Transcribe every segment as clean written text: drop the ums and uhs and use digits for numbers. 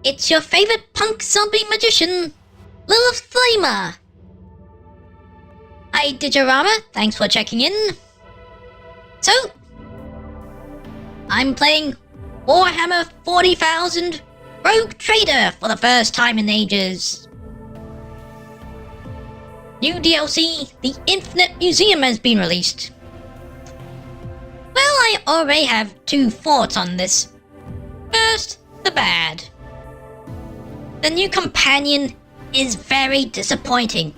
it's your favorite punk zombie magician, Lilith Flamer. Hi Digorama, thanks for checking in. So, I'm playing Warhammer 40,000 Rogue Trader for the first time in ages. New DLC, The Infinite Museum, has been released. Well, I already have two thoughts on this. First, the bad. The new companion is very disappointing.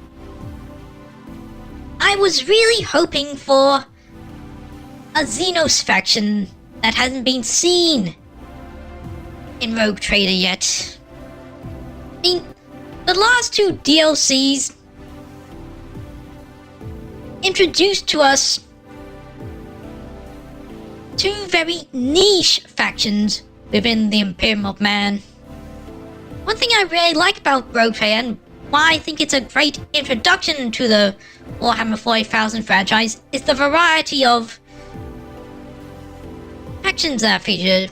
I was really hoping for a Xenos faction that hasn't been seen in Rogue Trader yet. I mean, the last two DLCs introduced to us two very niche factions within the Imperium of Man. One thing I really like about Rogue Trader, and why I think it's a great introduction to the Warhammer 40,000 franchise, is the variety of factions that are featured.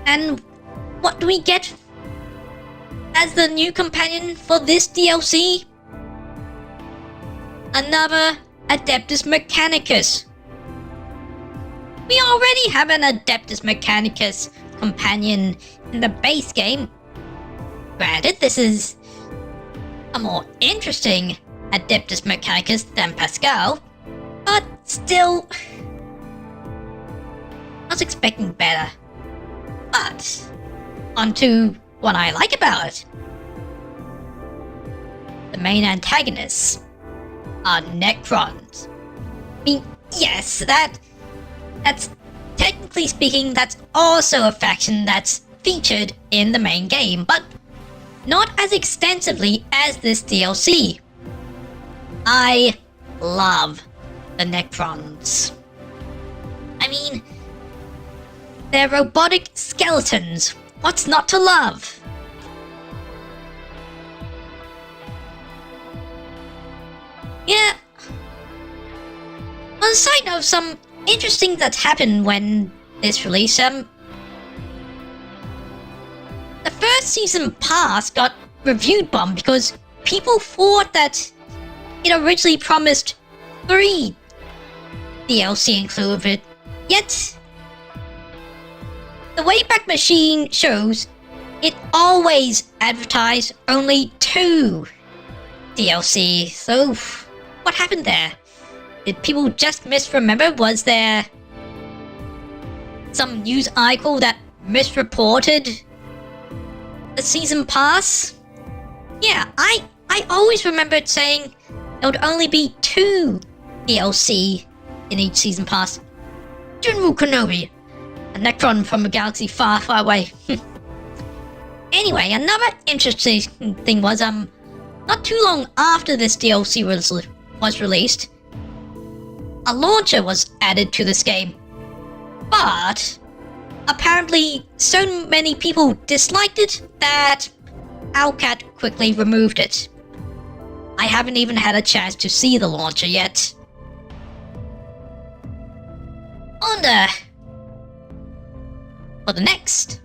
And what do we get as the new companion for this DLC? Another Adeptus Mechanicus. We already have an Adeptus Mechanicus companion in the base game. Granted, this is a more interesting Adeptus Mechanicus than Pascal, but still, I was expecting better. But, onto what I like about it. The main antagonists are Necrons. I mean, yes, that's technically speaking, that's also a faction that's featured in the main game, but not as extensively as this DLC. I love the Necrons. I mean, they're robotic skeletons. What's not to love? Yeah. On the side note, some interesting that's happened when this released, the first season pass got reviewed bombed because people thought that it originally promised 3 DLC included, yet the Wayback Machine shows it always advertised only 2 DLC, so what happened there? Did people just misremember? Was there some news article that misreported the season pass? Yeah, I always remembered saying there would only be 2 DLC in each season pass. General Kenobi, a Necron from a galaxy far, far away. Anyway, another interesting thing was, not too long after this DLC was released, a launcher was added to this game. But apparently so many people disliked it that Owlcat quickly removed it. I haven't even had a chance to see the launcher yet. For the next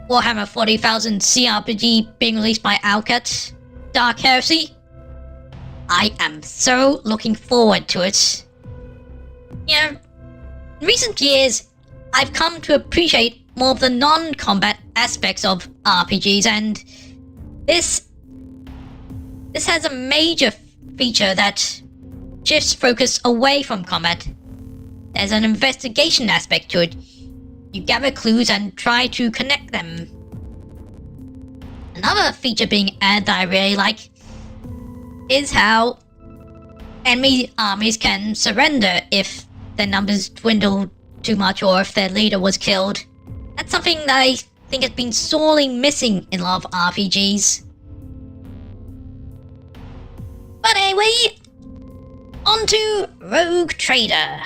Warhammer 40,000 CRPG being released by Owlcat, Dark Heresy. I am so looking forward to it. You know, in recent years, I've come to appreciate more of the non-combat aspects of RPGs, and this has a major feature that shifts focus away from combat. There's an investigation aspect to it. You gather clues and try to connect them. Another feature being added that I really like is how enemy armies can surrender if their numbers dwindle too much or if their leader was killed. That's something that I think has been sorely missing in a lot of RPGs. But anyway, on to Rogue Trader.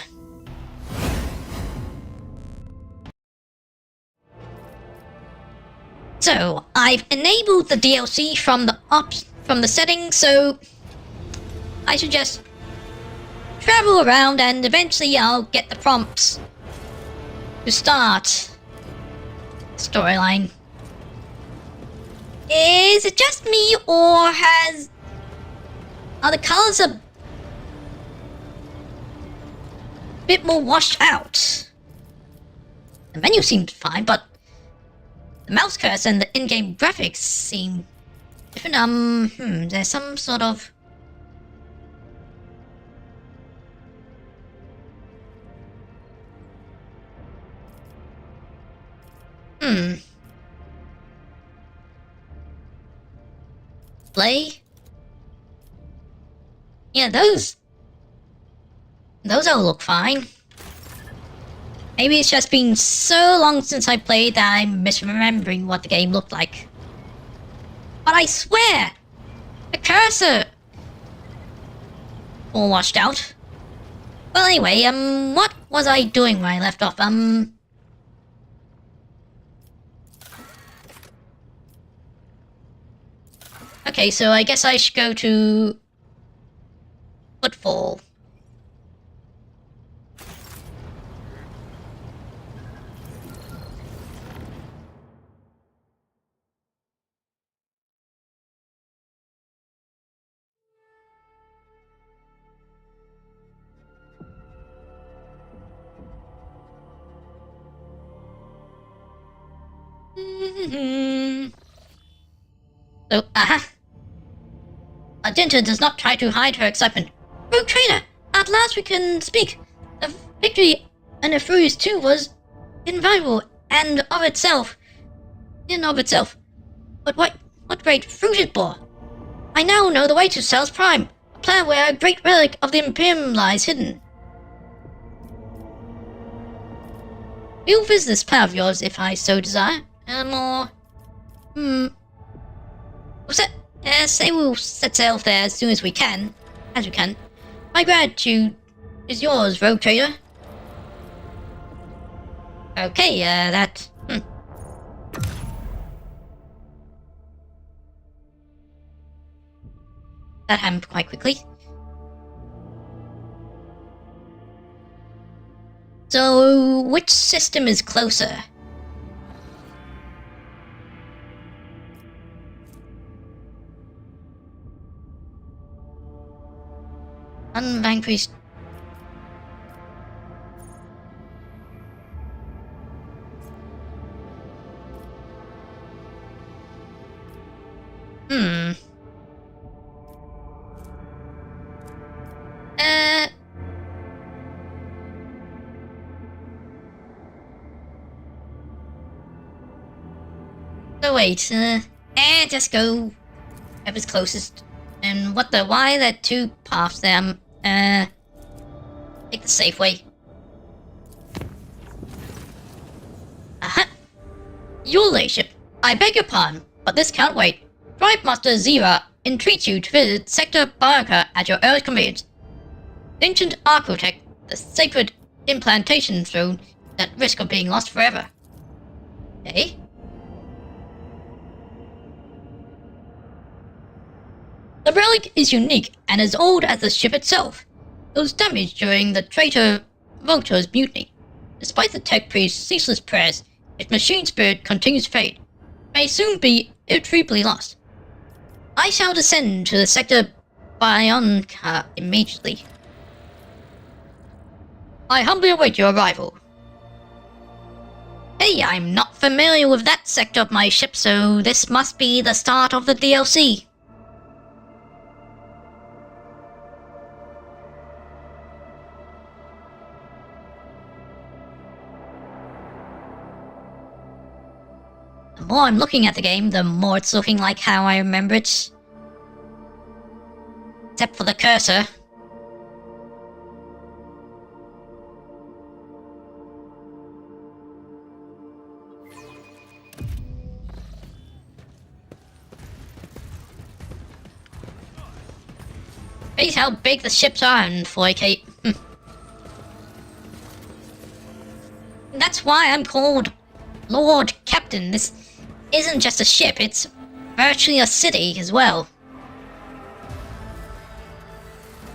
So, I've enabled the DLC from the settings, so I should just travel around and eventually I'll get the prompts to start. storyline. Is it just me, or are the colors a bit more washed out? The menu seemed fine, but the mouse cursor and the in-game graphics seem different. There's some sort of... Play? Yeah, those all look fine. Maybe it's just been so long since I played that I'm misremembering what the game looked like. But I swear, the cursor all washed out. Well, anyway, what was I doing when I left off? Okay, so I guess I should go to Footfall. So, Adinta does not try to hide her excitement. Rogue Trader, at last we can speak. The victory and the Furies too was invaluable and of itself. But what great fruit it bore. I now know the way to Cells Prime, a planet where a great relic of the Imperium lies hidden. We'll visit this planet of yours if I so desire. Say we'll set sail there as soon as we can. My gratitude is yours, Rogue Trader. Okay, that happened quite quickly. So, which system is closer? Unvanquished. So wait, just go whoever's closest. And why there are two paths there? Take the safe way. Aha! Your lordship, I beg your pardon, but this can't wait. Drive Master Zira entreats you to visit Sector Baraka at your earliest convenience. The ancient architect, the sacred implantation throne, is at risk of being lost forever. Eh? The relic is unique and as old as the ship itself. It was damaged during the traitor Vulture's mutiny. Despite the tech priest's ceaseless prayers, its machine spirit continues to fade. It may soon be irretrievably lost. I shall descend to the Sector Bionka immediately. I humbly await your arrival. Hey, I'm not familiar with that sector of my ship, so this must be the start of the DLC. The more I'm looking at the game, the more it's looking like how I remember it. Except for the cursor. Face how big the ships are in 4K. That's why I'm called Lord Captain. This isn't just a ship, it's virtually a city as well.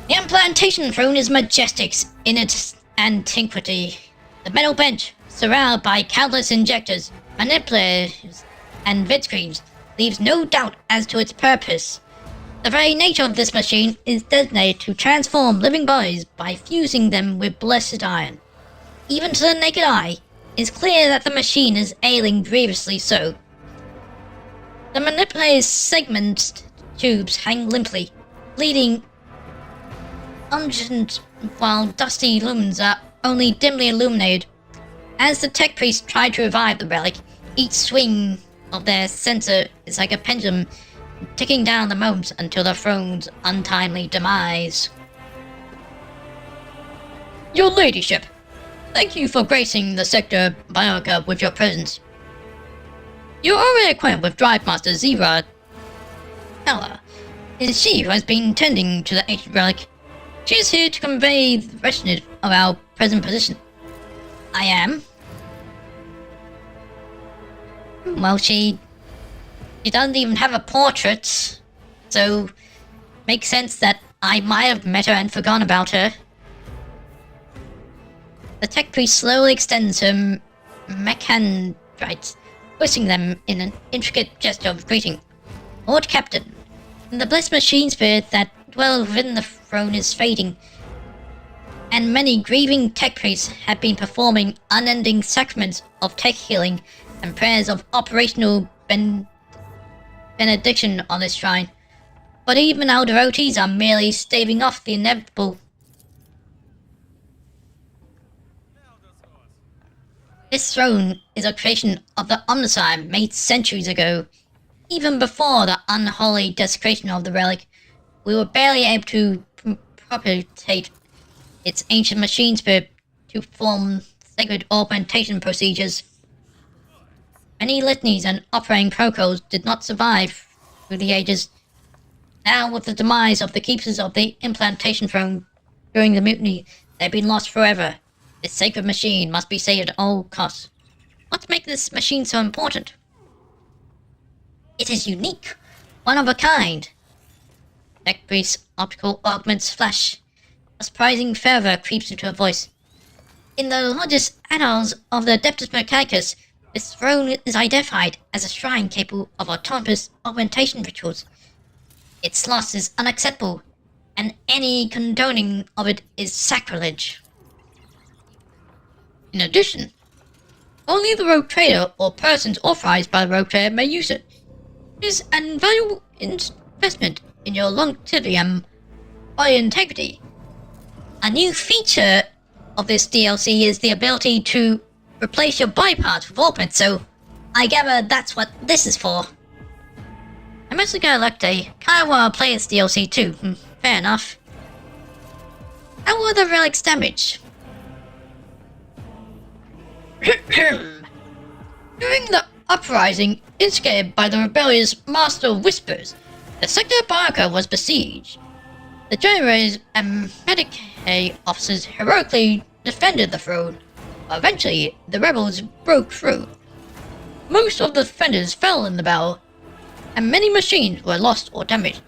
The implantation throne is majestic in its antiquity. The metal bench, surrounded by countless injectors, manipulators, and vidscreens, leaves no doubt as to its purpose. The very nature of this machine is designated to transform living bodies by fusing them with blessed iron. Even to the naked eye, it is clear that the machine is ailing grievously so. The manipulator's segment tubes hang limply, bleeding unguent, while dusty lumens are only dimly illuminated. As the tech priests try to revive the relic, each swing of their censer is like a pendulum, ticking down the moments until the throne's untimely demise. Your ladyship, thank you for gracing the sector Bioka with your presence. You're already acquainted with Drive Master Zira Ella. It is she who has been tending to the ancient relic. She is here to convey the wretchedness of our present position. I am. Well, she doesn't even have a portrait, so makes sense that I might have met her and forgotten about her. The tech priest slowly extends her mechanites, twisting them in an intricate gesture of greeting. Lord Captain, the blessed machine spirit that dwells within the throne is fading, and many grieving tech priests have been performing unending sacraments of tech healing and prayers of operational benediction on this shrine. But even our devotees are merely staving off the inevitable. This throne is a creation of the Omnissiah made centuries ago. Even before the unholy desecration of the relic, we were barely able to propagate its ancient machine spirit to form sacred augmentation procedures. Many litanies and operating protocols did not survive through the ages. Now, with the demise of the keepers of the implantation throne during the mutiny, they've been lost forever. This sacred machine must be saved at all costs. What makes this machine so important? It is unique, one of a kind. Tech priest's optical augments flash. A surprising fervor creeps into her voice. In the largest annals of the Adeptus Mechanicus, this throne is identified as a shrine capable of autonomous augmentation rituals. Its loss is unacceptable, and any condoning of it is sacrilege. In addition, only the rogue trader or persons authorized by the rogue trader may use it. It is an invaluable investment in your longevity and body integrity. A new feature of this DLC is the ability to replace your body parts with augments, so I gather that's what this is for. I'm mostly gonna elect a kinda wanna play this DLC too. Fair enough. How were the relics damaged? During the uprising instigated by the rebellious Master of Whispers, the sector of Bioka was besieged. The generals and Medicaid officers heroically defended the throne. Eventually, the rebels broke through. Most of the defenders fell in the battle, and many machines were lost or damaged.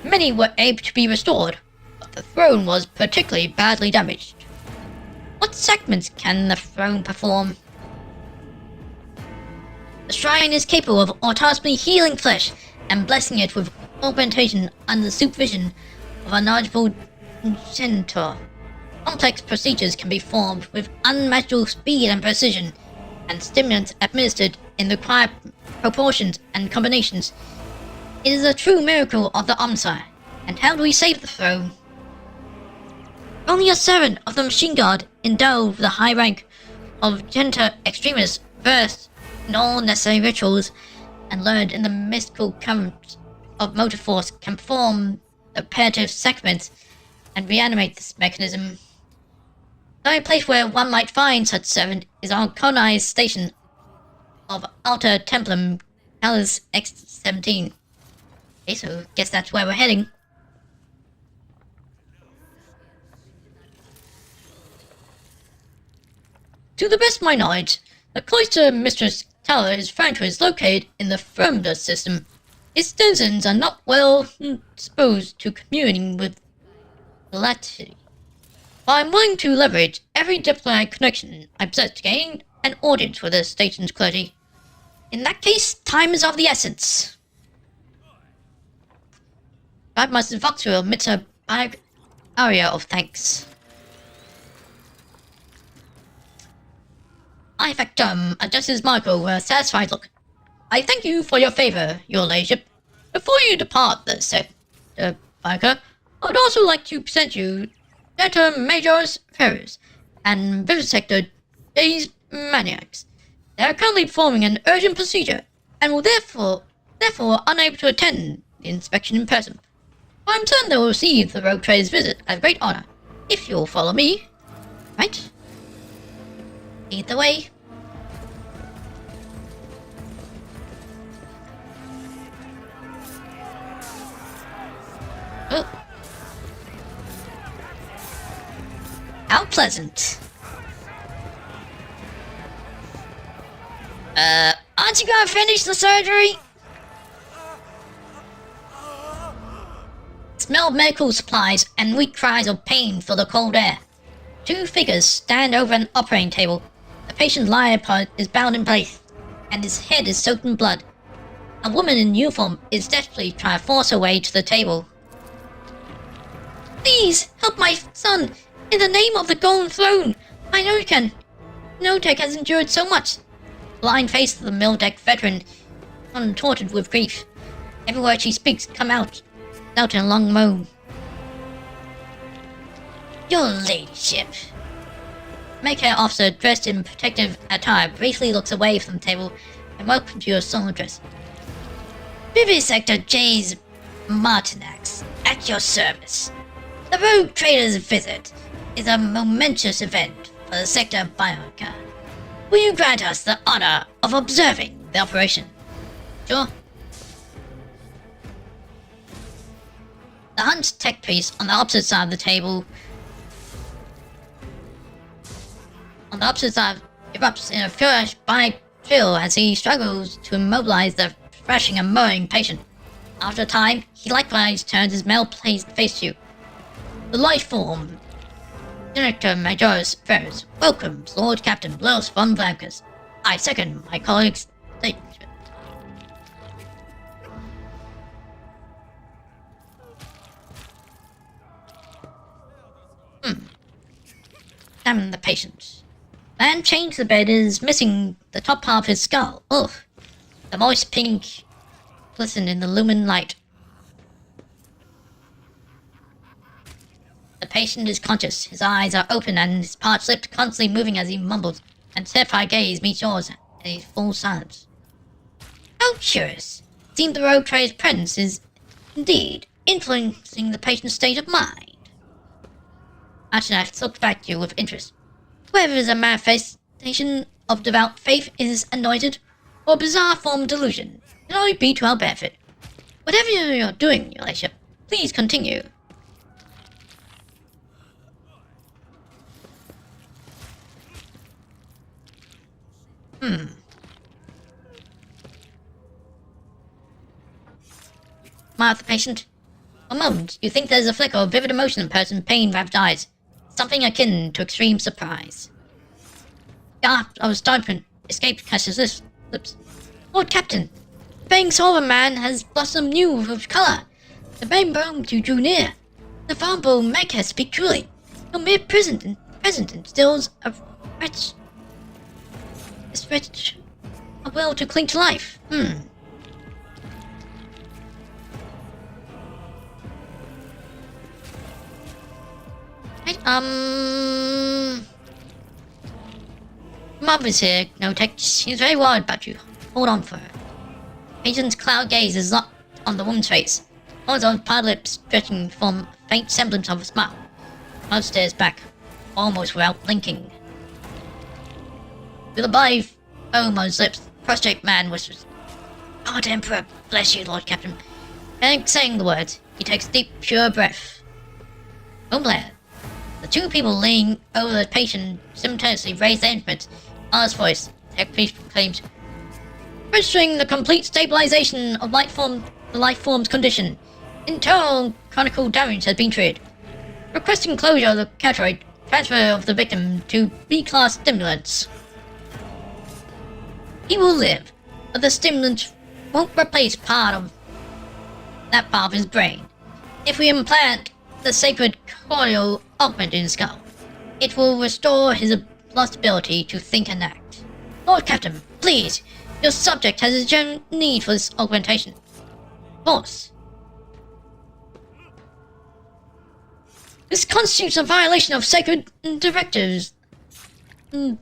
Many were able to be restored, but the throne was particularly badly damaged. What sacraments can the throne perform? The shrine is capable of autonomously healing flesh and blessing it with augmentation under the supervision of a knowledgeable centaur. Complex procedures can be formed with unmatchable speed and precision, and stimulants administered in the required proportions and combinations. It is a true miracle of the Omnissiah. And how do we save the throne? Only a servant of the machine guard endowed with the high rank of Genta extremists versed in all necessary rituals and learned in the mystical currents of motor force can perform the reparative sacraments and reanimate this mechanism. The only place where one might find such servant is our colonized station of Alta Templum, Palace X-17. Okay, so guess that's where we're heading. To the best of my knowledge, the cloister Mistress Tower is found is located in the Firmda system. Its denizens are not well disposed to communing with the laity. I'm willing to leverage every diplomatic connection I possess to gain an audience with the station's clergy. In that case, time is of the essence. Master Voxwell emits a aria of thanks. I addresses Marco with a satisfied look. I thank you for your favor, your ladyship. Before you depart the sector, Biker, I would also like to present you Data Majors Ferrers and Vivisector Days Maniacs. They are currently performing an urgent procedure and will therefore unable to attend the inspection in person. I'm certain they will receive the rogue trader's visit as great honor, if you'll follow me. Right? Lead the way. Oh. How pleasant. Aren't you gonna finish the surgery? Smell of medical supplies and weak cries of pain fill the cold air. Two figures stand over an operating table. The patient's liar part is bound in place, and his head is soaked in blood. A woman in uniform is desperately trying to force her way to the table. Please, help my son! In the name of the Golden Throne! I know you can! Notek has endured so much! The blind face of the mill-deck veteran contorted with grief. Every word she speaks come out in a long moan. Your ladyship. Medicare officer dressed in protective attire briefly looks away from the table and welcomes your solemn address. Vivisector J's Martinax, at your service. The rogue trader's visit is a momentous event for the sector Bionica. Will you grant us the honor of observing the operation? Sure. The hunt's tech piece on the opposite side of the table erupts in a furious by thrill as he struggles to immobilize the thrashing and mowing patient. After a time, he likewise turns his male-placed face to you. The life form, Director Majoris Ferris, welcomes Lord Captain Blaus von Blankas. I second my colleague's statement. Examine the patient. Man chained to the bed is missing the top half of his skull. Ugh. The moist pink glistened in the lumen light. The patient is conscious. His eyes are open and his parched lips constantly moving as he mumbles, and terrified gaze meets yours in a full silence. How curious. It seems the rogue trader's presence is, indeed, influencing the patient's state of mind. Ashnath looked back to you with interest. Whether it is a manifestation of devout faith in his anointed, or a bizarre form of delusion, can only be to our benefit. Whatever you're doing, your ladyship, please continue. Smile at the patient. A moment, you think there's a flicker of vivid emotion in the person's pain-wrapped eyes. Something akin to extreme surprise. Gasp of astonishment escaped Cassius' lips. Lord Captain, the baying soul of a man has blossomed new with colour. The very moment you drew near, the vulnerable Megha speak truly. Your mere presence instills a will to cling to life. Mother's here, no tech. She's very worried about you. Hold on for her. Patient's cloud gaze is locked on the woman's face. One's on pale lips stretching from a faint semblance of a smile. Mother stares back, almost without blinking. With a body Omo's lips, the prostrate man whispers, God Emperor, bless you, Lord Captain. And saying the words, he takes a deep, pure breath. Blair. The two people leaning over the patient simultaneously raise their instruments. Anna's voice, tech priest proclaims, registering the complete stabilization of the life form's condition. Internal chronicle damage has been treated. Requesting closure of the cataract Transfer of the victim to B-class stimulants. He will live, but the stimulant won't replace part of his brain. If we implant the sacred corneal augment in his skull, it will restore his lost ability to think and act. Lord Captain, please, your subject has a genuine need for this augmentation. Of course. This constitutes a violation of sacred directives. The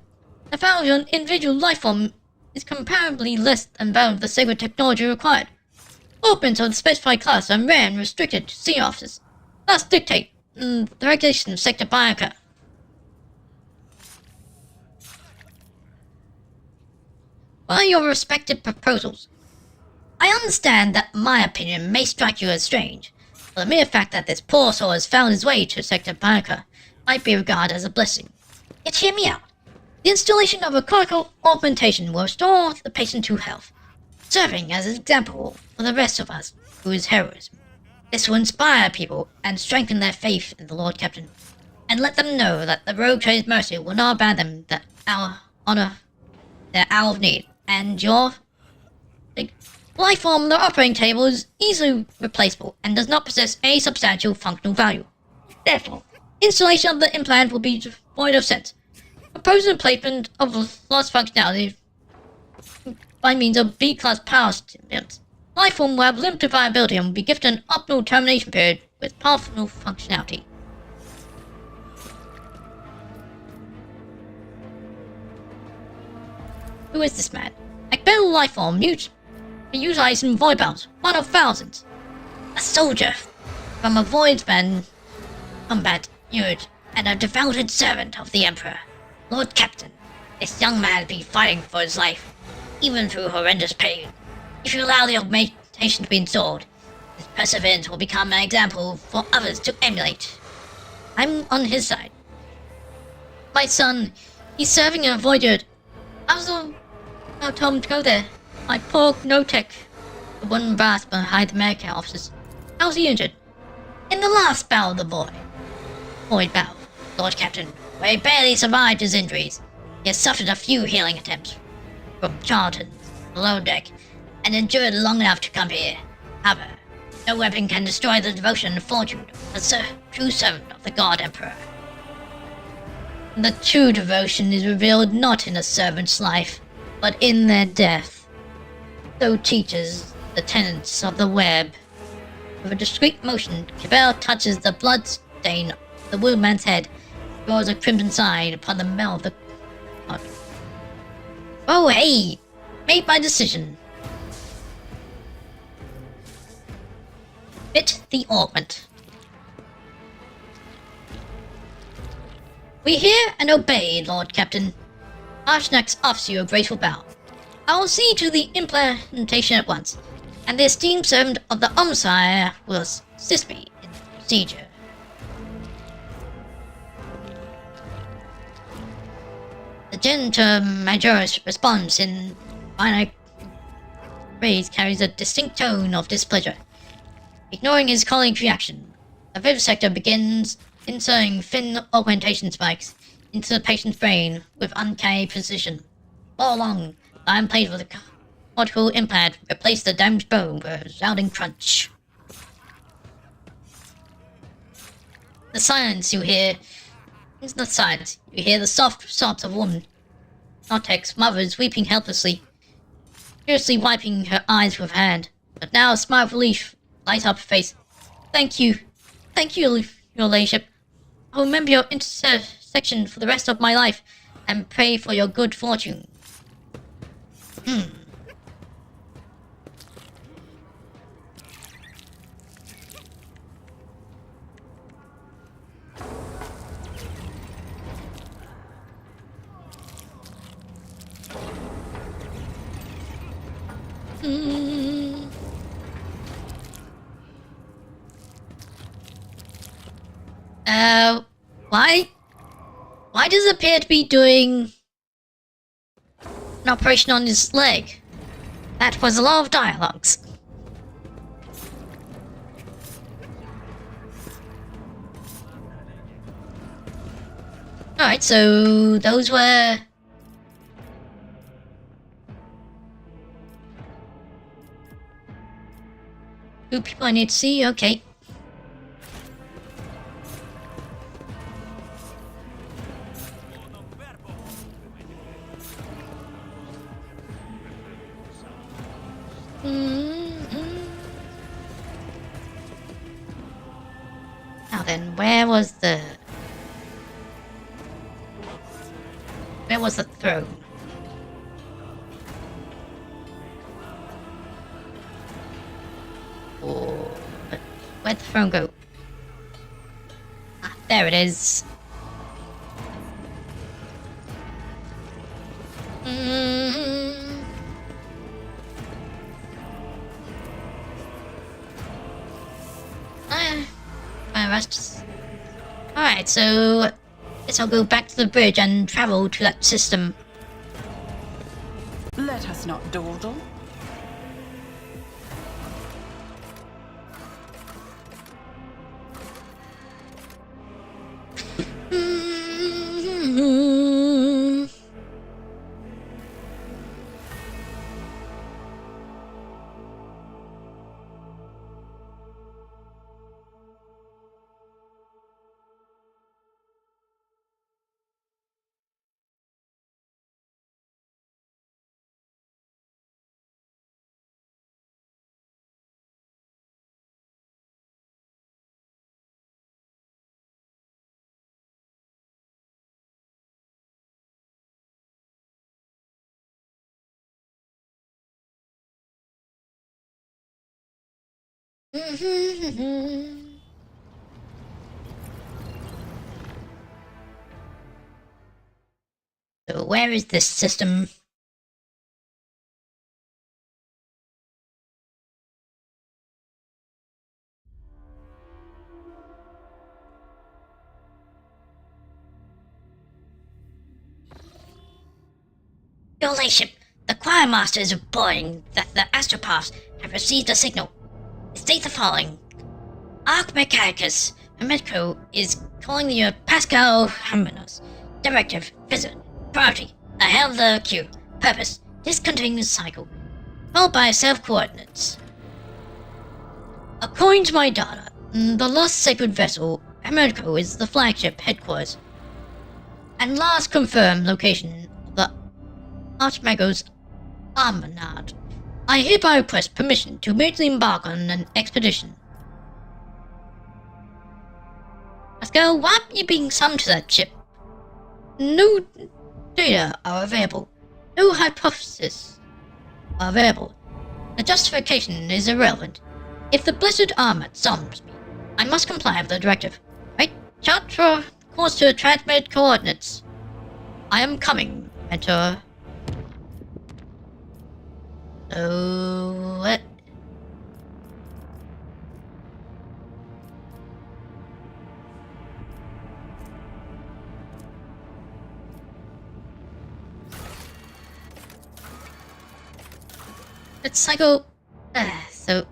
value of an individual life form is comparably less than that of the sacred technology required. Augments of the specified class are rare and restricted to senior officers. Thus dictate the regulations of Sector Bioca. What are your respective proposals? I understand that my opinion may strike you as strange, but the mere fact that this poor soul has found his way to Sector Bioca might be regarded as a blessing. Yet hear me out. The installation of a cortical augmentation will restore the patient to health, serving as an example for the rest of us through his heroism. This will inspire people and strengthen their faith in the Lord Captain, and let them know that the Rogue Trade's mercy will not abandon them their hour of need. And your life form, the operating table, is easily replaceable and does not possess any substantial functional value. Therefore, installation of the implant will be void of sense. Proposing the placement of lost functionality by means of B-class power stimulants. Life form will have limited viability and will be gifted an optimal termination period with powerful functionality. Who is this man? Expendable life form utilized in void battles, one of thousands. A soldier from a voidspan combat unit and a devoted servant of the Emperor. Lord Captain, this young man has been fighting for his life, even through horrendous pain. If you allow the augmentation to be installed, his perseverance will become an example for others to emulate. I'm on his side. My son, he's serving in a void unit. I told him to go there. My poor Notek, the one brass behind the medical officers. How's he injured? In the last battle of the void battle, Lord Captain, where he barely survived his injuries. He has suffered a few healing attempts from charlatans below deck, and endured long enough to come here. However, no weapon can destroy the devotion and fortune of a true servant of the God Emperor. The true devotion is revealed not in a servant's life, but in their death. So teaches the tenets of the web. With a discreet motion, Cabell touches the blood stain of the woundman's head, draws a crimson sign upon the metal of the heart. Oh hey! Made my decision. Fit the augment. We hear and obey, Lord Captain. Archnex offers you a grateful bow. I will see to the implementation at once, and the esteemed servant of the Omsire will assist me in the procedure. The Genitor Majoris response in finite phrase carries a distinct tone of displeasure. Ignoring his colleague's reaction, the vivisector begins inserting thin augmentation spikes into the patient's brain with uncanny precision. All along, the iron plate of the cortical implant replaced the damaged bone with a resounding crunch. The silence you hear is not silence. You hear the soft sobs of a woman. Notek's mother is weeping helplessly, furiously wiping her eyes with her hand. But now a smile of relief lights up her face. Thank you, your ladyship. I'll remember your intercession for the rest of my life, and pray for your good fortune. Why does it appear to be doing an operation on his leg? That was a lot of dialogues. Alright, so those were... two people I need to see, okay. Now then, where was the throne? Oh, where'd the throne go? Ah, there it is. Alright, so guess I'll go back to the bridge and travel to that system. Let us not dawdle. So where is this system? Your Lordship, the choir master is reporting that the astropaths have received a signal. It states the following. Archmechanicus Hermetico is calling you Pascal Harmonos. Directive, visit, priority, ahead of the queue. Purpose, discontinuous cycle. Followed by self-coordinates. According to my data, the lost sacred vessel, Hermetico, is the flagship headquarters. And last confirmed location of the Archmago's Armanad. I hereby request permission to immediately embark on an expedition. Pascal, why are you being summoned to that ship? No data are available. No hypotheses are available. The justification is irrelevant. If the blessed Armat summons me, I must comply with the directive. Right? Chart for course to transmit coordinates. I am coming, Mentor. So what? Let's cycle. So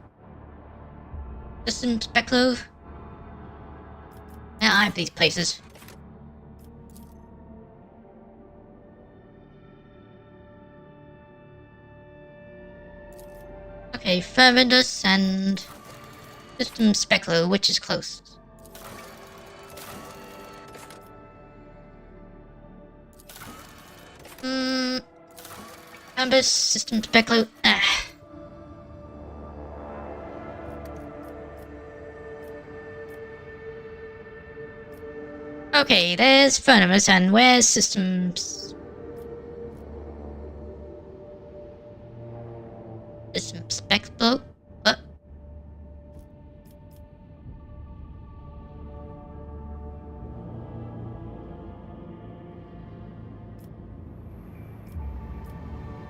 system Specklo. Yeah, I have these places. Okay, Fervendus and System Specklo, which is close. Fervendus, System Specklo. Okay, there's Fervendus, and where's Systems? System Specklo? What?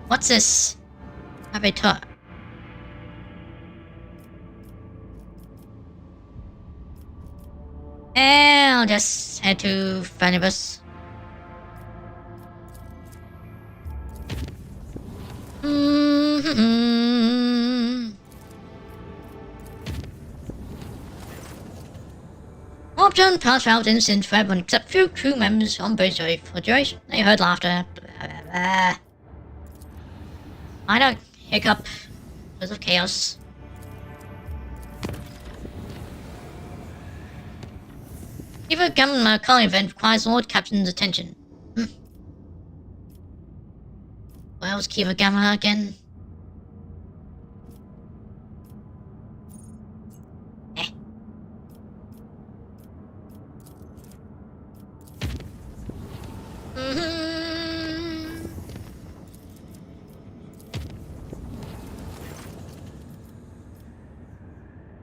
What's this? Avatar. I'll just head to Fanibus. More Lockdown passed out innocent for everyone except few crew members on base for duration. They heard laughter. Blah, blah, blah. I don't hiccup because of chaos. Kiva Gamma calling event requires Lord Captain's attention. Where's Kiva Gamma again?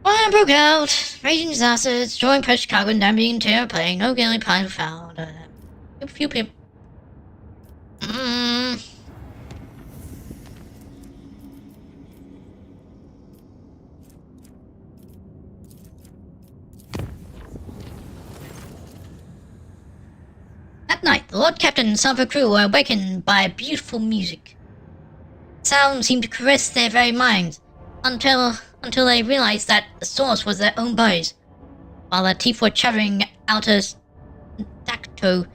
Fire broke out. Raging disaster, destroying precious cargo and damaging entire plane. No galley pilot found. A few people. At night, the Lord Captain and some of her crew were awakened by beautiful music. Sound seemed to caress their very minds, until they realized that the source was their own bodies. While their teeth were chattering out a staccato,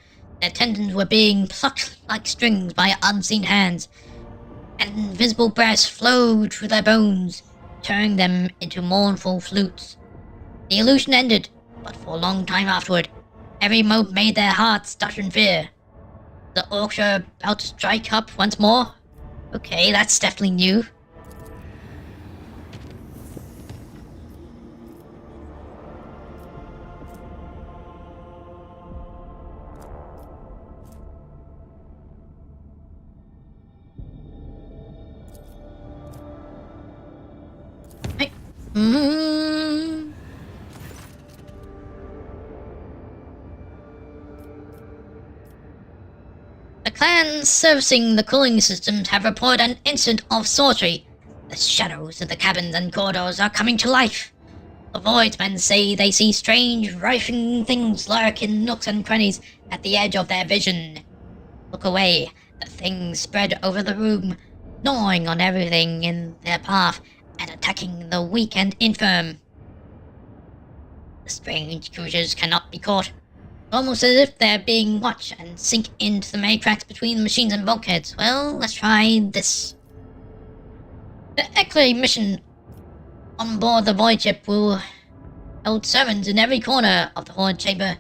their tendons were being plucked like strings by unseen hands, and invisible breaths flowed through their bones, turning them into mournful flutes. The illusion ended, but for a long time afterward, every moment made their hearts stutter in fear. The orcs are about to strike up once more? Okay, that's definitely new. The clans servicing the cooling systems have reported an incident of sorcery. The shadows of the cabins and corridors are coming to life. The voidsmen say they see strange, writhing things lurk in nooks and crannies at the edge of their vision. Look away. The things spread over the room, gnawing on everything in their path and attacking the weak and infirm. The strange creatures cannot be caught, almost as if they're being watched and sink into the many cracks between the machines and bulkheads. Well, let's try this. The X-ray mission on board the void ship will hold servants in every corner of the Horde chamber.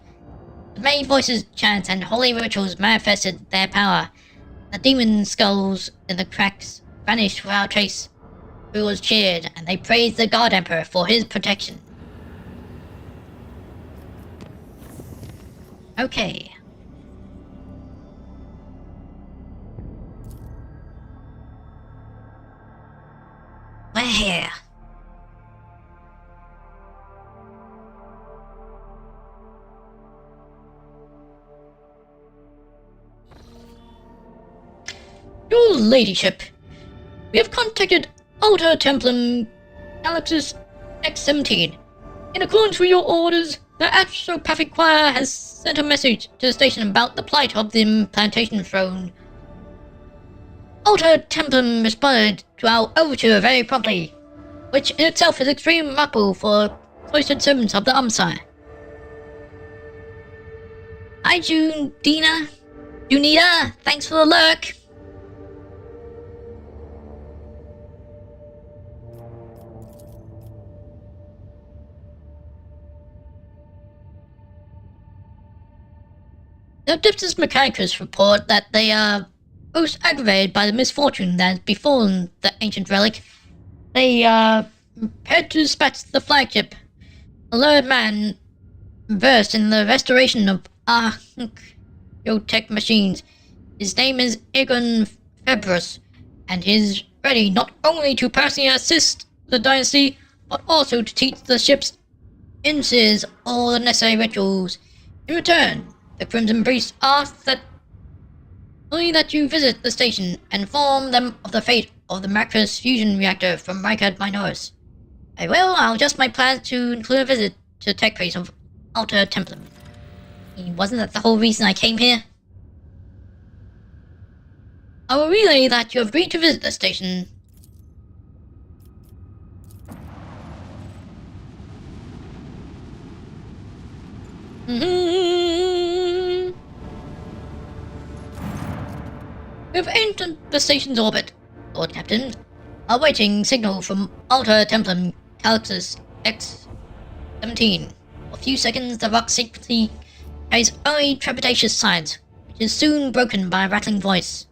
The many voices, chants, and holy rituals manifested their power. The demon skulls in the cracks vanished without trace. Rulers cheered, and they praised the God Emperor for his protection. Okay. We're here. Your ladyship, we have contacted Alter Templum Galaxis X-17. In accordance with your orders, the Astropathic Choir has sent a message to the station about the plight of the implantation throne. Alter Templum responded to our overture very promptly, which in itself is extremely remarkable for cloistered servants of the Umpire. Hi, Junita, thanks for the lurk. The Diptus Mechanicus report that they are most aggravated by the misfortune that has befallen the ancient relic. They prepared to dispatch the flagship. A learned man versed in the restoration of archaeotech machines. His name is Egon Februs, and he is ready not only to personally assist the dynasty, but also to teach the ship's ensigns all the necessary rituals. In return, the Crimson Priest asks that only that you visit the station and inform them of the fate of the Macros fusion reactor from Rykard Minoris. Very well, I'll adjust my plans to include a visit to the tech base of Alter Templum. Wasn't that the whole reason I came here? I will relay that you have agreed to visit the station. We've entered the station's orbit, Lord Captain. Awaiting signal from Alta Templum Galaxis X-17. For a few seconds, the rock secretly carries only trepidatious signs, which is soon broken by a rattling voice.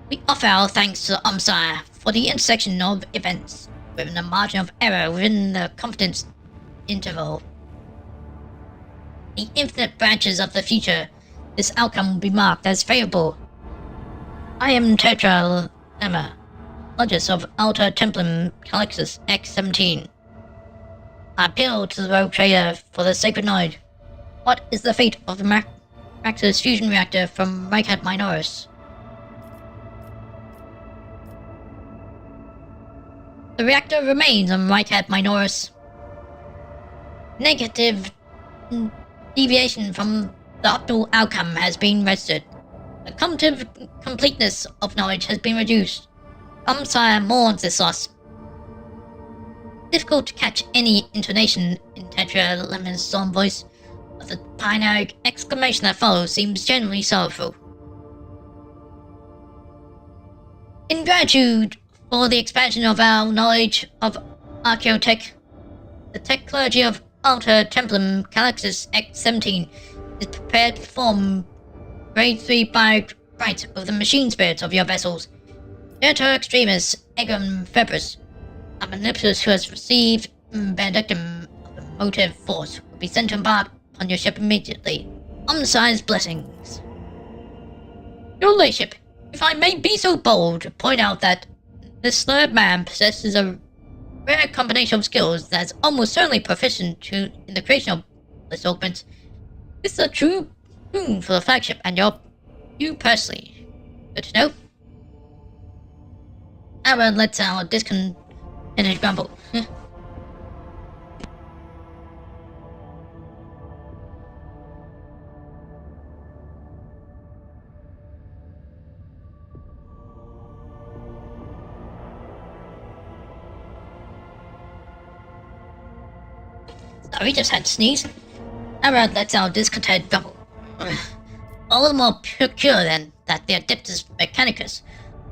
We offer our thanks to the Omsire for the intersection of events, within a margin of error within the confidence interval. The infinite branches of the future, this outcome will be marked as favorable. I am Tetra Lemma, Logis of Alta Templum Galaxis X-17. I appeal to the rogue trader for the sacred knowledge. What is the fate of the Maxis fusion reactor from Reichert Minoris? The reactor remains on Reichert Minoris. Negative deviation from the optimal outcome has been registered. The cumulative completeness of knowledge has been reduced. Omsire mourns this loss. Difficult to catch any intonation in Tetra Lemma's solemn voice, but the binary exclamation that follows seems genuinely sorrowful. In gratitude for the expansion of our knowledge of archaeotech, the tech clergy of Alta Templum Galaxis X-17 is prepared to perform Grade 3 bio rites of the machine spirits of your vessels. Director Extremis Egum Febris, a manipulator who has received benedictum of the motive force, will be sent to embark on your ship immediately. Omsire's blessings. Your Lordship, if I may be so bold to point out that this third man possesses a rare combination of skills that is almost certainly proficient in the creation of this augment. This is a true boon for the flagship and you personally. Good to know. Aaron lets out a discontented grumble. Sorry, just had to sneeze. Aaron lets out a discontented grumble. All the more peculiar then that the Adeptus Mechanicus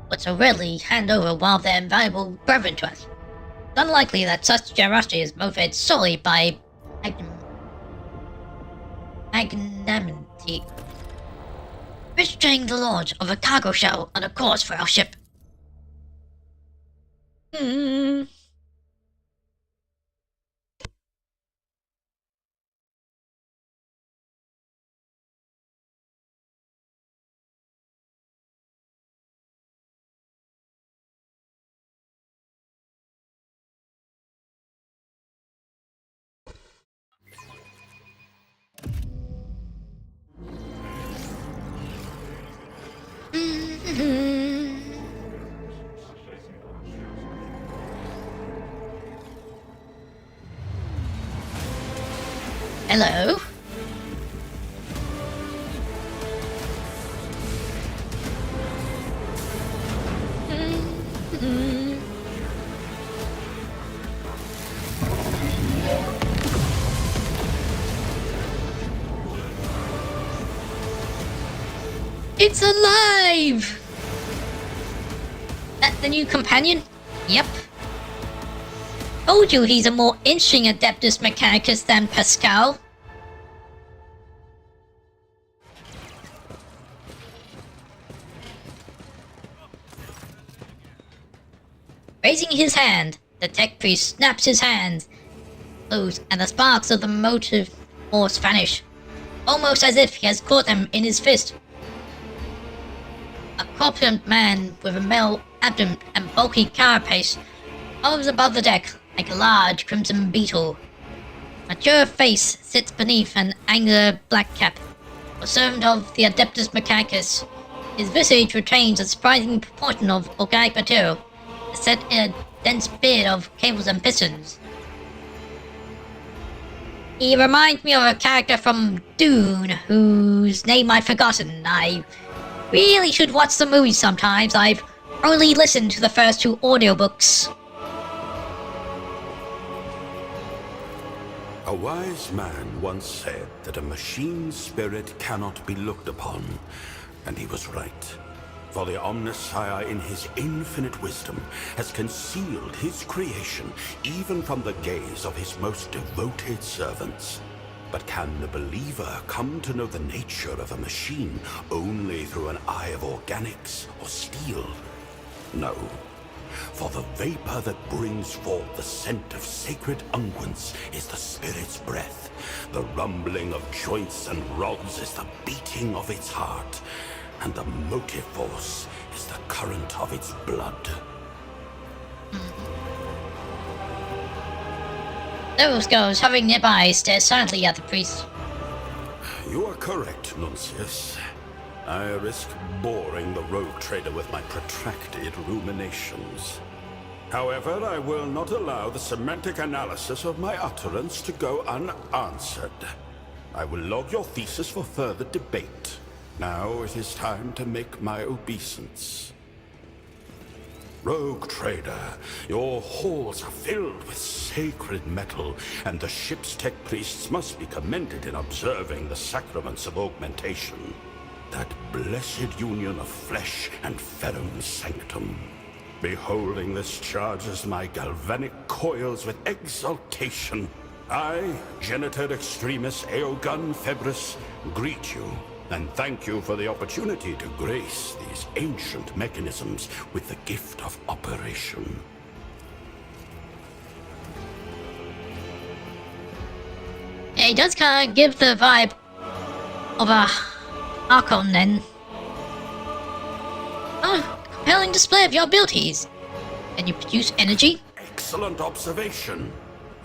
would so readily hand over one of their invaluable brethren to us. It's unlikely that such generosity is motivated solely by magnanimity. Registering the launch of a cargo shuttle on a course for our ship. Hello? It's alive! That the new companion? Yep. Told you he's a more interesting Adeptus Mechanicus than Pascal. Raising his hand, the tech priest snaps his hands closed and the sparks of the motive force vanish, almost as if he has caught them in his fist. A corpulent man with a metal abdomen and bulky carapace hovers above the deck like a large crimson beetle. A mature face sits beneath an angular black cap. A servant of the Adeptus Mechanicus, his visage retains a surprising proportion of organic material, set in a dense beard of cables and pistons. He reminds me of a character from Dune, whose name I've forgotten. I really should watch the movie sometimes. I've only listened to the first two audiobooks. A wise man once said that a machine spirit cannot be looked upon, and he was right. For the Omnissiah in his infinite wisdom has concealed his creation even from the gaze of his most devoted servants. But can the believer come to know the nature of a machine only through an eye of organics or steel? No. For the vapor that brings forth the scent of sacred unguents is the spirit's breath. The rumbling of joints and rods is the beating of its heart. And the motive force is the current of its blood. Those girls hovering nearby stare silently at the priest. You are correct, Nuncius. I risk boring the rogue trader with my protracted ruminations. However, I will not allow the semantic analysis of my utterance to go unanswered. I will log your thesis for further debate. Now it is time to make my obeisance. Rogue trader, your halls are filled with sacred metal, and the ship's tech priests must be commended in observing the sacraments of augmentation. That blessed union of flesh and ferrum sanctum. Beholding this charges my galvanic coils with exultation. I, Genitor Extremis Eogun Febris, greet you. And thank you for the opportunity to grace these ancient mechanisms with the gift of operation. Yeah, he does kind of give the vibe of a Archon then. Oh, compelling display of your abilities. Can you produce energy? Excellent observation.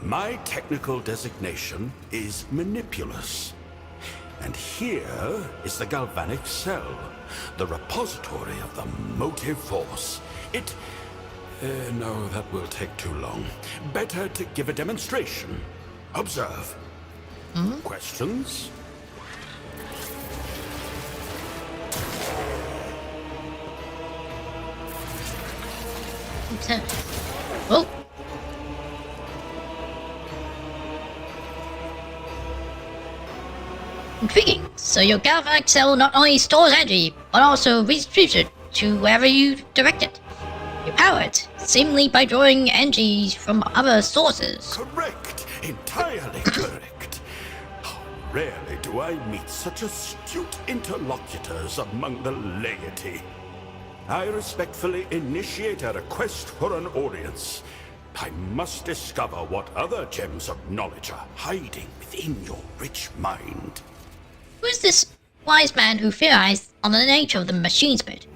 My technical designation is Manipulus. And here is the galvanic cell, the repository of the motive force. No, that will take too long. Better to give a demonstration. Observe. Questions? Oh. Intriguing. So your galvanic cell not only stores energy, but also redistributes it to wherever you direct it. You power it, seemingly by drawing energy from other sources. Correct. Entirely correct. How rarely do I meet such astute interlocutors among the laity. I respectfully initiate a request for an audience. I must discover what other gems of knowledge are hiding within your rich mind. Who is this wise man who theorized on the nature of the machine spirit?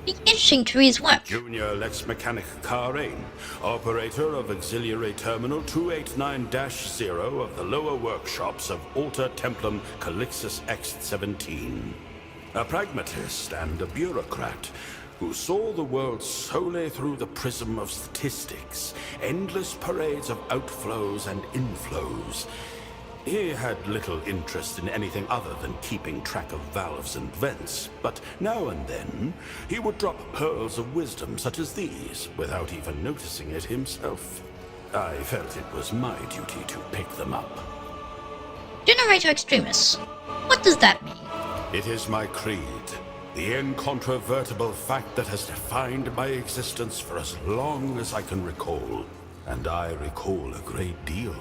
Be interesting to read his work. Junior Lex Mechanic Karain, operator of Auxiliary Terminal 289-0 of the lower workshops of Alter Templum Calixus X-17. A pragmatist and a bureaucrat who saw the world solely through the prism of statistics, endless parades of outflows and inflows. He had little interest in anything other than keeping track of valves and vents, but now and then he would drop pearls of wisdom such as these without even noticing it himself. I felt it was my duty to pick them up. Generator Extremis. What does that mean? It is my creed, the incontrovertible fact that has defined my existence for as long as I can recall, and I recall a great deal.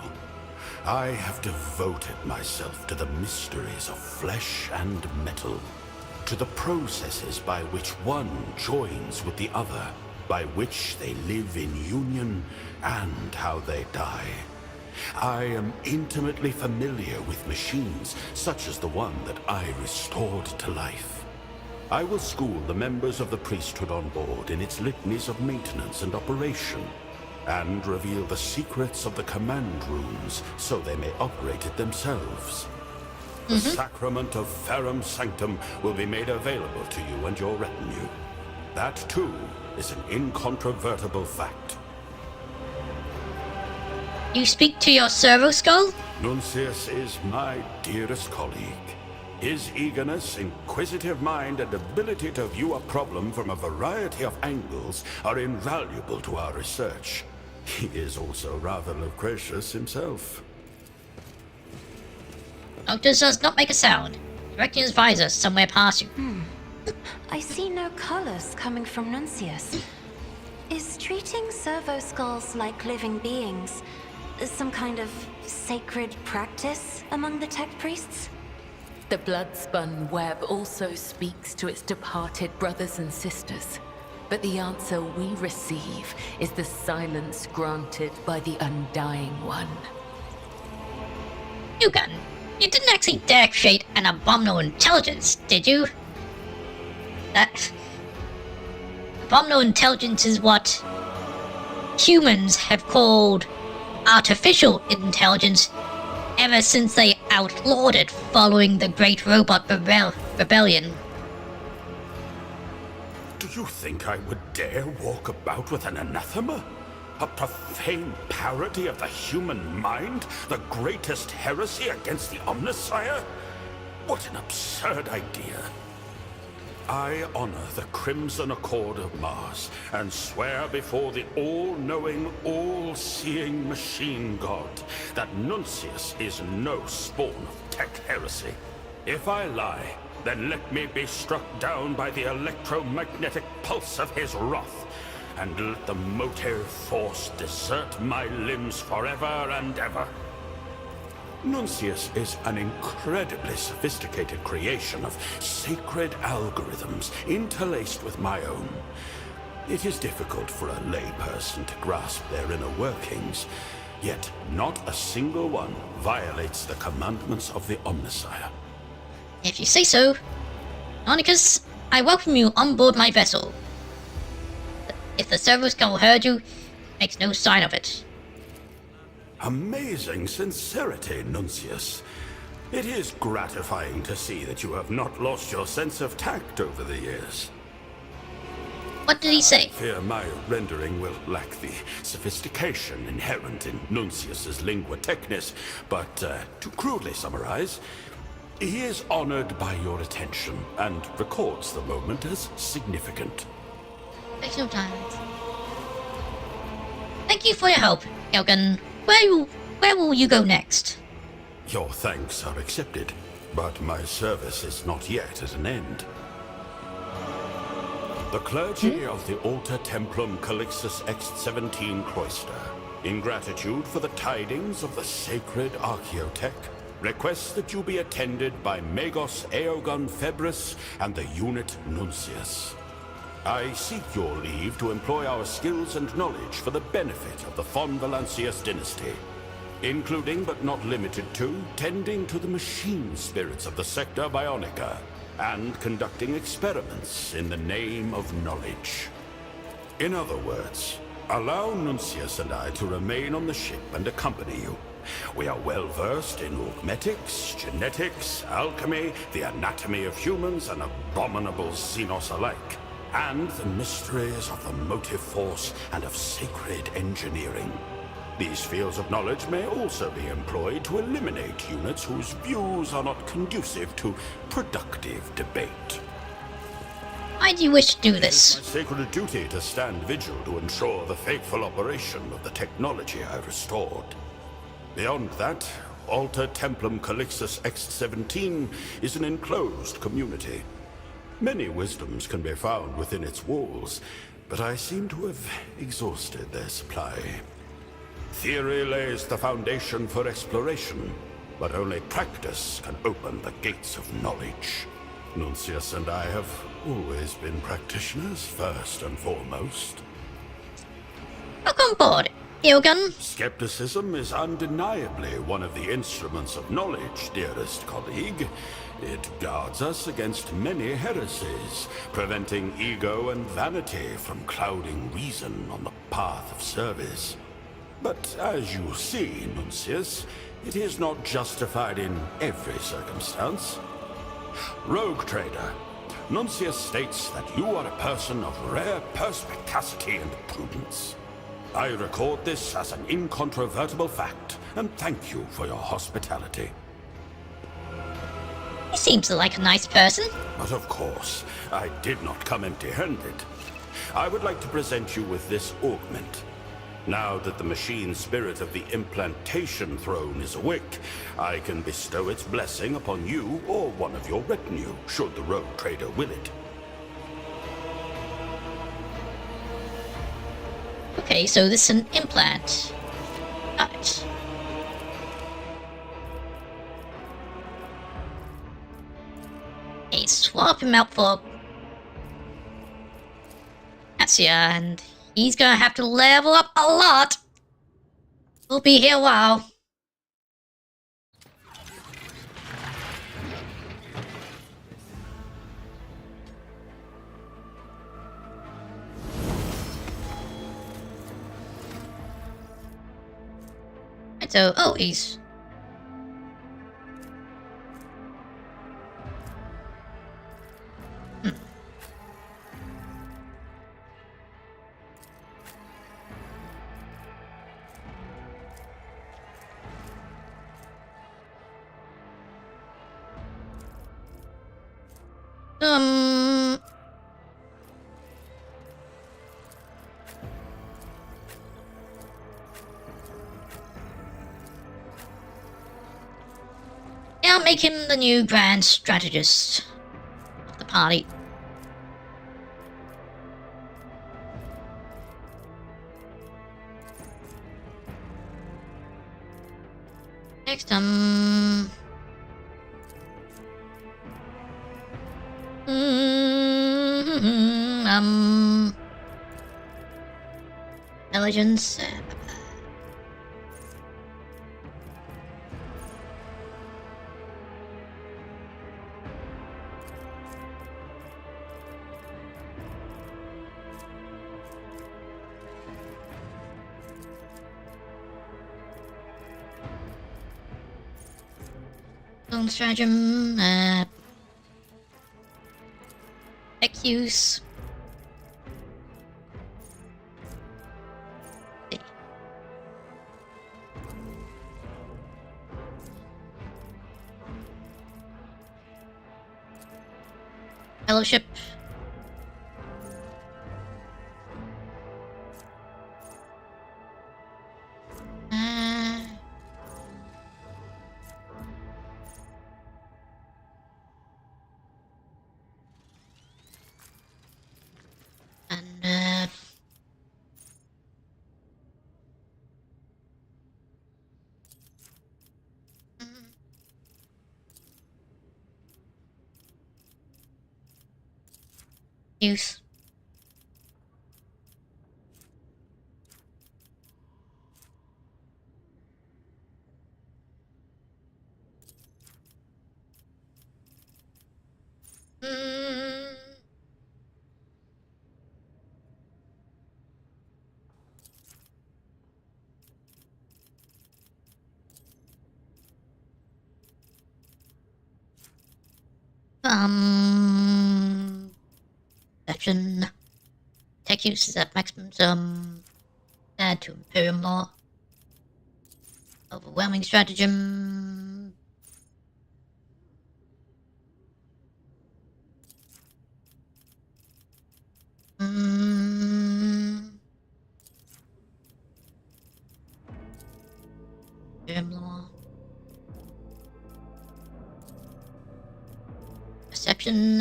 I have devoted myself to the mysteries of flesh and metal, to the processes by which one joins with the other, by which they live in union, and how they die. I am intimately familiar with machines, such as the one that I restored to life. I will school the members of the priesthood on board in its litanies of maintenance and operation, and reveal the secrets of the command rooms so they may operate it themselves. The sacrament of Ferrum Sanctum will be made available to you and your retinue. That, too, is an incontrovertible fact. You speak to your servo skull? Nuncius is my dearest colleague. His eagerness, inquisitive mind, and ability to view a problem from a variety of angles are invaluable to our research. He is also rather loquacious himself. Doctor does not make a sound, directing his visor somewhere past you. I see no no colors coming from Nuncius. Is treating servo skulls like living beings some kind of sacred practice among the tech priests? The blood-spun web also speaks to its departed brothers and sisters. But the answer we receive is the silence granted by the Undying One. Yugan, you didn't actually dare create an abominable intelligence, did you? That abominable intelligence is what humans have called artificial intelligence ever since they outlawed it following the Great Robot Rebellion. Do you think I would dare walk about with an anathema? A profane parody of the human mind? The greatest heresy against the Omnissiah? What an absurd idea. I honor the Crimson Accord of Mars and swear before the all-knowing, all-seeing machine god that Nuncius is no spawn of tech heresy. If I lie, then let me be struck down by the electromagnetic pulse of his wrath, and let the motive force desert my limbs forever and ever. Nuncius is an incredibly sophisticated creation of sacred algorithms interlaced with my own. It is difficult for a layperson to grasp their inner workings, yet not a single one violates the commandments of the Omnissiah. If you say so, Onicus, I welcome you on board my vessel. If the servo skull heard you, makes no sign of it. Amazing sincerity, Nuncius. It is gratifying to see that you have not lost your sense of tact over the years. What did he say? I fear my rendering will lack the sophistication inherent in Nuncius's lingua technis, but to crudely summarize, he is honored by your attention and records the moment as significant. Takes no time. Thank you for your help, Elgin. Where will you go next? Your thanks are accepted, but my service is not yet at an end. The clergy of the Alter Templum Calixtus X-17 Cloister, in gratitude for the tidings of the sacred Archaeotech, request that you be attended by Magos Aeogon Febris and the unit Nuncius. I seek your leave to employ our skills and knowledge for the benefit of the Von Valancius dynasty, including but not limited to tending to the machine spirits of the Sector Bionica and conducting experiments in the name of knowledge. In other words, allow Nuncius and I to remain on the ship and accompany you. We are well versed in augmetics, genetics, alchemy, the anatomy of humans, and abominable xenos alike, and the mysteries of the motive force and of sacred engineering. These fields of knowledge may also be employed to eliminate units whose views are not conducive to productive debate. Why do you wish to do It is this? my sacred duty to stand vigil to ensure the faithful operation of the technology I restored. Beyond that, Alter Templum Calixtus X-17 is an enclosed community. Many wisdoms can be found within its walls, but I seem to have exhausted their supply. Theory lays the foundation for exploration, but only practice can open the gates of knowledge. Nuncius and I have always been practitioners first and foremost. Welcome aboard, Ilgun. Skepticism is undeniably one of the instruments of knowledge, dearest colleague. It guards us against many heresies, preventing ego and vanity from clouding reason on the path of service. But as you see, Nuncius, it is not justified in every circumstance. Rogue trader, Nuncius states that you are a person of rare perspicacity and prudence. I record this as an incontrovertible fact, and thank you for your hospitality. He seems like a nice person. But of course, I did not come empty-handed. I would like to present you with this augment. Now that the machine spirit of the implantation throne is awake, I can bestow its blessing upon you or one of your retinue, should the rogue trader will it. Okay, so this is an implant. Got it. Okay, swap him out for Asia, and he's gonna have to level up a lot. We'll be here a while. Right, so, oh, he's... Um... Yeah, I'll make him the new grand strategist of the party. Next, intelligence. Stratagem, tech use. Fellowship. Use. Section. Tech use is at maximum, add to Imperium Law. Overwhelming stratagem. Imperium Law. Perception,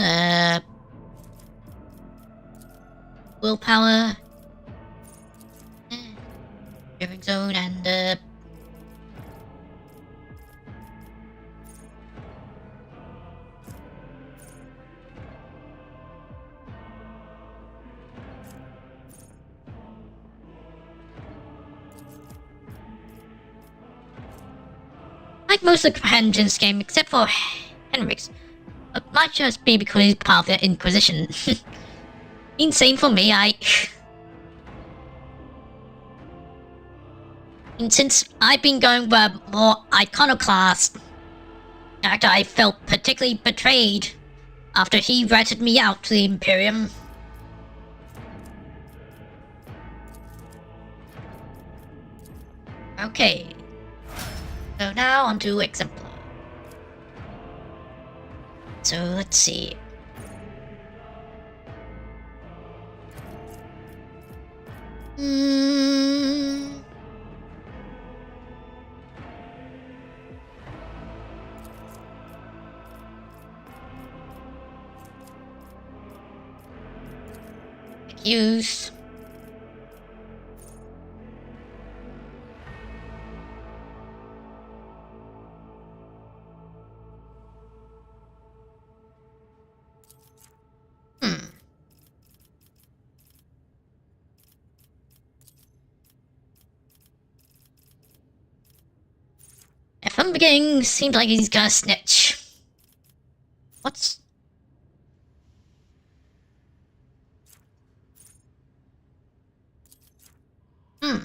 willpower, Driven zone, and like most of the companions game, except for Henrik's. It might just be because he's part of the Inquisition. Insane for me, And since I've been going for a more iconoclast character, I felt particularly betrayed after he ratted me out to the Imperium. Okay. So now on to Exemplar. So let's see. Use. from the beginning, seems like he's gonna snitch. What's... Ooh,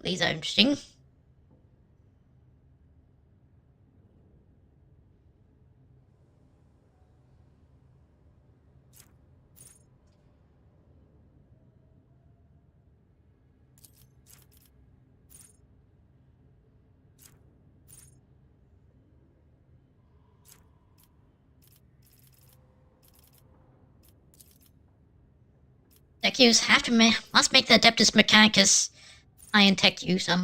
these are interesting. Tech use have to must make the Adeptus Mechanicus iron tech use. Oh.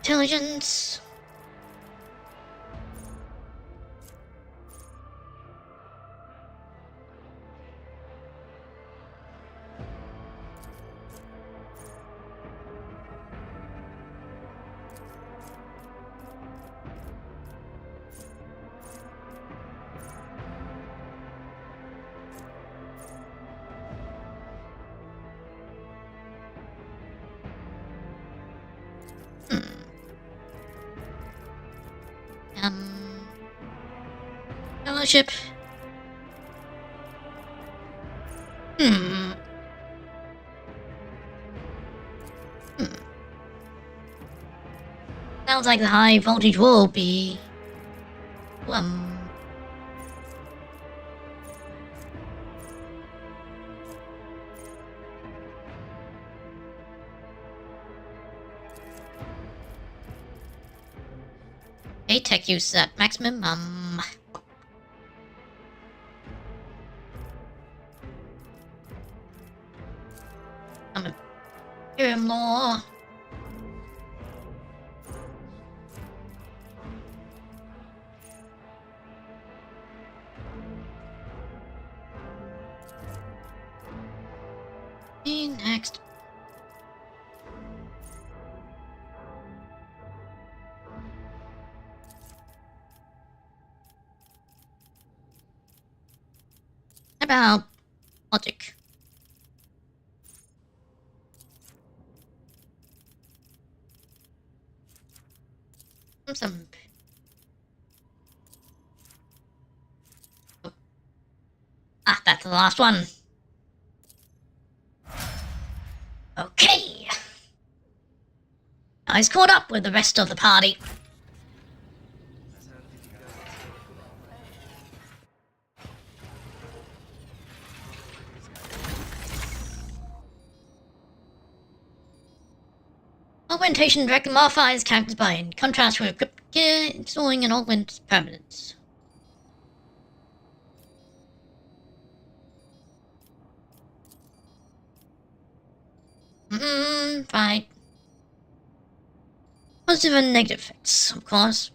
Intelligence. Fellowship. Sounds like the high voltage will be... A tech use at maximum, I'm Imperium Law. Next. About logic. Some. Oh. Ah, that's the last one. Okay. Now he's caught up with the rest of the party. Augmentation directly modifies characters by, in contrast with equipped gear, installing an augment permanence. Right. Positive and negative effects, of course.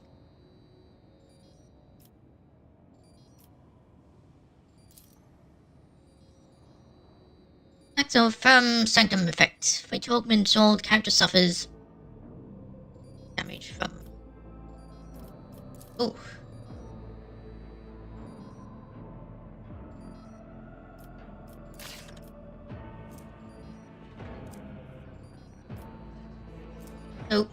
Acts of firm sanctum effect. For each augment installed, character suffers damage from... Ooh. Oh,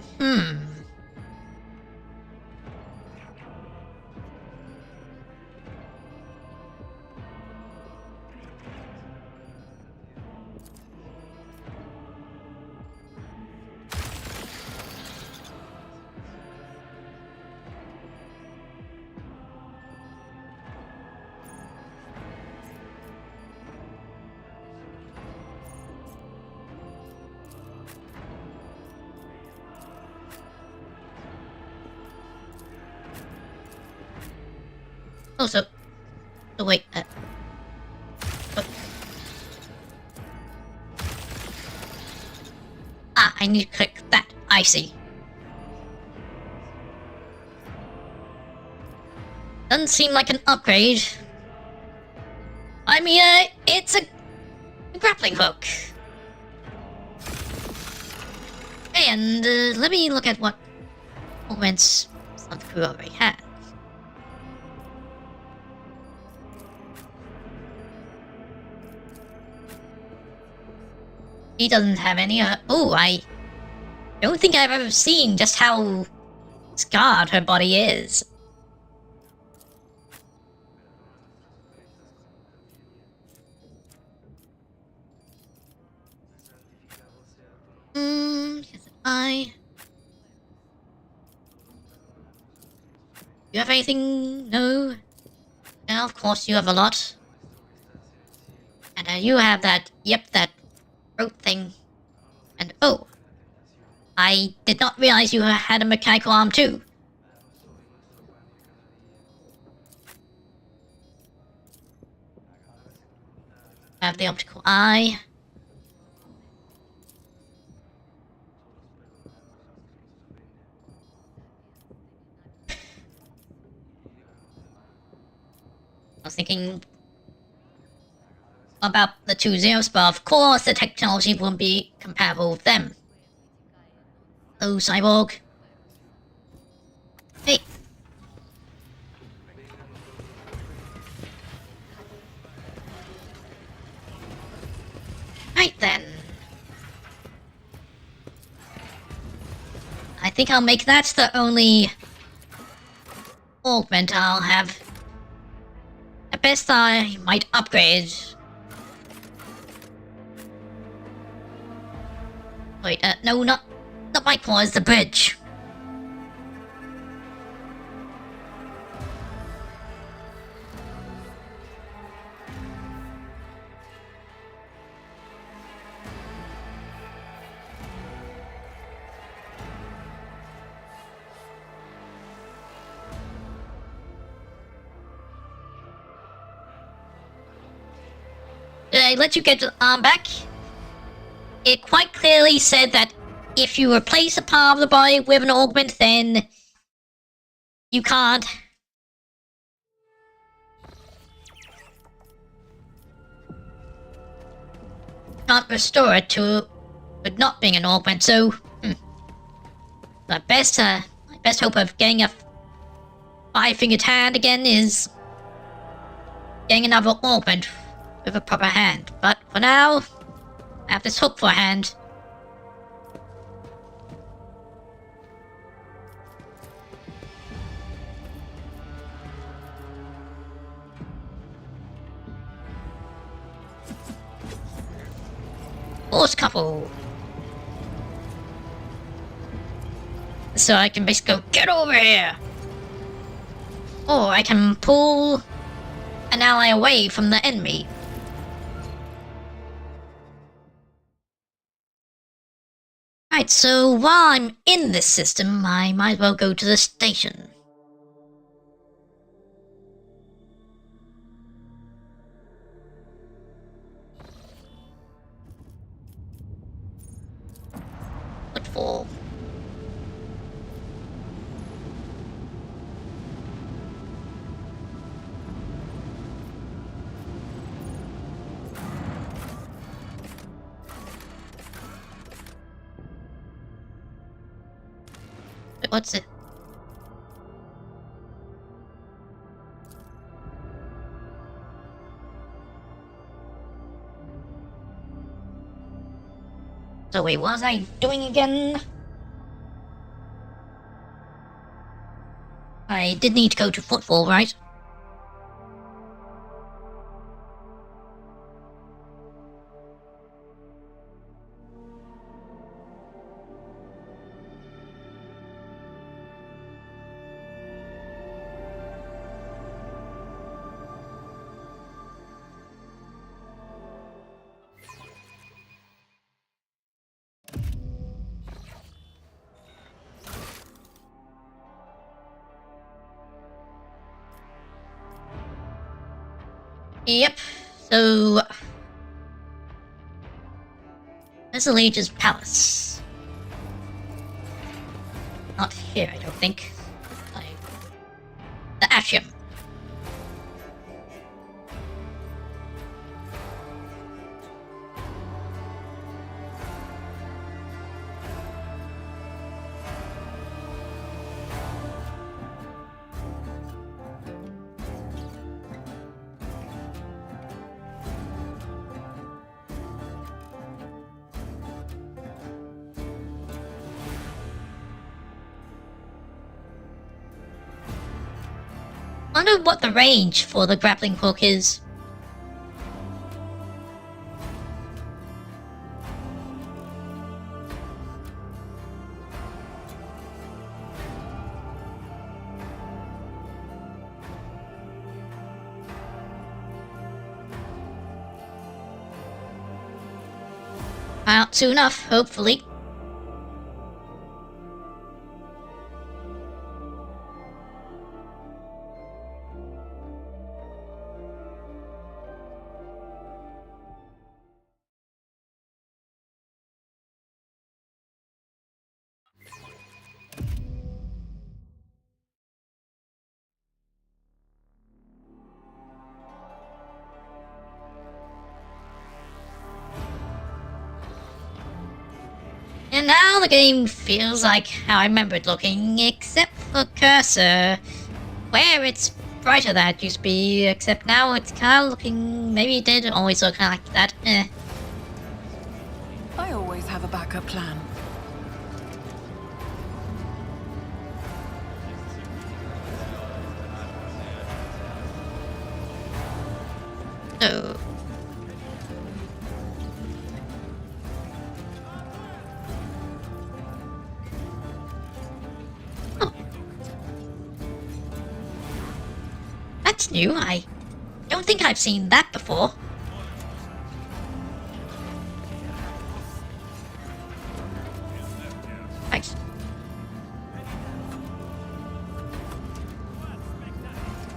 Also, oh wait, oh. Ah, I need to click that. I see. Doesn't seem like an upgrade. I mean, it's a grappling hook. And let me look at what augments some crew already had. He doesn't have any. Oh, I don't think I've ever seen just how scarred her body is. Here's an eye. You have anything? No? Yeah, of course you have a lot. And you have that, yep, that throat thing. And oh, I did not realize you had a mechanical arm too. Have the optical eye. I was thinking about the two zeros, but of course the technology won't be compatible with them. Oh, cyborg. Hey. Right then. I think I'll make that the only augment I'll have. At best I might upgrade. Wait, no, not my claws, the bridge. Did I let you get your arm back? It quite clearly said that if you replace a part of the body with an augment, then you can't. Can't restore it to it not being an augment, so my best hope of getting a five-fingered hand again is getting another augment with a proper hand. But for now, I have this hook for a hand. Force couple. So I can basically go, get over here! Or I can pull an ally away from the enemy. Right, so while I'm in this system, I might as well go to the station. Footfall. Wait, what's it? So wait, what was I doing again? I did need to go to Footfall, right? Yep. So, there's the Liege's palace. Not here, I don't think. The atrium. I wonder what the range for the grappling hook is. Out soon enough, hopefully. And now the game feels like how I remember it looking, except for cursor, where it's brighter than it used to be, except now it's kind of looking, maybe it did always look like that, I always have a backup plan. So... That's new, I don't think I've seen that before. Right.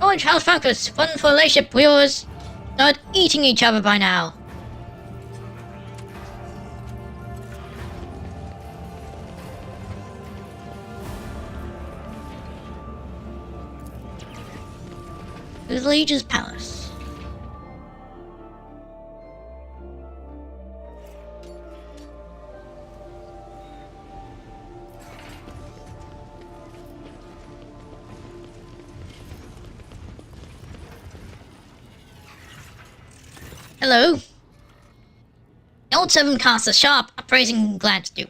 Orange House Focus, fun for relationship viewers. Start eating each other by now. The Liege's palace. Hello. The old servant casts a sharp, appraising glance at you.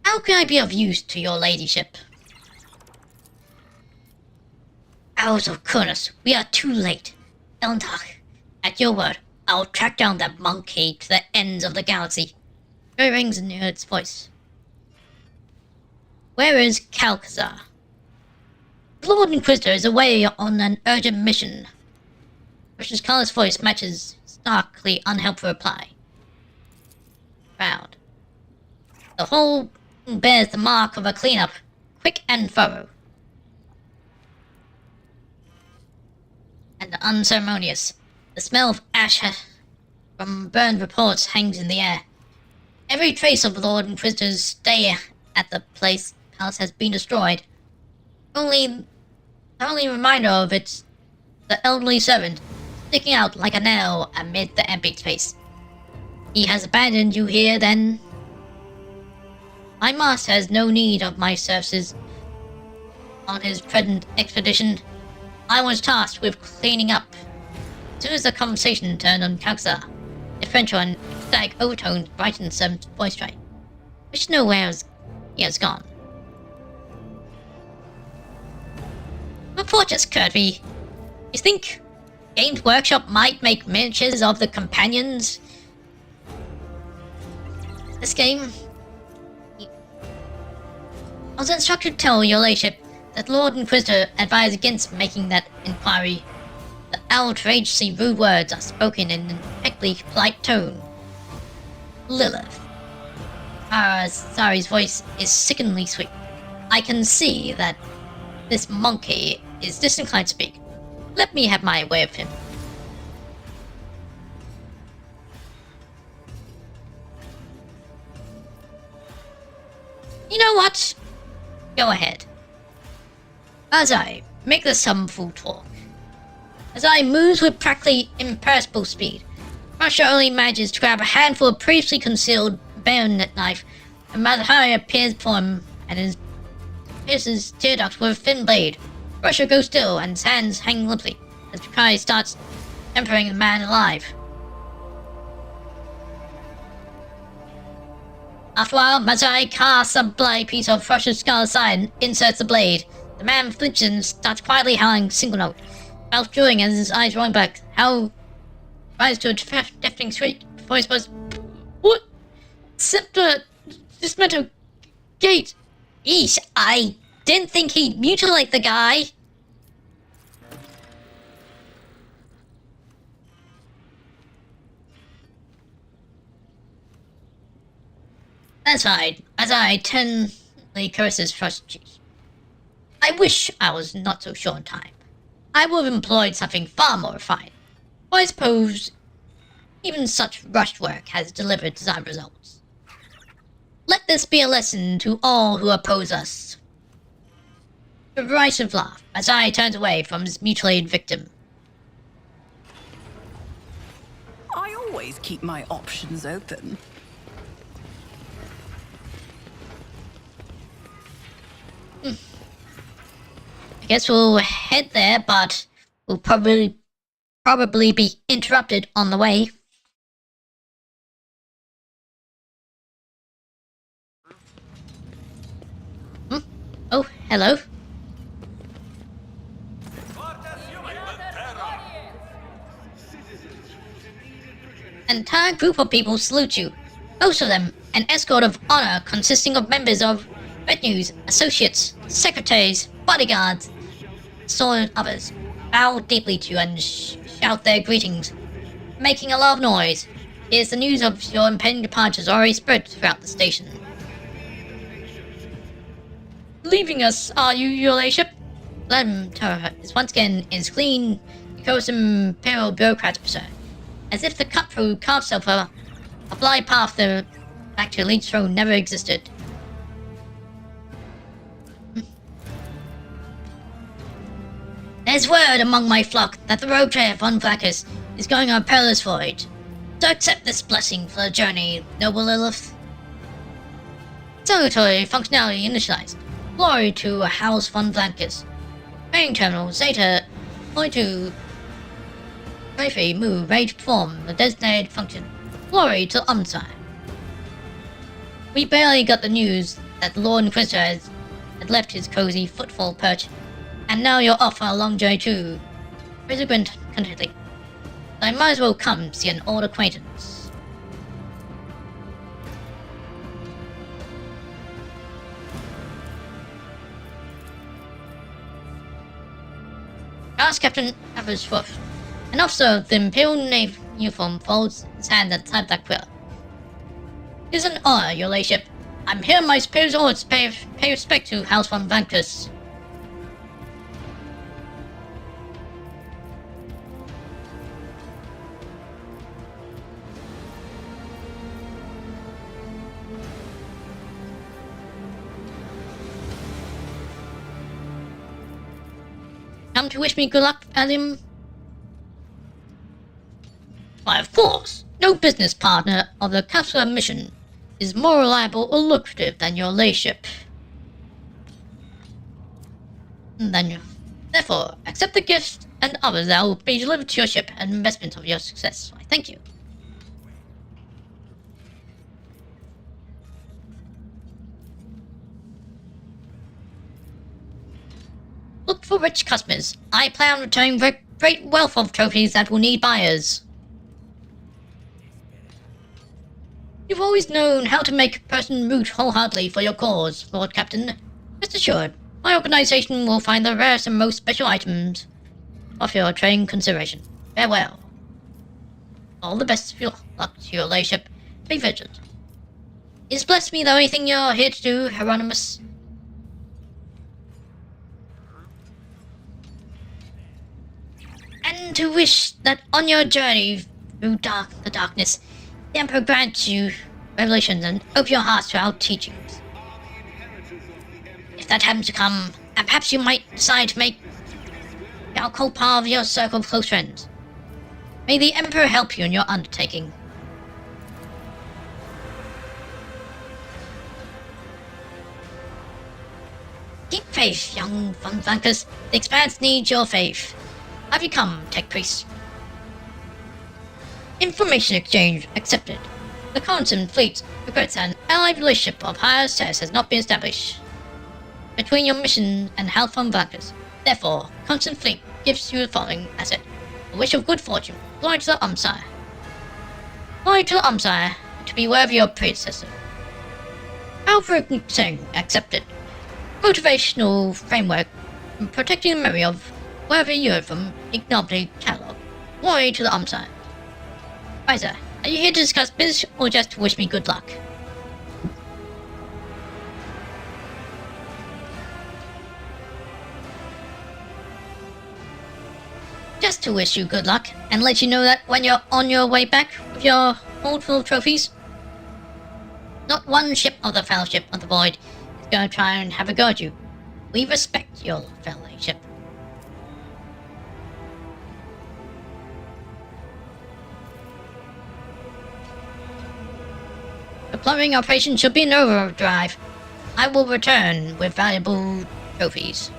How can I be of use to your ladyship? Hours of Kurnos, we are too late. Elntach, at your word, I'll track down that monkey to the ends of the galaxy. Joy rings near its voice. Where is Calcazar? The Lord Inquisitor is away on an urgent mission. Mrs. Carla's voice matches starkly unhelpful reply. Round. The whole bears the mark of a cleanup, quick and thorough. And unceremonious. The smell of ash from burned reports hangs in the air. Every trace of the Lord Inquisitor's stay at the palace has been destroyed. The only reminder of it's the elderly servant, sticking out like a nail amid the empty space. He has abandoned you here, then? My master has no need of my services on his present expedition. I was tasked with cleaning up. As soon as the conversation turned on Calcazar, differential and ecstatic overtones brightened Servant's voice tray. Wish to know where he has gone. Unfortunate, Kirby. You think Games Workshop might make miniatures of the companions? This game? I was instructed to tell your ladyship that Lord Inquisitor advised against making that inquiry. The outrageously rude words are spoken in an impeccably polite tone. Lilith. Sari's voice is sickeningly sweet. I can see that this monkey is disinclined to speak. Let me have my way of him. You know what? Go ahead. As I make the full talk. As I moves with practically imperceptible speed, Russia only manages to grab a handful of previously concealed bayonet knife, and Mazahari appears for him and pierces tear ducts with a thin blade. Russia goes still, and his hands hang limply as Bukai starts tempering the man alive. After a while, Mazahari casts a bloody piece of Russia's skull aside and inserts the blade. The man flinches and starts quietly howling a single note. Mouth drooling as his eyes rolling back. How rises to a deafening shriek before he spots. What? Scepter just meant a gate. Eesh, I didn't think he'd mutilate the guy. That's right, as I tenderly caresses Frost's cheeks. I wish I was not so short on time. I would have employed something far more refined. But I suppose even such rushed work has delivered desired results. Let this be a lesson to all who oppose us. A derisive laugh as I turns away from his mutilated victim. I always keep my options open. I guess we'll head there, but we'll probably be interrupted on the way. Oh, hello. An entire group of people salute you. Most of them an escort of honor consisting of members of retinues, associates, secretaries, bodyguards, and others bow deeply to you and shout their greetings, making a lot of noise. Here's the news of your impending departure has already spread throughout the station. Leaving us, are you, your lordship? Lemter is once again in his clean, decorous imperial bureaucrat sir, as if the cutthroat who carved himself a blind path back to Elite's throne never existed. There's word among my flock that the road trader von Vlacus is going on a perilous voyage. So accept this blessing for the journey, noble Lilith. Salutary functionality initialized. Glory to House von Vlacus. Training terminal Zeta 42 Refrain move ready to perform the designated function. Glory to Umside. We barely got the news that the Lord Inquisitor had left his cozy footfall perch, and now you're off on a long journey too. Grinned contentedly. I might as well come see an old acquaintance. Ask Captain Abersworth. An officer of the Imperial Navy uniform folds his hand at the side of that quill. It is an honor, your lordship. I'm here in my superior's orders to pay respect to House von Vankus. Come to wish me good luck, Alim? Why, of course. No business partner of the Capsule mission is more reliable or lucrative than your lordship. Therefore, accept the gift and others that will be delivered to your ship and investment of your success. I thank you. Look for rich customers. I plan on returning great wealth of trophies that will need buyers. You've always known how to make a person root wholeheartedly for your cause, Lord Captain. Rest assured, my organization will find the rarest and most special items of your trading consideration. Farewell. All the best of your luck to your lordship. Be vigilant. Is blessed me the only thing you're here to do, Hieronymus? And to wish that on your journey through the darkness, the Emperor grants you revelations and open your hearts to our teachings. that happens to come, and perhaps you might decide to make the alcohol part of your circle of close friends. May the Emperor help you in your undertaking. Keep faith, young funflankers. The Expanse needs your faith. Have you come, Tech Priest? Information exchange accepted. The Constant Fleet regrets an allied relationship of higher status has not been established between your mission and Health Funflankers. Therefore, Constant Fleet gives you the following asset. A wish of good fortune. Glory to the Umsire. Glory to the Umsire, to be worthy of your predecessor. Alfred Singh accepted. Motivational framework from protecting the memory of wherever you heard from ignoble catalog. Glory to the Umsire. Riser, are you here to discuss business or just to wish me good luck? Just to wish you good luck and let you know that when you're on your way back with your hold full of trophies, not one ship of the Fellowship of the Void is going to try and have a go at you. We respect your fellowship. The plumbing operation should be in overdrive. I will return with valuable trophies.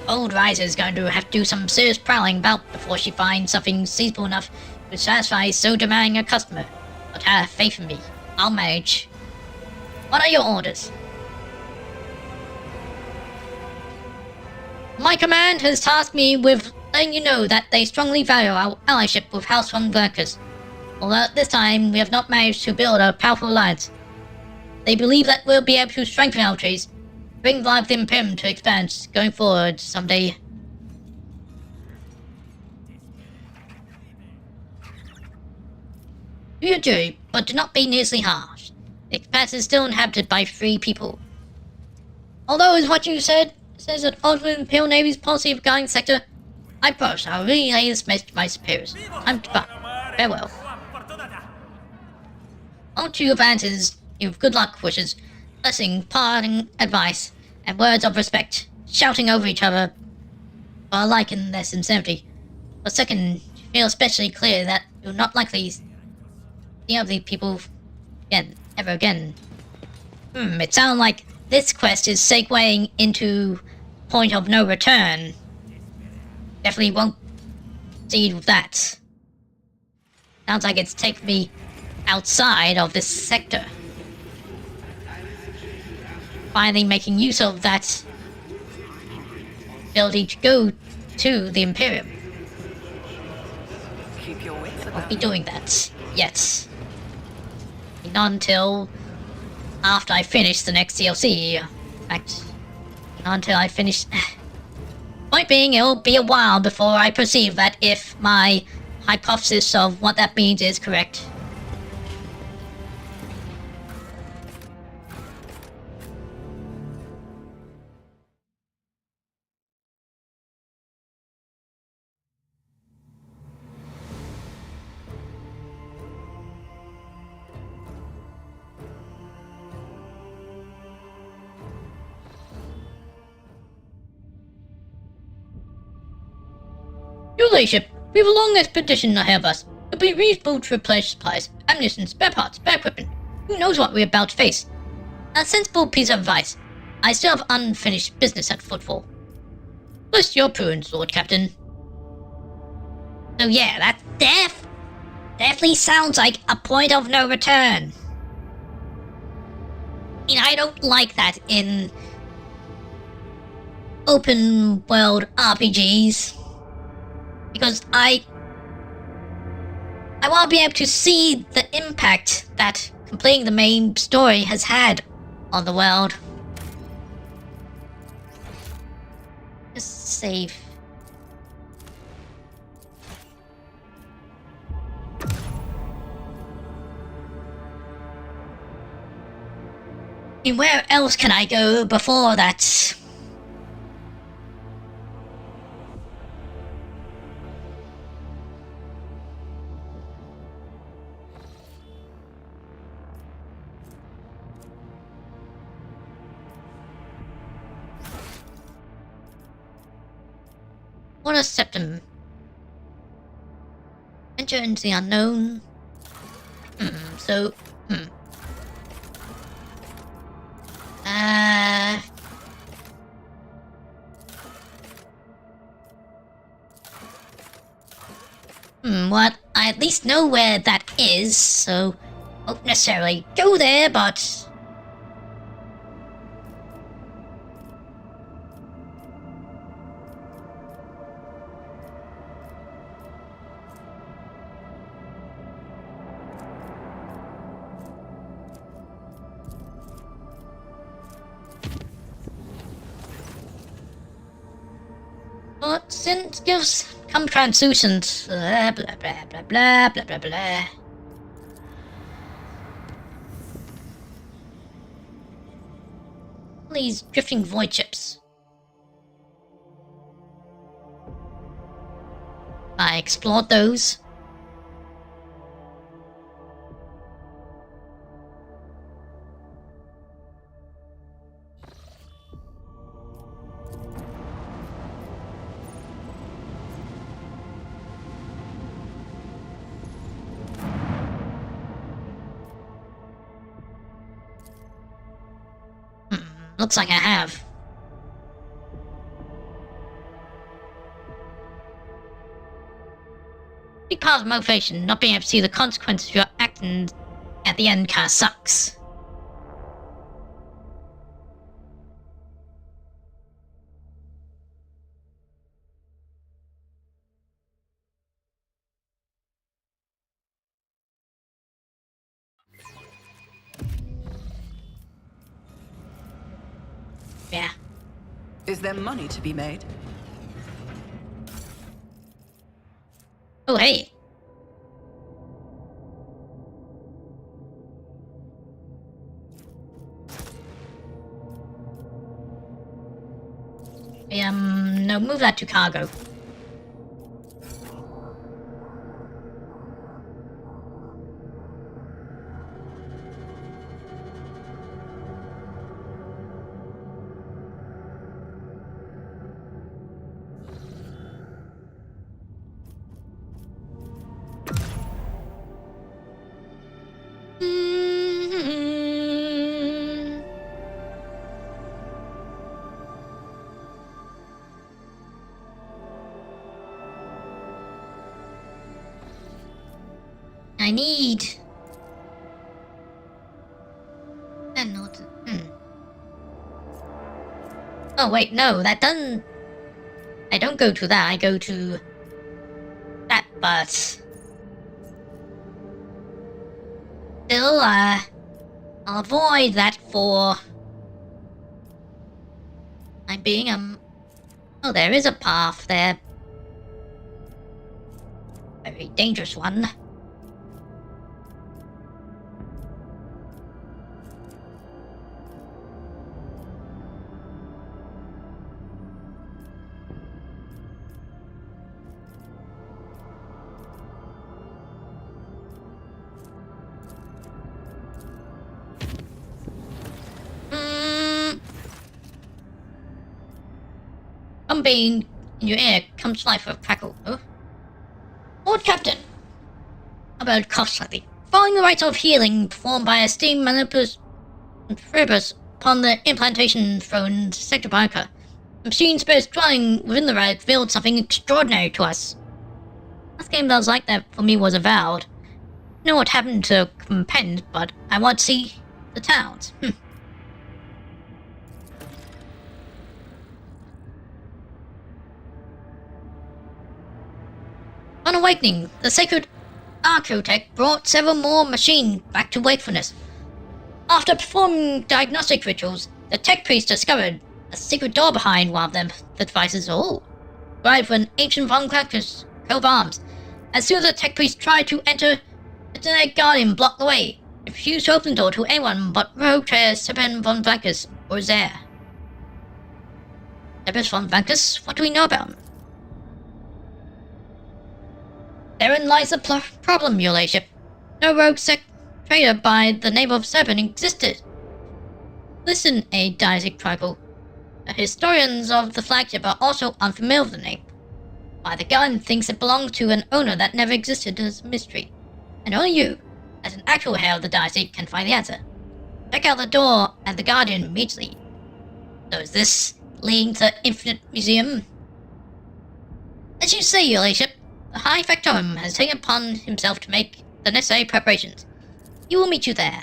Old Riser's going to have to do some serious prowling about before she finds something seasonable enough to satisfy so demanding a customer. But have faith in me. I'll manage. What are your orders? My command has tasked me with letting you know that they strongly value our allyship with House Funflankers. Although at this time we have not managed to build a powerful alliance. They believe that we'll be able to strengthen our trees, bring life the Imperium to Expanse going forward someday. Do your duty, but do not be needlessly harsh. The Expanse is still inhabited by free people. Although, as what you said says that ultimate Imperial Navy's policy regarding the sector, I promise I'll relay this message to my superiors. I'm to depart. Farewell. On to your advances, you've good luck wishes, blessing, parting advice, and words of respect, shouting over each other, while alike in their sincerity. For a second, you feel especially clear that you're not likely to see other people again, ever again. It sounds like this quest is segueing into point of no return. Definitely won't proceed with that. Sounds like it's taken me outside of this sector. Finally making use of that ability to go to the Imperium. Keep your wits Won't about be doing that yet. Not until after I finish the next DLC. In fact, not until I finish. Point being, it'll be a while before I perceive that if my hypothesis of what that means is correct. Your Ladyship, we have a long expedition ahead of us. It'll be reasonable to replenish supplies, ammunition, spare parts, spare equipment. Who knows what we're about to face? A sensible piece of advice. I still have unfinished business at Footfall. Bless your prudence, Lord Captain. So yeah, that definitely sounds like a point of no return. I mean, I don't like that in open world RPGs. Because I want to be able to see the impact that completing the main story has had on the world. Just save. And where else can I go before that? What a septum. Enter into the unknown. What? I at least know where that is, so won't necessarily go there, but... But since gifts come translucent, blah blah blah blah blah blah blah blah. All these drifting void chips. I explored those. Looks like I have. Big part of motivation, not being able to see the consequences of your actions at the end kinda sucks. Yeah. Is there money to be made? Oh, hey. No, move that to cargo. I need... And not... Oh wait, no, that doesn't... I don't go to that, I go to... that, but... Still, I'll avoid that for... I'm being, Oh, there is a path there. Very dangerous one. Being in your ear comes life with a crackle. Oh? Lord Captain! About cough slightly. Following the rites of healing performed by esteemed manipus upon the implantation thrown Sector Barker, the machine spirits dwelling within the rite revealed something extraordinary to us. Last game that was like that for me was Avowed. I know what happened to Compend, but I want to see the towns. On awakening, the sacred architect brought several more machines back to wakefulness. After performing diagnostic rituals, the tech priest discovered a secret door behind one of them. The devices arrived for an ancient Von Cracker's coat of arms. As soon as the tech priest tried to enter, the genetic guardian blocked the way. It refused to open the door to anyone but rogue trader Sebastian von Blancus or Zare. Sebastian von Blancus, what do we know about him? Therein lies the problem, your lordship. No rogue trader by the name of Serpent existed. Listen, Diasic Tribal. The historians of the flagship are also unfamiliar with the name. Why, the Guardian thinks it belongs to an owner that never existed as a mystery. And only you, as an actual heir of the dynasty, can find the answer. Check out the door and the Guardian immediately. So is this leading to the Infinite Museum? As you say, your ladyship, the High Factotum has taken upon himself to make the necessary preparations. He will meet you there.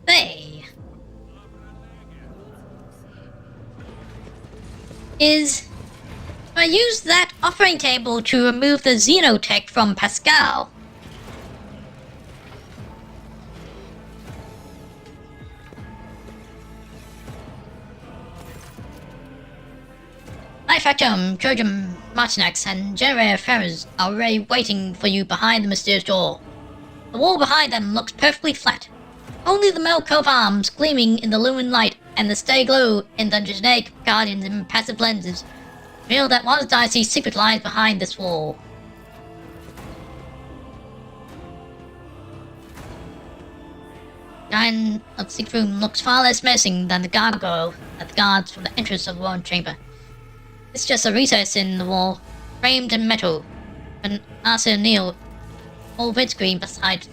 Hey. I used that operating table to remove the xenotech from Pascal. Factum, Trojan, Martinax, and Generator Ferrers are already waiting for you behind the mysterious door. The wall behind them looks perfectly flat. Only the metal coat of arms gleaming in the lumen light and the steady glow in the genetic guardians and passive lenses reveal that one dynasty's secret lies behind this wall. The giant of the secret room looks far less menacing than the gargoyle that guards from the entrance of the Royal Chamber. It's just a recess in the wall, framed in metal, an Arthur Neal, all red screen beside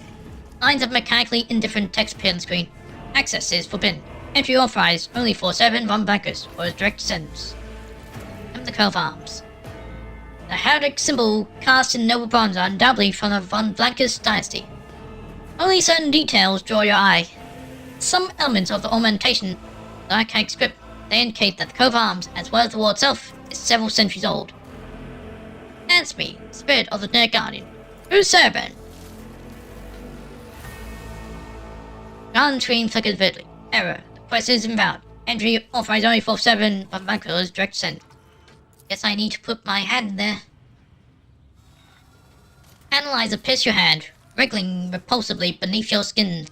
lines of mechanically indifferent text appear on the screen. Access is forbidden. Entry authorized only for 7 von Blankers or direct descendants. And the coat of arms. The heraldic symbol cast in noble bronze are undoubtedly from the von Blankers dynasty. Only certain details draw your eye. Some elements of the ornamentation, the archaic script, they indicate that the coat of arms, as well as the wall itself, is several centuries old. Answer me, spirit of the dead guardian. Who's Cerebon? Ground screen flickers vividly. Error. The quest is invalid. Entry authorized only for 7 of Manco's direct send. Guess I need to put my hand in there. Analyzer pierce your hand, wriggling repulsively beneath your skin.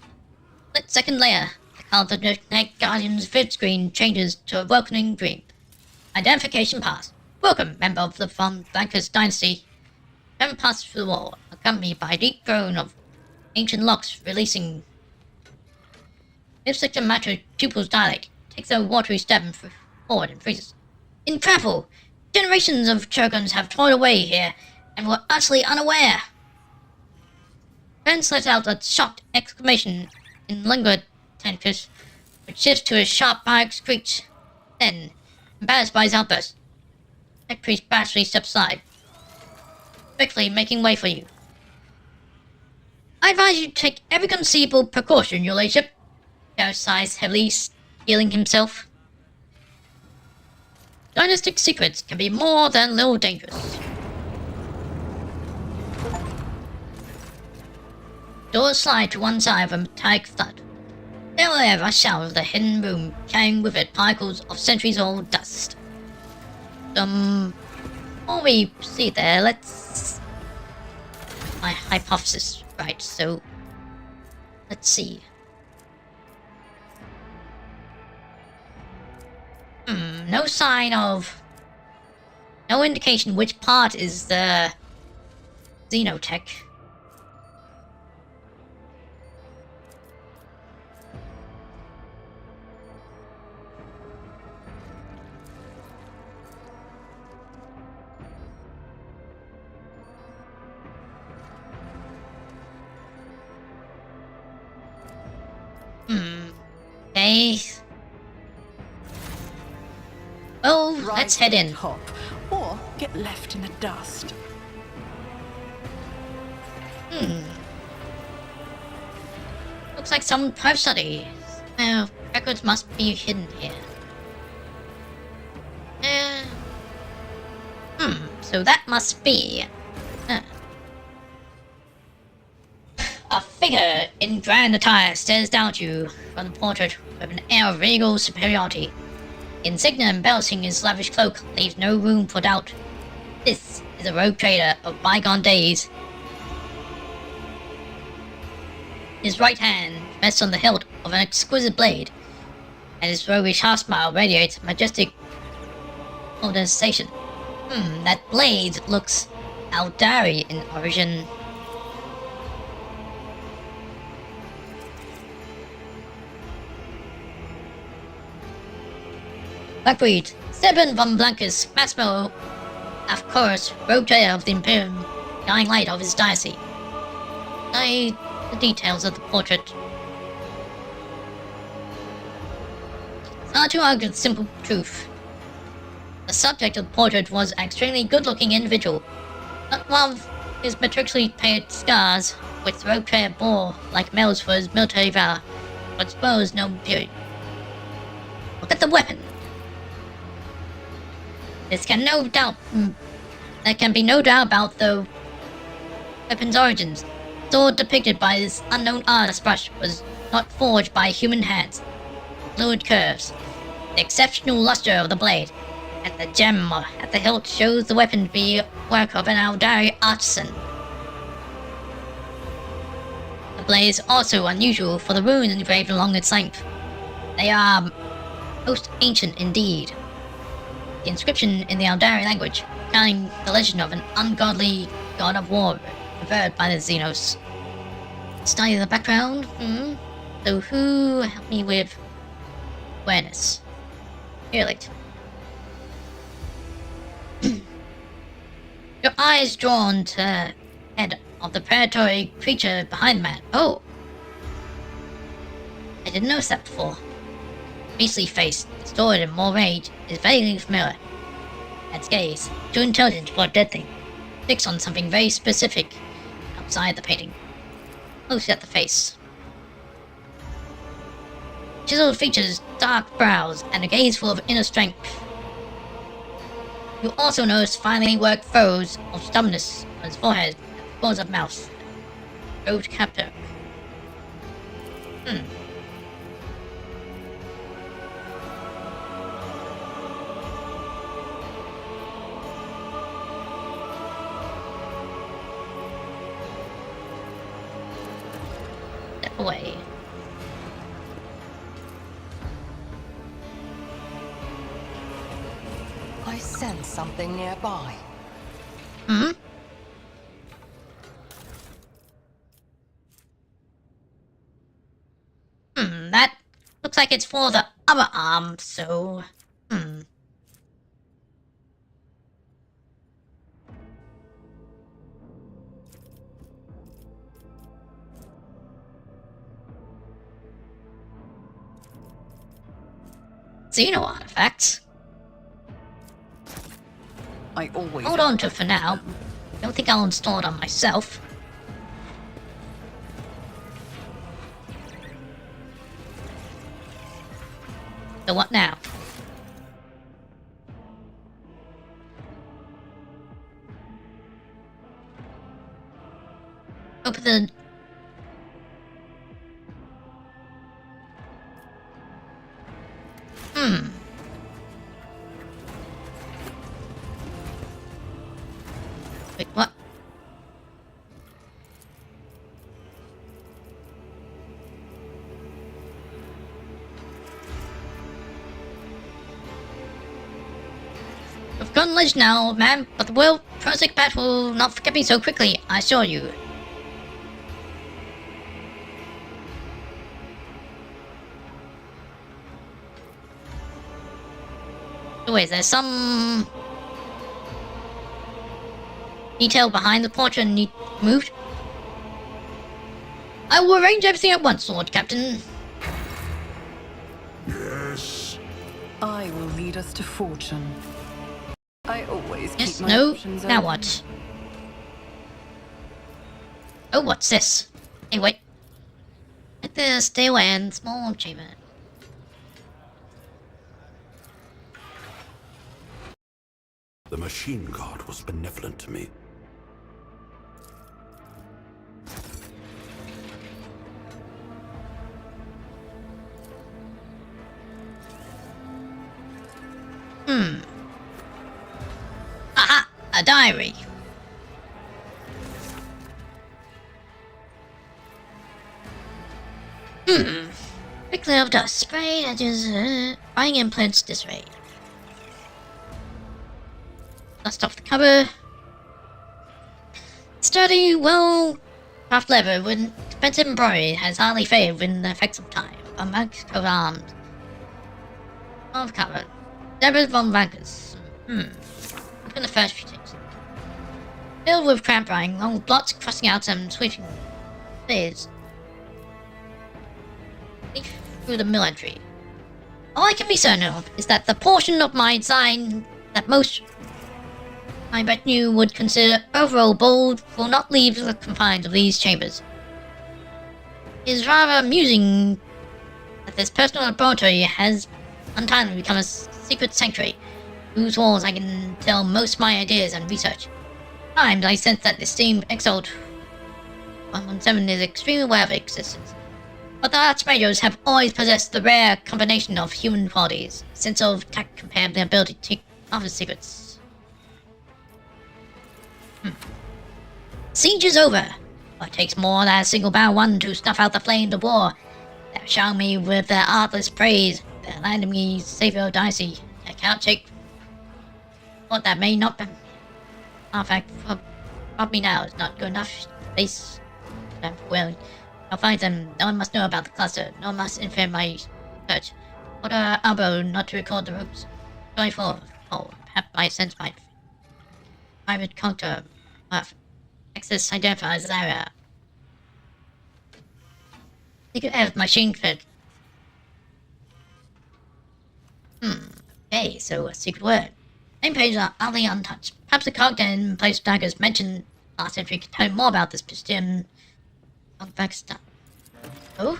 Split second layer. The color of the dead guardian's vid screen changes to a welcoming green. Identification pass. Welcome, member of the von Blankers dynasty. Then pass through the wall, accompanied by a deep groan of ancient locks releasing. Lipstick to match her pupils dilate, takes a watery step forward and freezes. Incredible! Generations of Churgons have toiled away here, and were utterly unaware. Vance let out a shocked exclamation in languid tempers, which shifts to a sharp barrack screech. Then, embarrassed by his outburst, the priest bashfully steps aside, quickly making way for you. I advise you to take every conceivable precaution, your ladyship. Gareth sighs heavily, steeling himself. Dynastic secrets can be more than a little dangerous. Doors slide to one side of a metallic thud. There will ever rush out of the hidden room, carrying with it particles of centuries-old dust. Before we proceed there, let's... My hypothesis, right, so... Let's see. No sign of... No indication which part is the... Xenotech. Okay. Well, let's head in. Top, or get left in the dust. Looks like some private study. Records must be hidden here. So that must be... A figure in grand attire stares down at you from the portrait with an air of regal superiority. The insignia embellishing his lavish cloak leaves no room for doubt. This is a rogue trader of bygone days. His right hand rests on the hilt of an exquisite blade, and his roguish half-smile radiates majestic condensation. That blade looks Aldari in origin. Blackbreed, Steben von Blancus, Massimo, of course, rogue trader of the Imperium, dying light of his diocese. The details of the portrait. It's hard to argue the simple truth. The subject of the portrait was an extremely good-looking individual. Not one of his matrixly painted scars, which the rogue trader bore like medals for his military valor, but exposed no beauty. Look at the weapon. There can be no doubt about the weapon's origins. The sword depicted by this unknown artist's brush was not forged by human hands. Fluid curves, the exceptional luster of the blade, and the gem at the hilt shows the weapon to be work of an Aldari artisan. The blade is also unusual for the runes engraved along its length. They are most ancient indeed. The inscription in the Aldari language, telling the legend of an ungodly god of war revered by the Xenos. Study the background? So who helped me with awareness? Really? Your eyes drawn to the head of the predatory creature behind the man. Oh! I didn't notice that before. Beastly face, distorted in more rage, is vaguely familiar. Its gaze, too intelligent for a dead thing, fixed on something very specific outside the painting. Close at the face. Chiseled features, dark brows, and a gaze full of inner strength. You also notice finely worked furrows of stubbornness on his forehead and the corners of mouth. Road captor. Step away. I sense something nearby. That looks like it's for the other arm, so... Xeno artifacts? I always Hold on to it for now. Don't think I'll install it on myself. So what now? Open the... Wait, what? We've gone ledge now, ma'am, but the world project bat will not forget me so quickly, I assure you. Wait, there's some detail behind the portrait and need moved? I will arrange everything at once, Lord Captain. Yes. I will lead us to fortune. I always Yes, keep my no, options now open. what? Oh, what's this? Hey, wait. Like the stay away and small achievement. The machine god was benevolent to me. Aha! A diary. Quick layer of dust. Spray edges. Buying implants this way. Dust off the cover. Sturdy, well craft leather with expensive embroidery has hardly faded with the effects of time. A monk coat of arms. Of cover. Deborah von Vankers. Look in the first few things. Filled with cramped writing, long blots crossing out some sweeping phase. Leaf through the military. All I can be certain of is that the portion of my design that most I bet you would consider overall bold will not leave the confines of these chambers. It is rather amusing that this personal laboratory has untimely become a secret sanctuary, whose walls I can tell most of my ideas and research. At times I sense that the esteemed exiled 117 is extremely aware of its existence. But the Archmages have always possessed the rare combination of human qualities, sense of tact compared with the ability to take other secrets. Siege is over. It takes more than a single battle one to snuff out the flames of war. They have showered me with their artless praise. They have landed me savior of dynasty. I cannot shake what that may not be. In fact, what me now is not good enough. Space. Well, I'll find them. No one must know about the cluster. No one must interfere in my search. Order Albo not to record the ropes. 24. Oh, perhaps I sense my private counter. Access identifies this area. Secret F machine fit. Okay, so a secret word. Name pages are utterly untouched. Perhaps the character in place of daggers mentioned last entry can tell you more about this pristine stuff. Oh?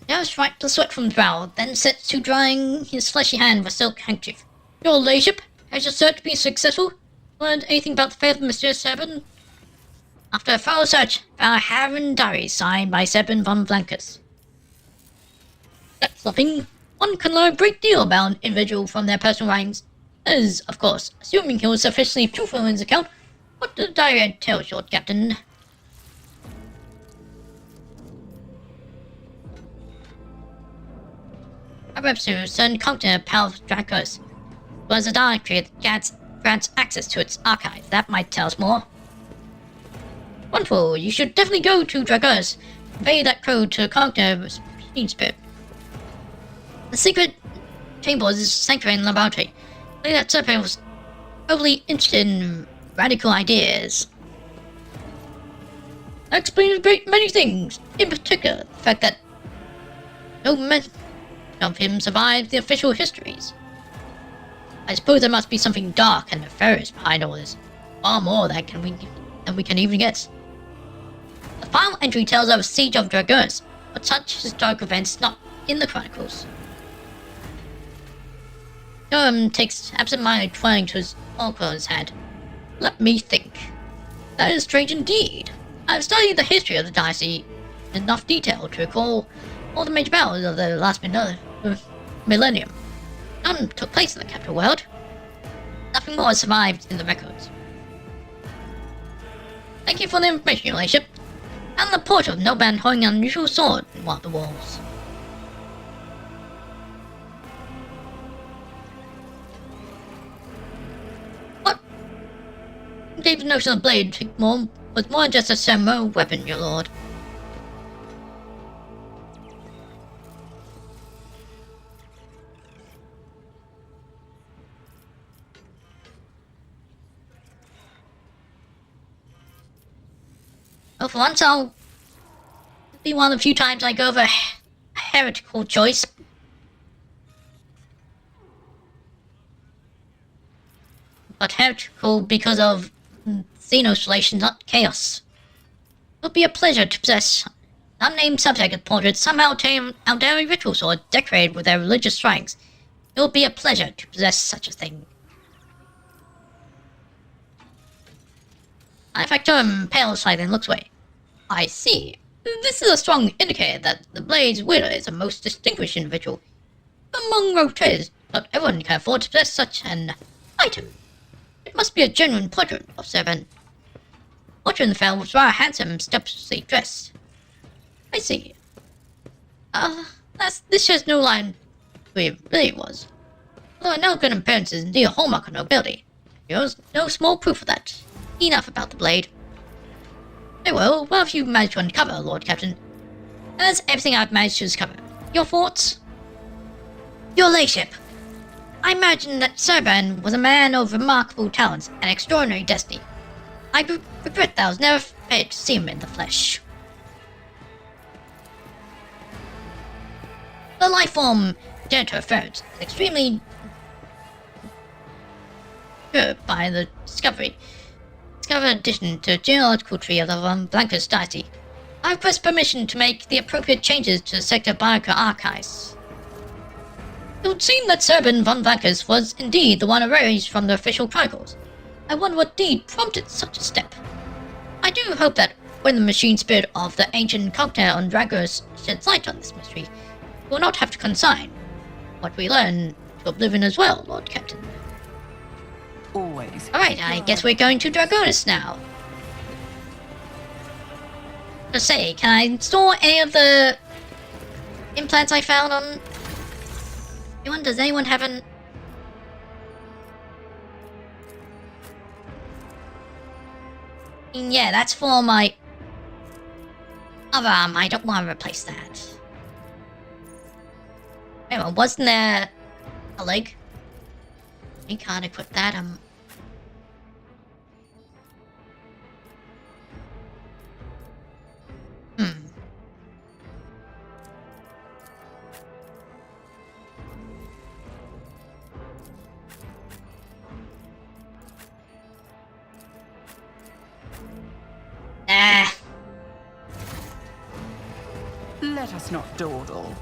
Just wiped the sweat from his brow, then set to drying his fleshy hand with a silk handkerchief. Your ladyship, has your search been successful? Learned anything about the fate of Monsieur Sebin? After a thorough search, found a Harren diary signed by Sebin von Blancus. That's something. One can learn a great deal about an individual from their personal writings. That is, of course, assuming he was sufficiently truthful in his account. What does the diary tell, short captain? A Repsu sent Conqueror Pal Dracos was a diary that grants access to its archive. That might tell us more. Wonderful, you should definitely go to Dracos. Convey that code to Conqueror Spirit. The secret chamber is sanctuary and laboratory. I think that Serpent was overly interested in radical ideas. That explains many things. In particular, the fact that no mention of him survived the official histories. I suppose there must be something dark and nefarious behind all this. Far more than we can even guess. The final entry tells of a siege of Dragons, but such historic events not in the chronicles. Durham takes absent-minded twirling to his oracle in his hand. Let me think. That is strange indeed. I have studied the history of the dynasty in enough detail to recall all the major battles of the last millennium. None took place in the capital world. Nothing more has survived in the records. Thank you for the information, your ladyship. And the portrait of no man holding an unusual sword in one of the walls. What gave the notion of the blade was more just a ceremonial weapon, your lord. Well, for once I'll be one of the few times I go over a heretical choice. But heretical because of Xenos relations, not chaos. It would be a pleasure to possess an unnamed subject portrait somehow tame our daily rituals or decorated with their religious shrines. It would be a pleasure to possess such a thing. Manufacturer pales slightly and looks away. I see. This is a strong indicator that the Blade's wielder is a most distinguished individual. Among rogue traders, not everyone can afford to possess such an item. It must be a genuine portrait of Servant. Portrait in the fellow was rather handsome, sumptuously dressed. I see. This shows no line who he really was. Although an elegant appearance is indeed a hallmark of nobility, there's no small proof of that. Enough about the Blade. Very well, what have you managed to uncover, Lord Captain? That's everything I've managed to discover. Your thoughts? Your Lordship. I imagine that Serban was a man of remarkable talents and extraordinary destiny. I regret that I was never fated to see him in the flesh. The life form Genitor Ferret is extremely disturbed by the discovered addition to the genealogical tree of the Von Blancas dynasty. I request permission to make the appropriate changes to the Sector Bionica archives. It would seem that Serban von Blancas was indeed the one erased from the official chronicles. I wonder what deed prompted such a step. I do hope that when the machine spirit of the ancient cocktail on Dragos sheds light on this mystery, we will not have to consign what we learn to oblivion as well, Lord Captain. Always. Alright, I guess we're going to Dragonis now. To say, can I install any of the implants I found on anyone? Does anyone have an... Yeah, that's for my other arm. I don't want to replace that. Wait a minute, wasn't there a leg? I can't equip that, Let us not dawdle.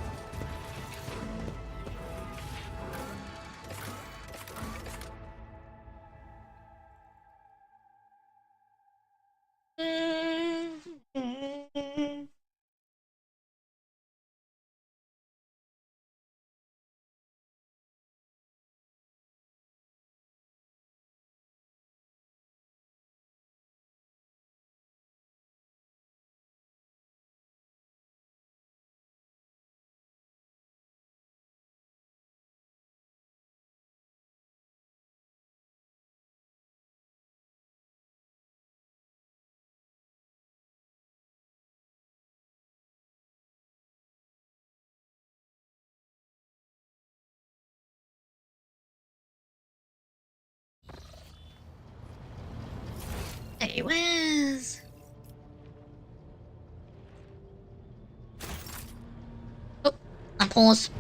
Hey, where's... Oh, I'm paused.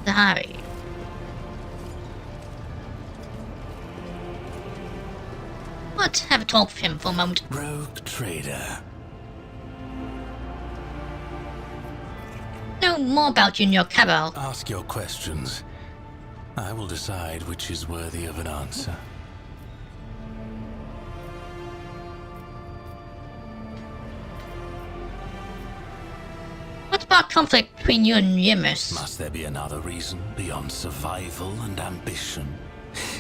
Sorry. Let's have a talk with him for a moment. Rogue trader. Know more about you and your cabal. Ask your questions. I will decide which is worthy of an answer. What about conflict between you and Yimmus? Must there be another reason beyond survival and ambition?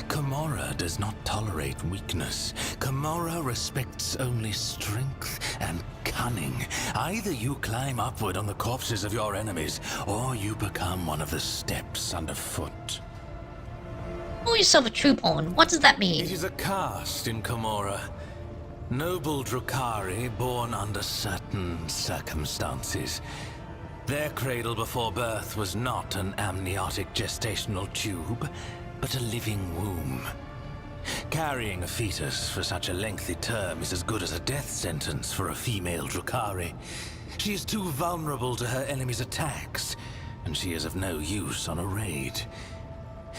Komorra does not tolerate weakness. Komorra respects only strength and cunning. Either you climb upward on the corpses of your enemies, or you become one of the steps underfoot. Call yourself a troopborn. What does that mean? It is a caste in Komorra. Noble Drukhari born under certain circumstances. Their cradle before birth was not an amniotic gestational tube, but a living womb. Carrying a fetus for such a lengthy term is as good as a death sentence for a female Drukhari. She is too vulnerable to her enemy's attacks, and she is of no use on a raid.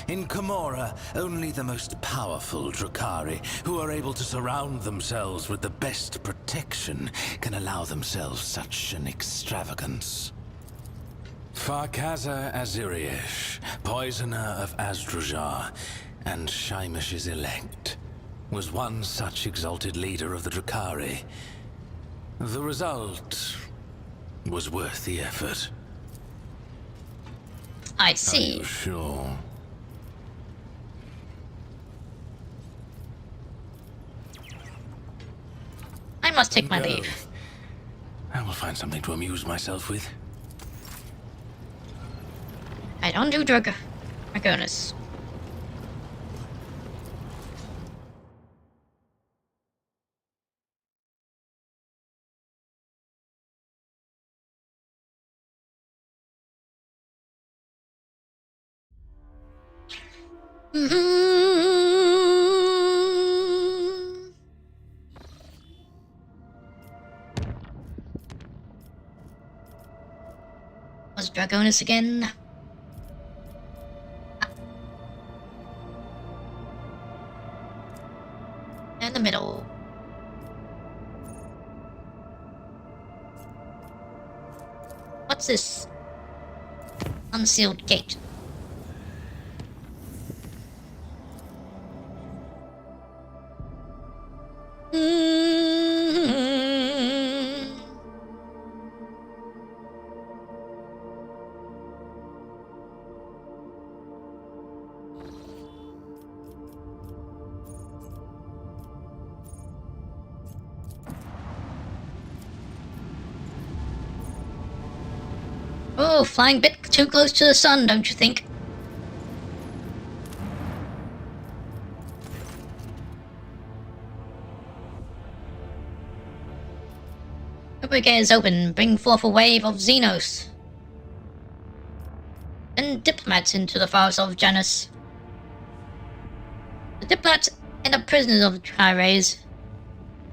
In Camorra, only the most powerful Drukhari, who are able to surround themselves with the best protection, can allow themselves such an extravagance. Farkaza Aziriesh, poisoner of Azdrujar, and Shaimish's elect, was one such exalted leader of the Drukhari. The result was worth the effort. I Are see. you sure? I must take my Go. leave. I will find something to amuse myself with. I don't do Dragonus. Was Dragonus again? In the middle. What's this? Unsealed gate. Oh, flying a bit too close to the sun, don't you think? Upper gate is open. Bring forth a wave of Xenos. Send diplomats into the forest of Janus. The diplomats end up prisoners of the Tri-Rays.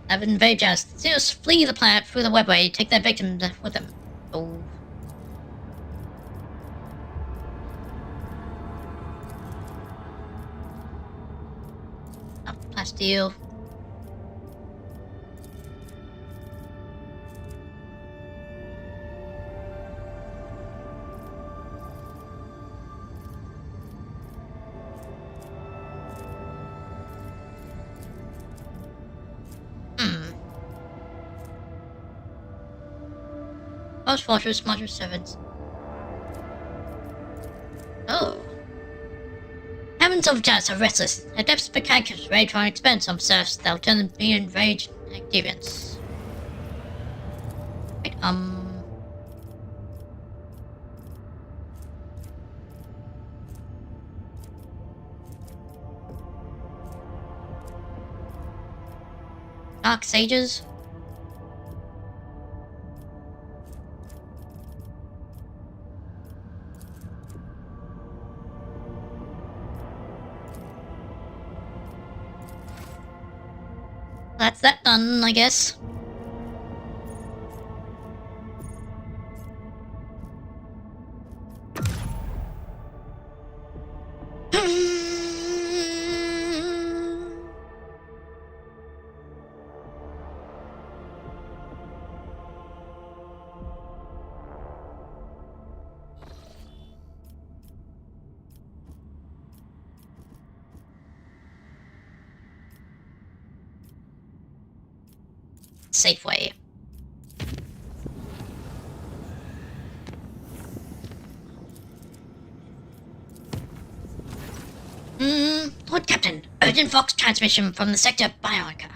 Have invaded Janus. Xenos flee the planet through the webway. Take their victims with them. Oh. Plasteel. Post Fortress Module 7. Oh. Heavens of Janus are restless. Their depths spectaculars ready to expend some serfs that'll turn them be enraged and deviants. Right, Dark Sages? That's that done, I guess. Safeway. Lord Captain, urgent Vox transmission from the sector Bionica.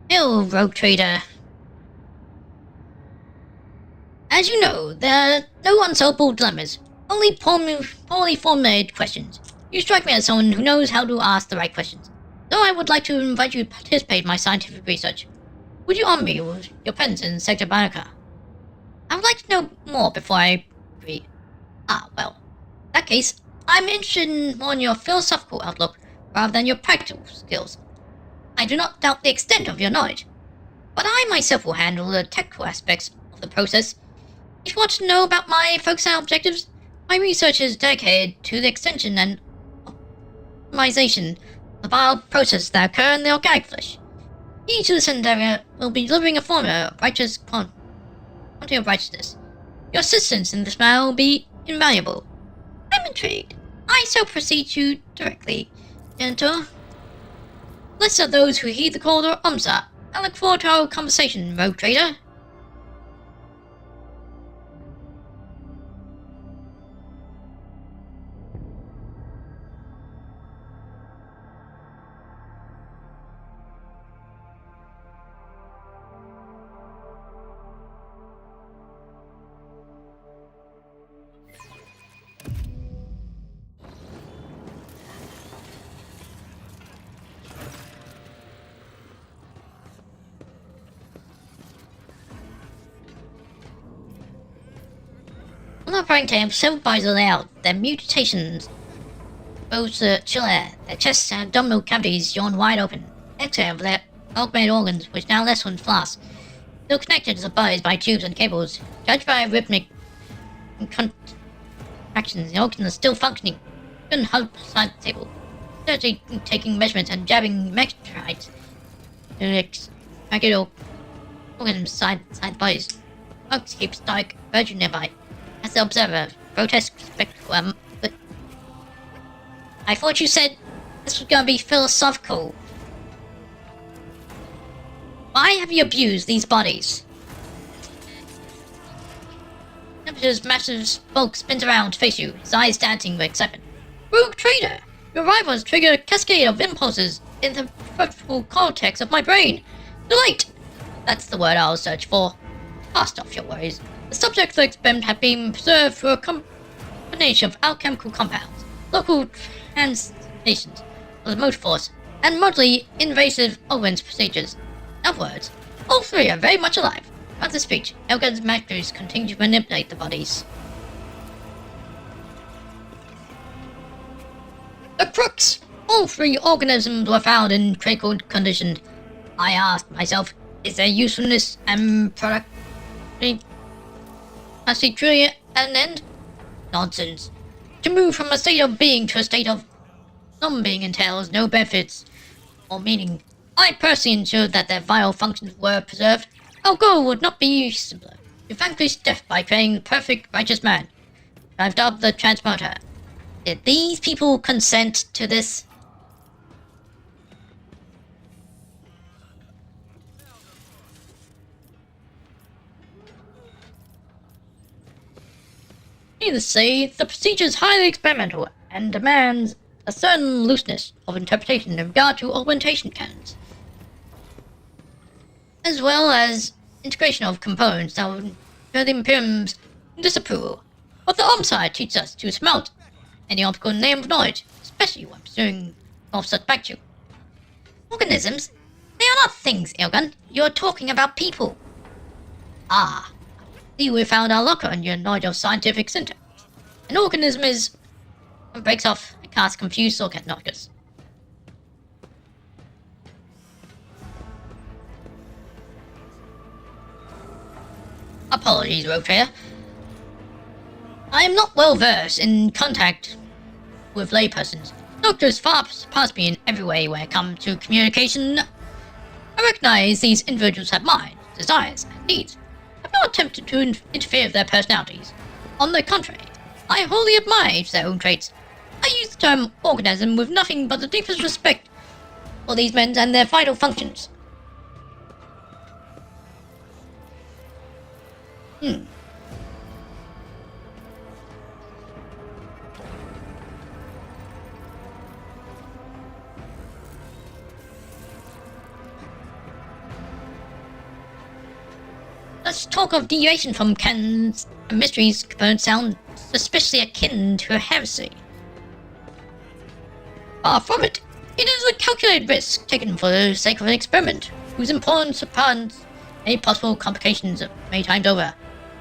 Hail, rogue trader. As you know, there are no unsolvable dilemmas, only poorly formulated questions. You strike me as someone who knows how to ask the right questions. So I would like to invite you to participate in my scientific research. Would you honor me with your presence in Sector Bionica? I would like to know more before I agree. Ah, well. In that case, I'm interested more in your philosophical outlook rather than your practical skills. I do not doubt the extent of your knowledge, but I myself will handle the technical aspects of the process. If you want to know about my focus and objectives, my research is dedicated to the extension and optimization of the bio processes that occur in the organic flesh. Each of this endeavor will be delivering a formula of righteous quantity of righteousness. Your assistance in this matter will be invaluable. I'm intrigued. I shall proceed to you directly, Gentor. Blessed are those who heed the call of Umsa. I look forward to our conversation, rogue trader. On the front camp, several bodies are laid out. Their mutations expose the chill air. Their chests and abdominal cavities yawn wide open. Exhale of their augmented organs, which now rest on flasks, still connected to the bodies by tubes and cables. Judged by rhythmic contractions, the organs are still functioning. Couldn't huddle beside the table. Surgically taking measurements and jabbing metrites to extract organs inside the bodies. Monks keep stoic virgin nearby. As the observer, grotesque spectacle, but I thought you said this was gonna be philosophical. Why have you abused these bodies? Temperature's massive bulk spins around to face you, his eyes dancing with excitement. Rogue trader! Your arrival has triggered a cascade of impulses in the peripheral cortex of my brain. Delight! That's the word I'll search for. Cast off your worries. The subject of the experiment had been preserved through a combination of alchemical compounds, local translations of the motor force, and moderately invasive organs procedures. In other words, all three are very much alive. Throughout the speech, Elgan's masters continue to manipulate the bodies. The crux! All three organisms were found in critical condition. I asked myself, is their usefulness and productivity truly at an end? Nonsense. To move from a state of being to a state of non-being entails no benefits or meaning. I personally ensured that their vital functions were preserved. Our goal would not be simpler. To vanquish death by creating the perfect righteous man. I've dubbed the transporter. Did these people consent to this? Needless to say, the procedure is highly experimental and demands a certain looseness of interpretation in regard to augmentation canons, as well as integration of components that would incur the Imperium's disapproval. But the Omside teaches us to smelt any optical name of knowledge, especially when pursuing of such virtue. Organisms? They are not things, Ilgun. You're talking about people. Ah. See, we found our locker in your knowledge of scientific syntax. An organism is... breaks off and casts confused or knockers. Apologies, Rogue Trader. I am not well versed in contact with laypersons. Doctors far surpass me in every way when it comes to communication. I recognize these individuals have minds, desires, and needs. I'm not attempted to interfere with their personalities. On the contrary, I wholly admire their own traits. I use the term organism with nothing but the deepest respect for these men and their vital functions. Let's talk of deviation from canons and mysteries components sound suspiciously akin to a heresy. Far from it. It is a calculated risk taken for the sake of an experiment, whose importance upon any possible complications many times over.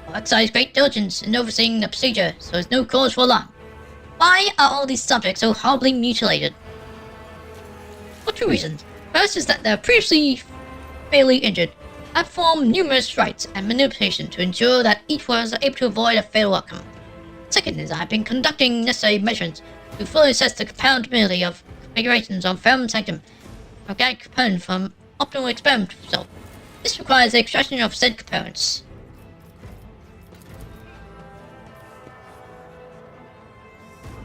I'll exercise great diligence in overseeing the procedure, so there's no cause for alarm. Why are all these subjects so horribly mutilated? For two reasons. First is that they're previously fatally injured. I performed numerous rites and manipulation to ensure that each was able to avoid a fatal outcome. Second is I've been conducting necessary measurements to fully assess the compatibility of configurations on Firm Sanctum, organic component from optimal experiment result. This requires the extraction of said components.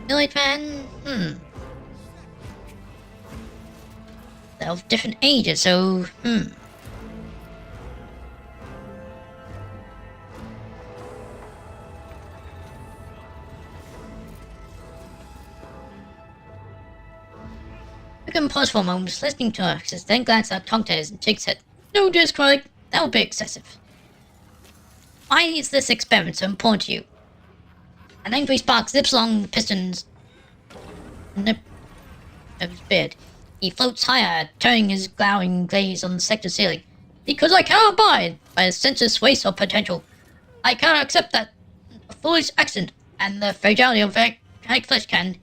Village man? They're of different ages, so, We can pause for a moment, listening to us, then glance at Tongtes and shakes head. No, dear Skrullig, that would be excessive. Why is this experiment so important to you? An angry spark zips along the piston's nip of his beard. He floats higher, turning his glowering gaze on the sector ceiling. Because I cannot abide by a senseless waste of potential. I cannot accept that a foolish accident and the fragility of organic flesh can,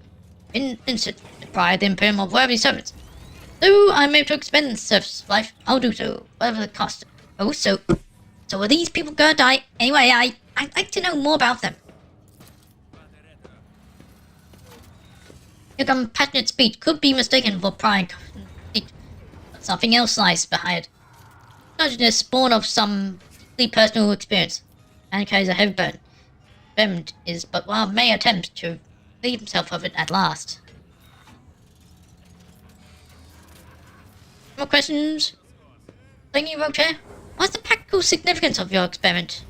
in instant, deprive the Imperium of worthy servants. Though I am able to expend the surface of life, I'll do so, whatever the cost. Oh, so are these people gonna die? Anyway, I'd like to know more about them. Your compassionate speech could be mistaken for pride, but something else lies behind. Nudginess born of some personal experience, and carries a heavy burden. Experiment is but one of many attempts to relieve himself of it at last. More questions? Thingy Roche? What's the practical significance of your experiment?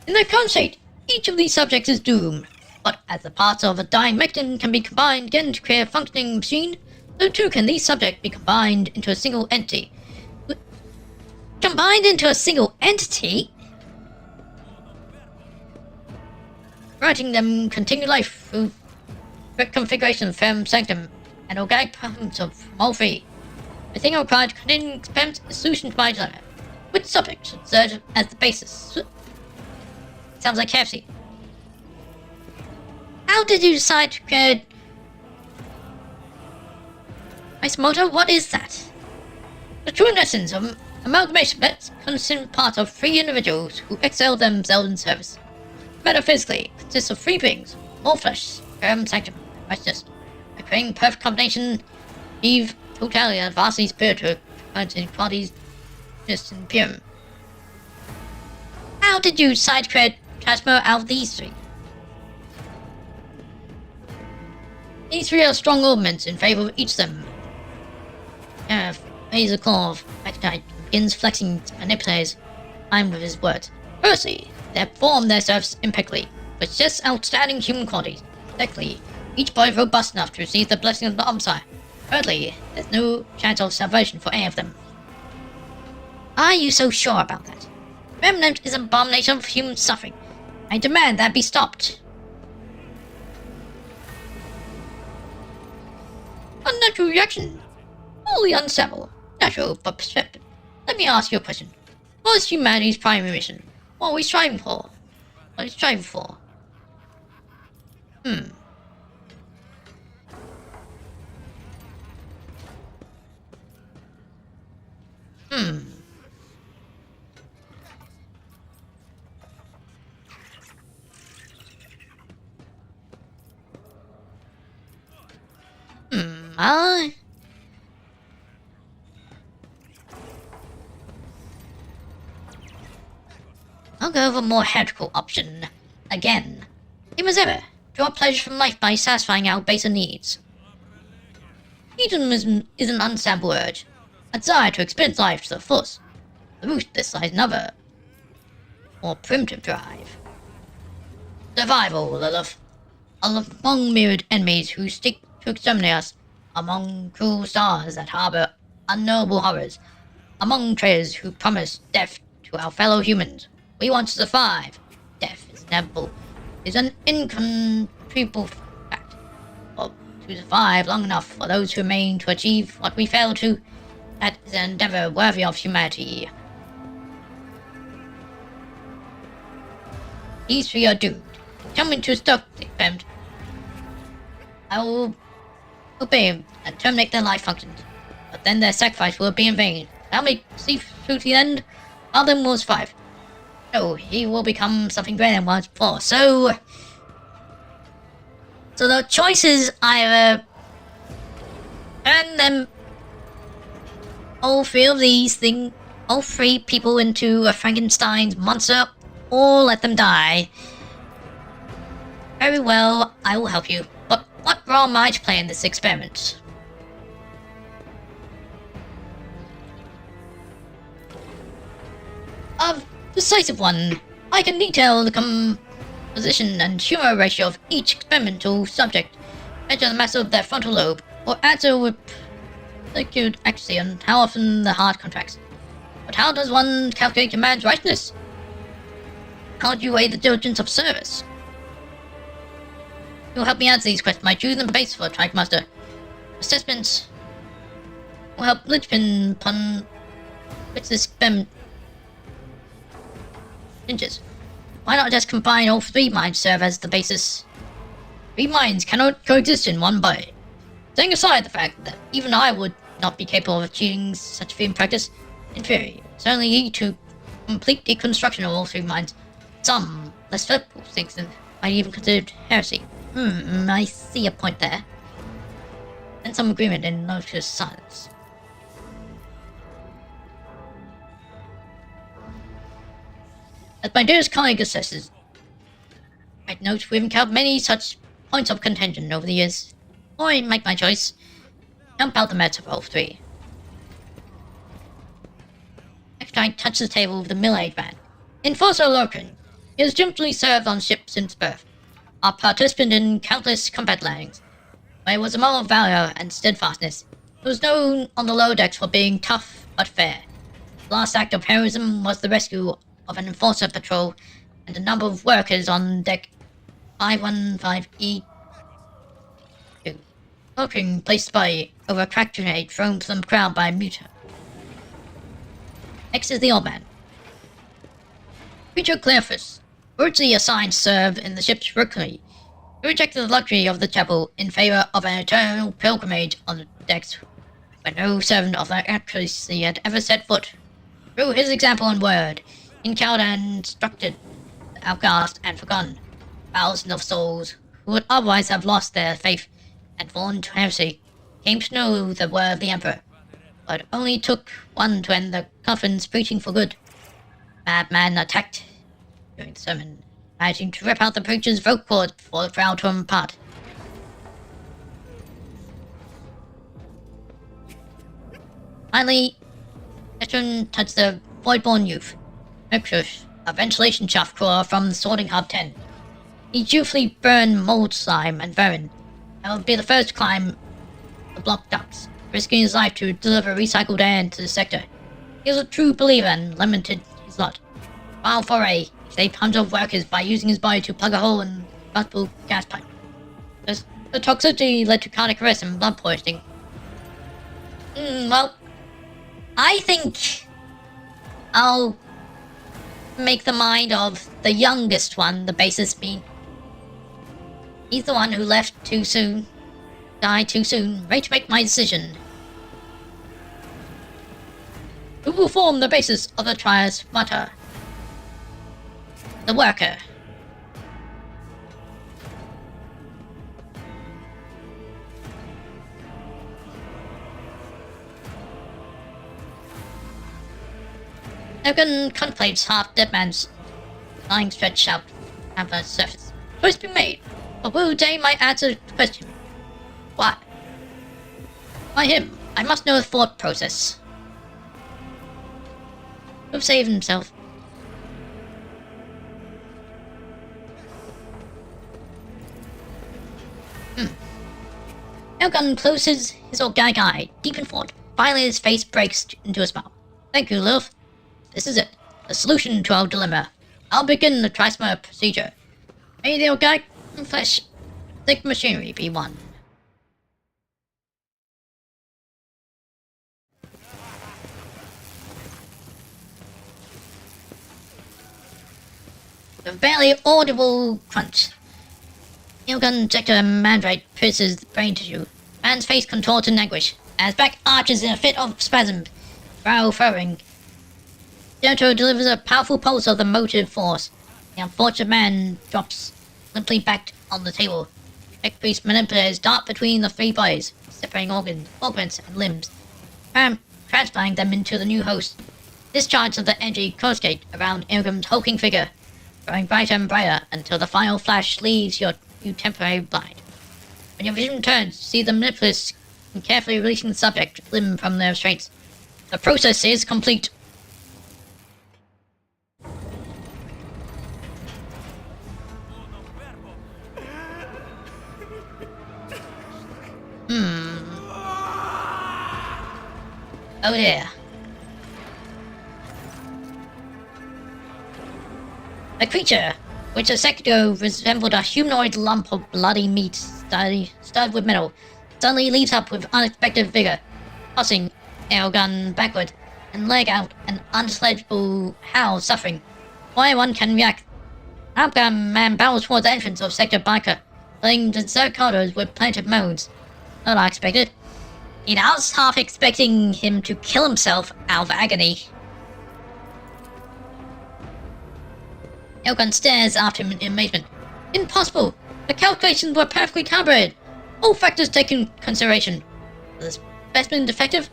In their current state, each of these subjects is doomed, but as the parts of a dying mechanism can be combined again to create a functioning machine, so too can these subjects be combined into a single entity. Combined into a single entity? Granting them continued life through correct configuration of Firm Sanctum and organic components of Malfi. The thing required to continue experiments is solution to my desire, which subject should serve as the basis. Sounds like KFC. How did you decide to create... Ice motor, what is that? The true essence of amalgamation bets considered part of three individuals who excel themselves in service. Metaphysically, it consists of three beings, more flesh, Firm Sanctum, and righteousness. By creating perfect combination, achieve totality and vastly spiritual qualities just in Imperium. How did you decide to create transfer out of these three? These three are strong arguments in favor of each of them. Laser claw of Actite begins flexing to manipulate time with his words. Firstly, they perform their service impeccably, with just outstanding human qualities. Secondly, each body robust enough to receive the blessing of the Omsire. Thirdly, there's no chance of salvation for any of them. Are you so sure about that? Remnant is an abomination of human suffering. I demand that be stopped. Unnatural reaction. Wholly unstable. Natural, but perceptive. Let me ask you a question. What is humanity's primary mission? What are we striving for? What are we striving for? I'll go over a more heretical option. Again. Same as ever. Draw pleasure from life by satisfying our baser needs. Hedonism is an unstable urge. A desire to experience life to the fullest. The root of this lies another, more primitive drive. Survival, Lilith. Among myriad enemies who seek to exterminate us. Among cruel stars that harbor unknowable horrors. Among traitors who promise death to our fellow humans. We want to survive. Death is inevitable. Is an incontrovertible fact. But to survive long enough for those who remain to achieve what we fail to, That is an endeavor worthy of humanity. These three are doomed. Come into stock, experiment. I will obey and terminate their life functions. But then their sacrifice will be in vain. I'll make see through to the end. One of them will survive. No, he will become something greater than once before. So the choice is either turn them all three people into a Frankenstein's monster, or let them die. Very well, I will help you. But what role am I to play in this experiment? A decisive one. I can detail the composition and humor ratio of each experimental subject, measure the mass of their frontal lobe, or answer with acute accuracy on how often the heart contracts. But how does one calculate a man's rightness? How do you weigh the diligence of service? You'll help me answer these questions by choosing the base for Trackmaster. Assessments will help linchpin upon which this experiment hinges. Why not just combine all three minds serve as the basis? Three minds cannot coexist in one body. Setting aside the fact that even I would not be capable of achieving such a feat in practice, in theory, certainly lead to complete deconstruction of all three minds. Some less skeptical things that might even considered heresy. I see a point there. And some agreement in notice silence. As my dearest colleague assesses, I'd note we've encountered many such points of contention over the years. Before I make my choice, dump out the merits of all three. Next, I touch the table with the middle-aged man. Enforcer Lorcan. He has gently served on ships since birth. A participant in countless combat landings. But he was a model of valor and steadfastness. He was known on the lower decks for being tough but fair. His last act of heroism was the rescue of an enforcer patrol and a number of workers on deck 515E2. Lorcan placed by over a cracked grenade thrown from the crowd by a muter. Next is the old man. Preacher Clearfus, originally assigned to serve in the ship's rookery, he rejected the luxury of the chapel in favor of an eternal pilgrimage on the decks where no servant of that accuracy had ever set foot. Through his example and word, he encountered and instructed the outcast and forgotten, thousands of souls who would otherwise have lost their faith and fallen to heresy, came to know the word of the Emperor. But it only took one to end the coffin's preaching for good. Madman attacked during the sermon, managing to rip out the preacher's vocal cords before the crowd tore him apart. Finally, Veteran touched the voidborn youth, Mercush, a ventilation shaft crawler from the sorting hub 10. He dutifully burned mold slime and vermin, and would be the first to climb the block ducts, risking his life to deliver recycled air into the sector. He was a true believer and lamented his lot. While foray, he saved hundreds of workers by using his body to plug a hole in the multiple gas pipe. The toxicity led to cardiac arrest and blood poisoning. Well, I think I'll make the mind of the youngest one the basis being. He's the one who left too soon, died too soon, ready to make my decision. Who will form the basis of the Trias Mater? The worker. Logan contemplates half-dead man's lying stretched out on the surface. Choice be made, but Wu Day might answer the question. Why? Why him? I must know the thought process. He'll save himself. Elgun closes his organic eye, deep in thought. Finally his face breaks into a smile. Thank you, Lilith. This is it. The solution to our dilemma. I'll begin the Trisma procedure. May the organic flesh thick machinery be one. A barely audible crunch. Ilgun injector mandrake pierces the brain tissue. Man's face contorts in anguish, as back arches in a fit of spasm, brow furrowing. Genito delivers a powerful pulse of the motive force. The unfortunate man drops limply back on the table. Tech priest manipulators dart between the three bodies, separating organs, augments, and limbs, transplanting them into the new host. Discharge of the energy cascade around Ilgun's hulking figure, growing brighter and brighter until the final flash leaves you temporarily blind. When your vision turns, see the manipulators carefully releasing the subject limb from their restraints. The process is complete. Oh dear. A creature, which a second ago resembled a humanoid lump of bloody meat studded with metal, suddenly leaps up with unexpected vigor, tossing Airgun backward and leg out an unintelligible howl suffering. Before anyone can react, Outgun man bounds towards the entrance of Sector Biker, filling the Zercados with plaintive moans. Not unexpected. I was half expecting him to kill himself out of agony. Elgon stares after him in amazement. Impossible! The calculations were perfectly calibrated. All factors taken into consideration. Was the specimen defective?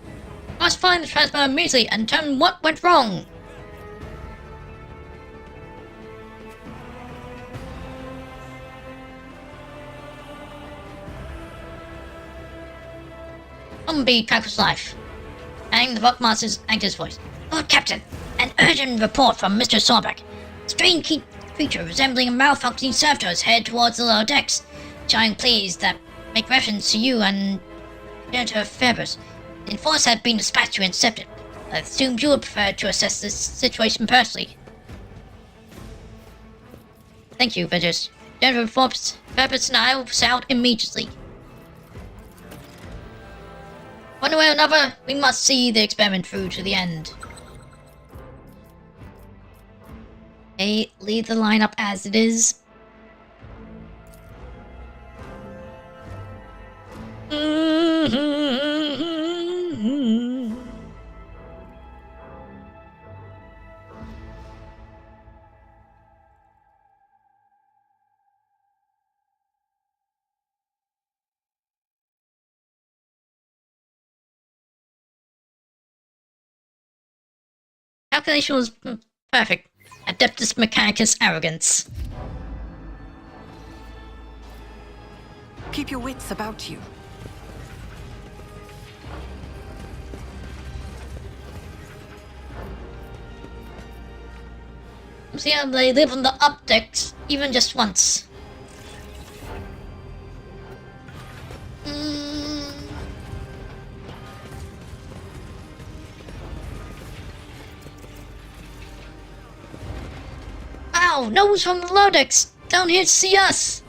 Must find the transmitter immediately and determine what went wrong. Zombie Packers Life. Adding the Rockmaster's anchor's voice. Lord Captain, an urgent report from Mr. Sorbeck. Strange creature resembling a malfunctioning servant is headed towards the lower decks, shouting pleas that make reference to you and Senator Fairburst. The enforcer had been dispatched to intercept it. I assumed you would prefer to assess this situation personally. Thank you, Vigis. General Fairburst and I will set out immediately. One way or another, we must see the experiment through to the end. Okay, leave the lineup as it is. Calculation was perfect. Adeptus Mechanicus arrogance. Keep your wits about you. See how they live on the up decks, even just once. Wow, no one's from the lower decks down here to see us.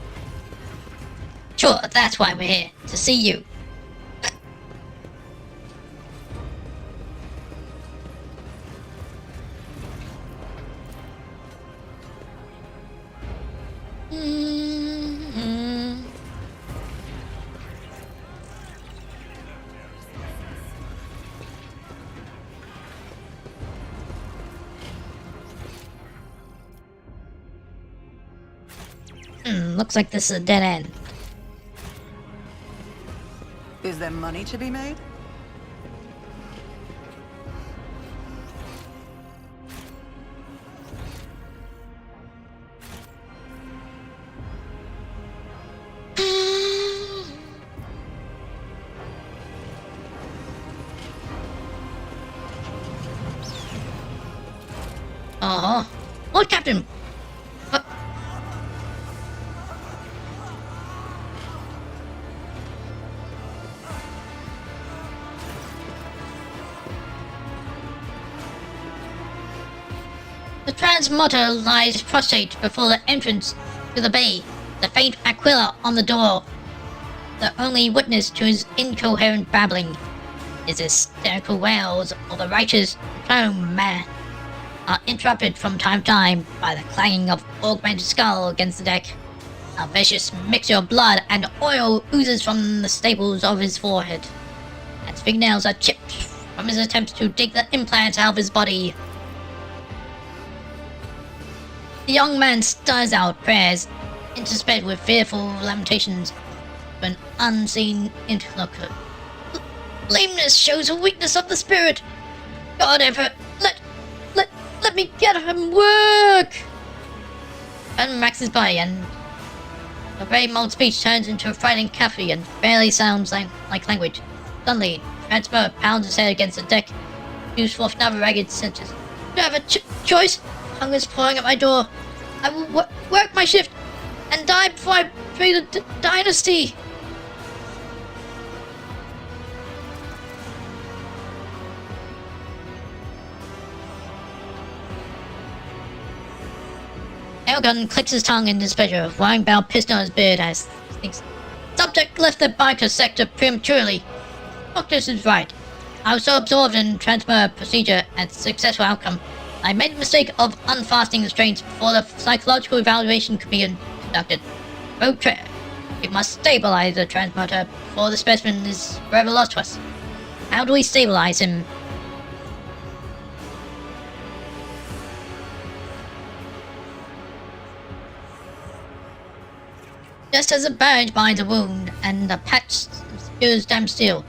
Sure, that's why we're here, to see you. Looks like this is a dead end. Is there money to be made? Lord Captain! The transmutter lies prostrate before the entrance to the bay, the faint Aquila on the door, the only witness to his incoherent babbling. Is hysterical wails or the righteous tone man? are interrupted from time to time by the clanging of augmented skull against the deck. A vicious mixture of blood and oil oozes from the staples of his forehead, and his fingernails are chipped from his attempts to dig the implants out of his body. The young man stirs out prayers, interspersed with fearful lamentations of an unseen interlocutor. Lameness shows a weakness of the spirit. God ever, let me get him work! And Max his body, and the very mild speech turns into a frightening cacophony and barely sounds like language. Suddenly, Transfer pounds his head against the deck, spews forth another ragged sentence. Do I have a choice? Hunger's pouring at my door. I will work my shift and die before I betray the dynasty. Elgon clicks his tongue in displeasure, flying about pistol on his beard as he thinks, subject left the biker sector prematurely. Octus is right. I was so absorbed in transfer procedure and successful outcome, I made the mistake of unfastening the strains before the psychological evaluation could be conducted. Okay, we must stabilize the transmitter before the specimen is forever lost to us. How do we stabilize him? Just as a bandage binds a wound and a patch obscures damn steel,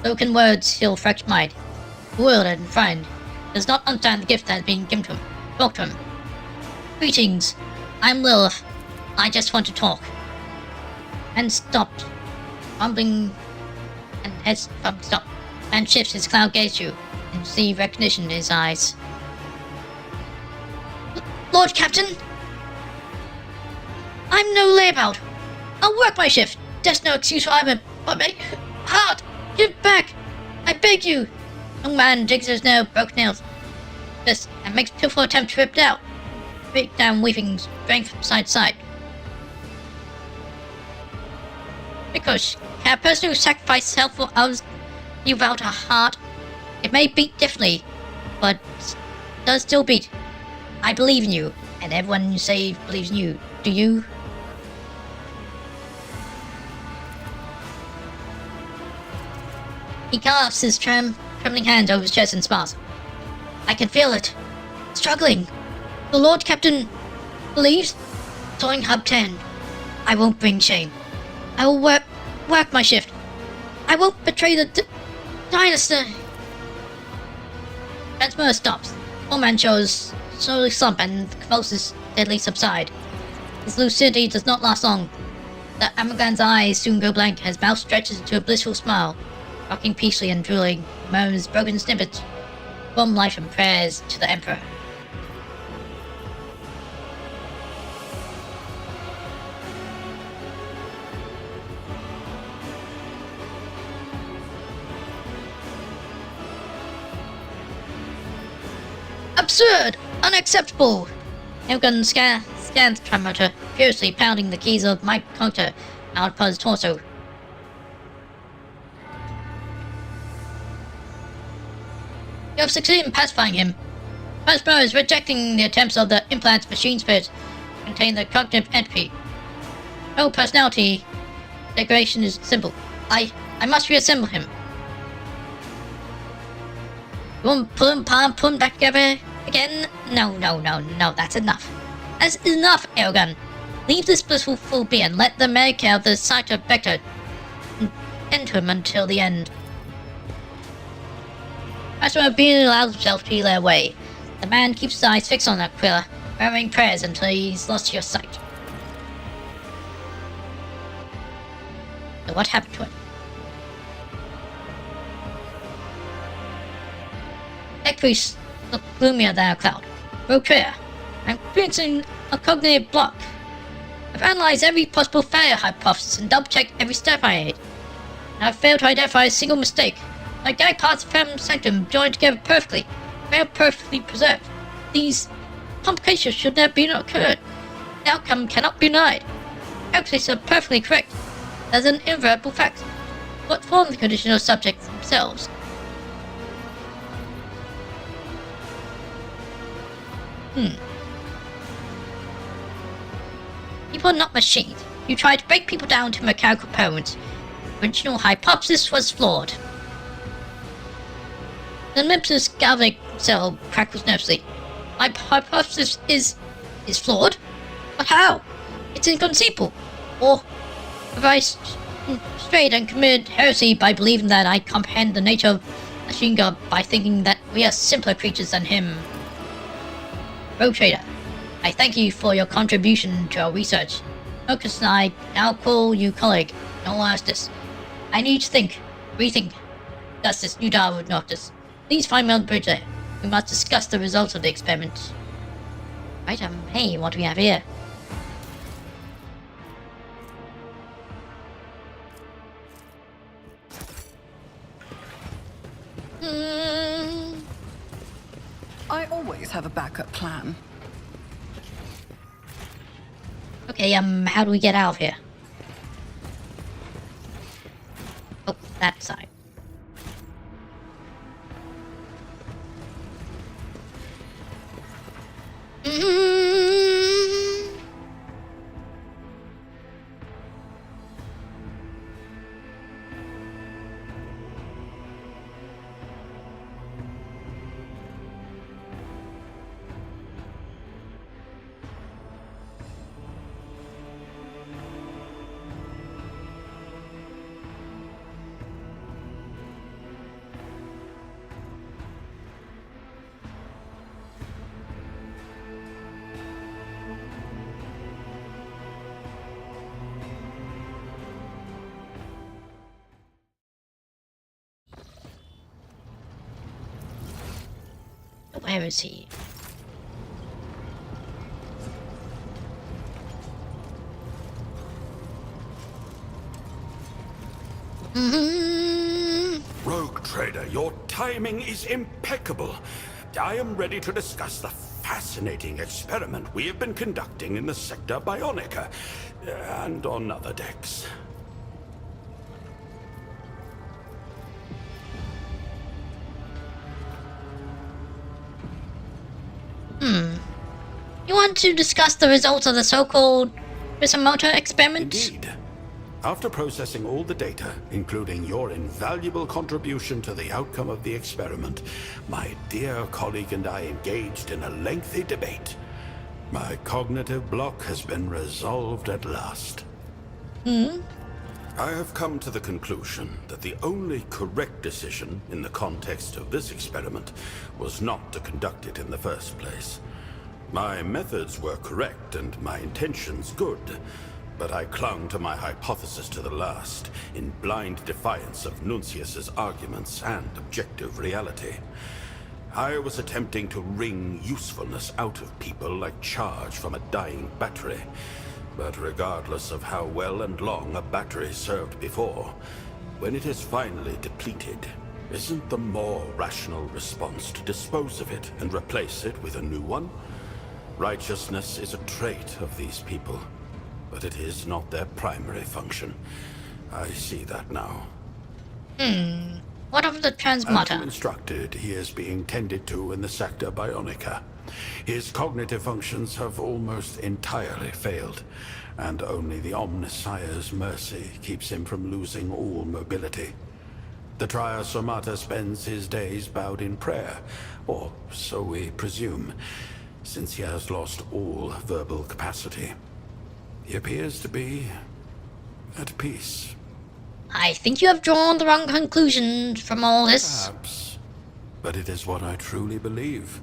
so can words heal fractured mind. Bewildered and frightened, does not understand the gift that has been given to him. Talk to him. Greetings. I'm Lilith. I just want to talk. And stopped, mumbling, and heads stopped. And shifts his cloud gaze to you, and see recognition in his eyes. Lord Captain? I'm no layabout. I'll work my shift. There's no excuse for either, but my heart, give back. I beg you. Young man digs his broken nails, this, and makes pitiful attempt to rip it out. Break down weaving, straying from side to side. Because can a person who sacrifices self for others be without a heart? It may beat differently, but does still beat. I believe in you, and everyone you save believes in you. Do you? He clasps his trembling hands over his chest and smiles. I can feel it. Struggling. The Lord Captain believes. Sawing Hub 10. I won't bring shame. I will work my shift. I won't betray the dynasty. Transfer stops. Old man shows slowly slump and the convulsions deadly subside. His lucidity does not last long. The Amagan's eyes soon go blank. His mouth stretches into a blissful smile. Rocking peacefully and drooling, murmurs broken snippets, from life and prayers to the Emperor. Absurd! Unacceptable! Elgon scans the transmitter, furiously pounding the keys of my counter out upon his torso. You have succeeded in pacifying him. Transfer is rejecting the attempts of the implant's machine spirit to contain the cognitive entropy. No personality degradation is simple. I must reassemble him. You want to pull him back together again? No, that's enough. That's enough, Elgon. Leave this blissful fool be and let the make care of the Cycler Vector tend to him until the end. Transfer being allows himself to heal away. The man keeps his eyes fixed on Aquila, murmuring prayers until he's lost your sight. So what happened to him? Tech priests look gloomier than a cloud. Rotria, I'm experiencing a cognitive block. I've analyzed every possible failure hypothesis and double-checked every step I made, and I've failed to identify a single mistake. My gag parts of Fem Sanctum joined together perfectly. They are perfectly preserved. These complications should never be occurred. The outcome cannot be denied. Calculations are perfectly correct. There's an inevitable fact. What form the conditional subjects themselves? People are not machines. You try to break people down to mechanical components. Original hypothesis was flawed. The Olympus galvanic cell crackles nervously. My hypothesis is flawed? But how? It's inconceivable. Or have I strayed and committed heresy by believing that I comprehend the nature of machine god by thinking that we are simpler creatures than him? Rogue Trader, I thank you for your contribution to our research. Marcus and I now call you colleague. No one asked this. I need to think, rethink. Thus this new dial with Noctis. Please find me on the bridge there. We must discuss the results of the experiment. Right, hey, what do we have here? I always have a backup plan. Okay, how do we get out of here? Oh, that side. Where is he? Rogue Trader, your timing is impeccable. I am ready to discuss the fascinating experiment we have been conducting in the Sector Bionica, and on other decks. You want to discuss the results of the so-called Risimoto experiment? Indeed. After processing all the data, including your invaluable contribution to the outcome of the experiment, my dear colleague and I engaged in a lengthy debate. My cognitive block has been resolved at last. I have come to the conclusion that the only correct decision in the context of this experiment was not to conduct it in the first place. My methods were correct and my intentions good, but I clung to my hypothesis to the last, in blind defiance of Nuncius's arguments and objective reality. I was attempting to wring usefulness out of people like charge from a dying battery. But regardless of how well and long a battery served before, when it is finally depleted, isn't the more rational response to dispose of it and replace it with a new one? Righteousness is a trait of these people, but it is not their primary function. I see that now. What of the As transmutter? you instructed, he is being tended to in the Sector Bionica. His cognitive functions have almost entirely failed, and only the Omnissiah's mercy keeps him from losing all mobility. The Trias Somata spends his days bowed in prayer, or so we presume, since he has lost all verbal capacity. He appears to be at peace. I think you have drawn the wrong conclusions from all this. Perhaps, but it is what I truly believe.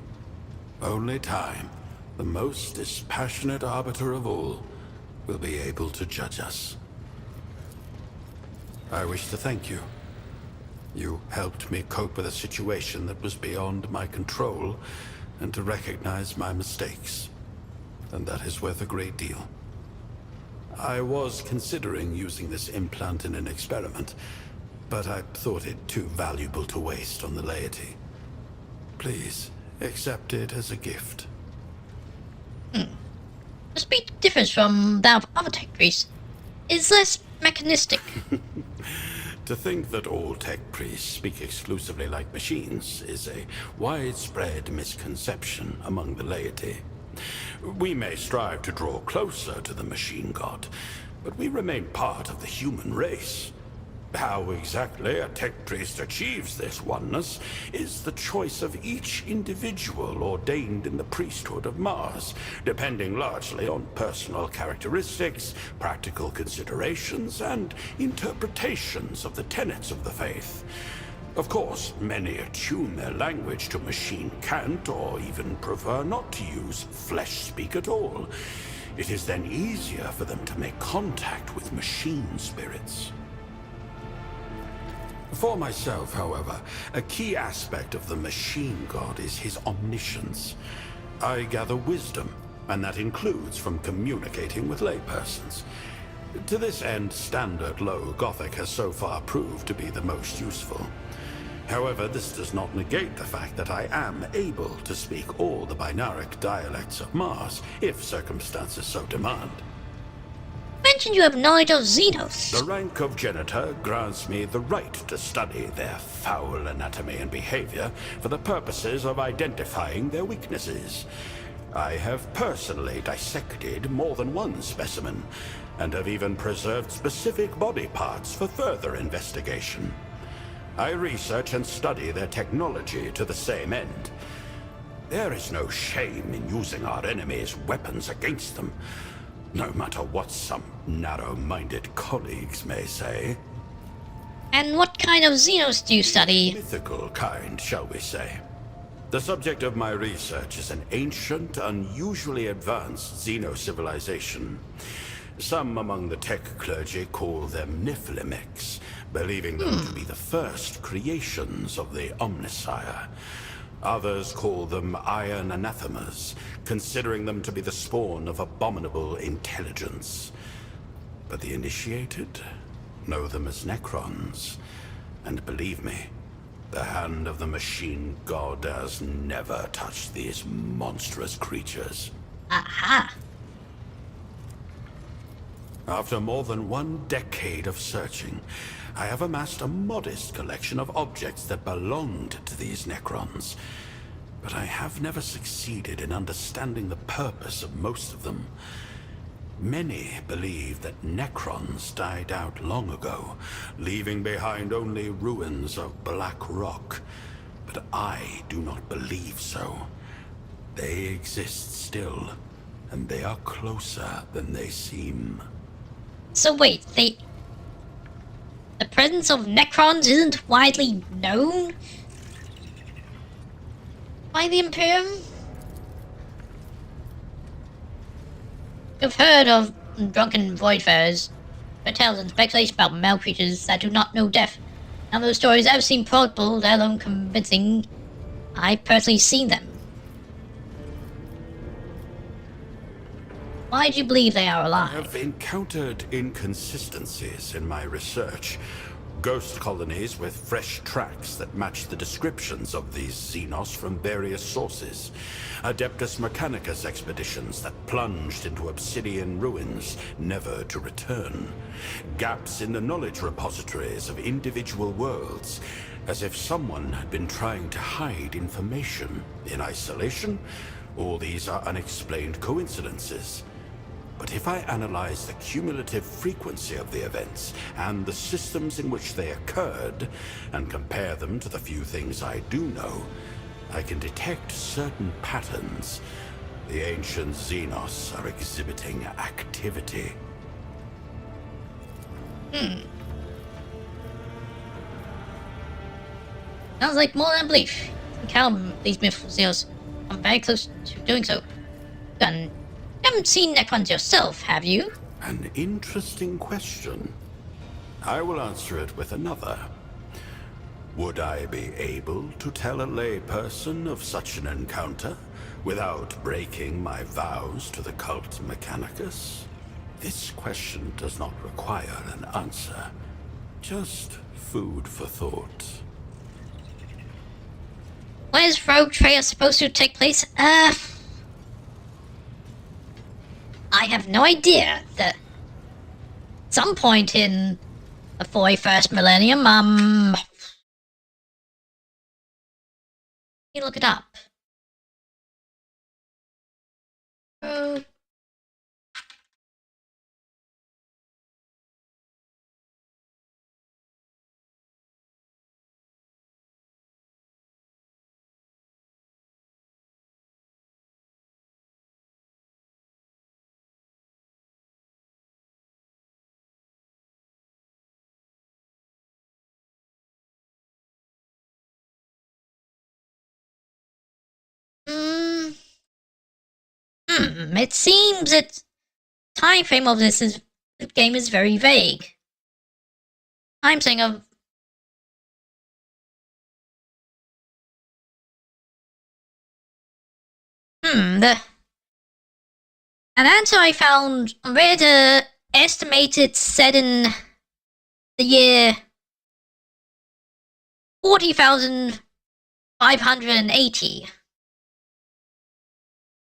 Only time, the most dispassionate arbiter of all, will be able to judge us. I wish to thank you. You helped me cope with a situation that was beyond my control, and to recognize my mistakes. And that is worth a great deal. I was considering using this implant in an experiment, but I thought it too valuable to waste on the laity. Please, accept it as a gift. The speech differs from that of other tech priests. Is less mechanistic. To think that all tech priests speak exclusively like machines is a widespread misconception among the laity. We may strive to draw closer to the machine god, but we remain part of the human race. How exactly a tech priest achieves this oneness is the choice of each individual ordained in the priesthood of Mars, depending largely on personal characteristics, practical considerations, and interpretations of the tenets of the faith. Of course, many attune their language to machine cant or even prefer not to use flesh speak at all. It is then easier for them to make contact with machine spirits. For myself, however, a key aspect of the machine god is his omniscience. I gather wisdom, and that includes from communicating with laypersons. To this end, standard low Gothic has so far proved to be the most useful. However, this does not negate the fact that I am able to speak all the binaric dialects of Mars, if circumstances so demand. Mentioned you have knowledge of Xenos. The rank of Genitor grants me the right to study their foul anatomy and behavior for the purposes of identifying their weaknesses. I have personally dissected more than one specimen, and have even preserved specific body parts for further investigation. I research and study their technology to the same end. There is no shame in using our enemies' weapons against them, no matter what some narrow-minded colleagues may say. And what kind of Xenos do you study? Mythical kind, shall we say. The subject of my research is an ancient, unusually advanced xeno-civilization. Some among the tech clergy call them Nephilimix, believing them to be the first creations of the Omnisire. Others call them iron anathemas, considering them to be the spawn of abominable intelligence. But the initiated know them as Necrons. And believe me, the hand of the machine god has never touched these monstrous creatures. Aha! After more than 1 decade of searching, I have amassed a modest collection of objects that belonged to these Necrons. But I have never succeeded in understanding the purpose of most of them. Many believe that Necrons died out long ago, leaving behind only ruins of black rock. But I do not believe so. They exist still, and they are closer than they seem. So wait, the presence of Necrons isn't widely known by the Imperium? You've heard of drunken voidfarers, but tales and speculation about male creatures that do not know death. None of those stories ever seem plausible, let alone convincing. I personally seen them. Why do you believe they are I alive? have encountered inconsistencies in my research. Ghost colonies with fresh tracks that match the descriptions of these Xenos from various sources. Adeptus Mechanicus expeditions that plunged into obsidian ruins, never to return. Gaps in the knowledge repositories of individual worlds, as if someone had been trying to hide information. In isolation, all these are unexplained coincidences. But if I analyze the cumulative frequency of the events and the systems in which they occurred, and compare them to the few things I do know, I can detect certain patterns. The ancient Xenos are exhibiting activity. Sounds like more than belief. Count these myths Xenos. I'm very close to doing so. And you haven't seen Necrons yourself, have you? An interesting question. I will answer it with another. Would I be able to tell a layperson of such an encounter without breaking my vows to the cult Mechanicus? This question does not require an answer, just food for thought. When is Rogue Trail supposed to take place? I have no idea. Some point in the 41st millennium. Let me look it up. Oh. It seems that time frame of this game is very vague. I'm saying of an answer I found on Reddit estimated set in the year 40,580.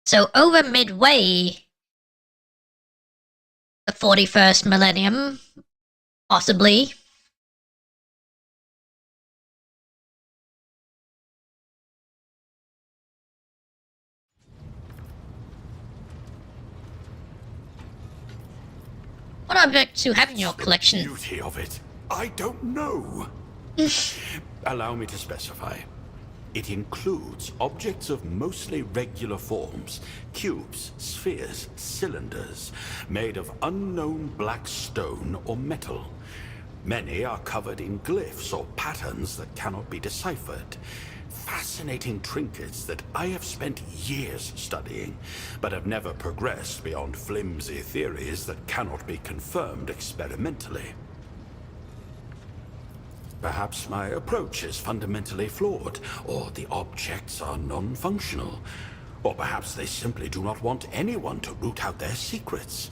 So over midway, the 41st millennium, possibly. What objects do you have in your collection? The beauty of it, I don't know. Allow me to specify. It includes objects of mostly regular forms, cubes, spheres, cylinders, made of unknown black stone or metal. Many are covered in glyphs or patterns that cannot be deciphered. Fascinating trinkets that I have spent years studying, but have never progressed beyond flimsy theories that cannot be confirmed experimentally. Perhaps my approach is fundamentally flawed, or the objects are non-functional. Or perhaps they simply do not want anyone to root out their secrets.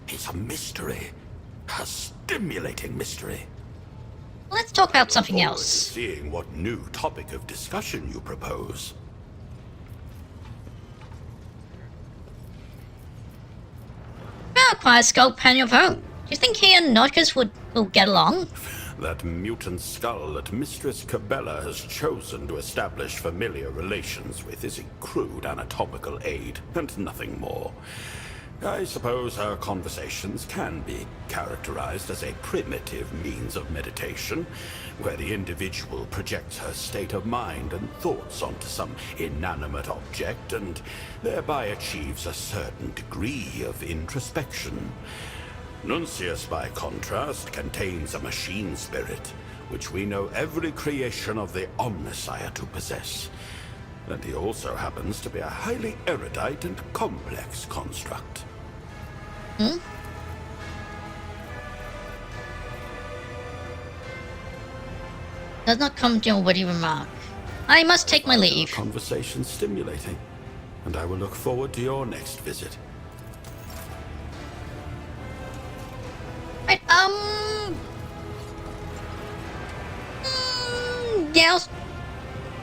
It's a mystery. A stimulating mystery. Let's talk about something Forward to else. seeing what new topic of discussion you propose. Well, quite a skull pen of own. Do you think he and Notkus will get along? That mutant skull that Mistress Cabela has chosen to establish familiar relations with is a crude anatomical aid, and nothing more. I suppose our conversations can be characterized as a primitive means of meditation, where the individual projects her state of mind and thoughts onto some inanimate object, and thereby achieves a certain degree of introspection. Nuncius, by contrast, contains a machine spirit, which we know every creation of the Omnissiah to possess. And he also happens to be a highly erudite and complex construct. Does not come to a witty remark. I must take my leave. Conversation stimulating, and I will look forward to your next visit. Right, yeah,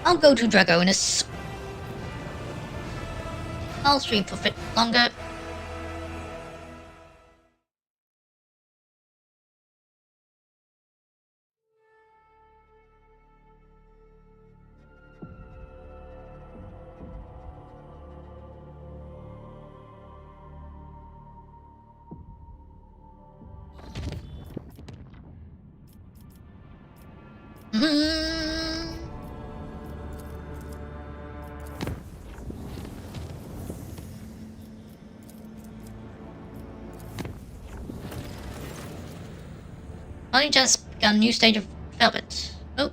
I'll go to Dragonis. I'll stream for a bit longer. I just begun a new stage of development. Oh.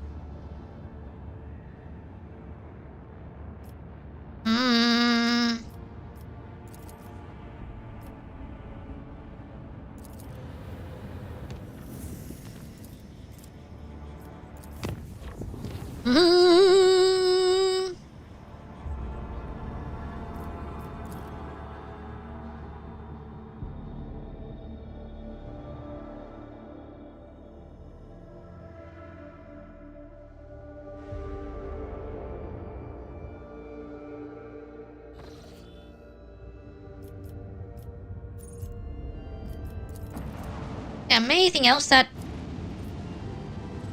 Anything else that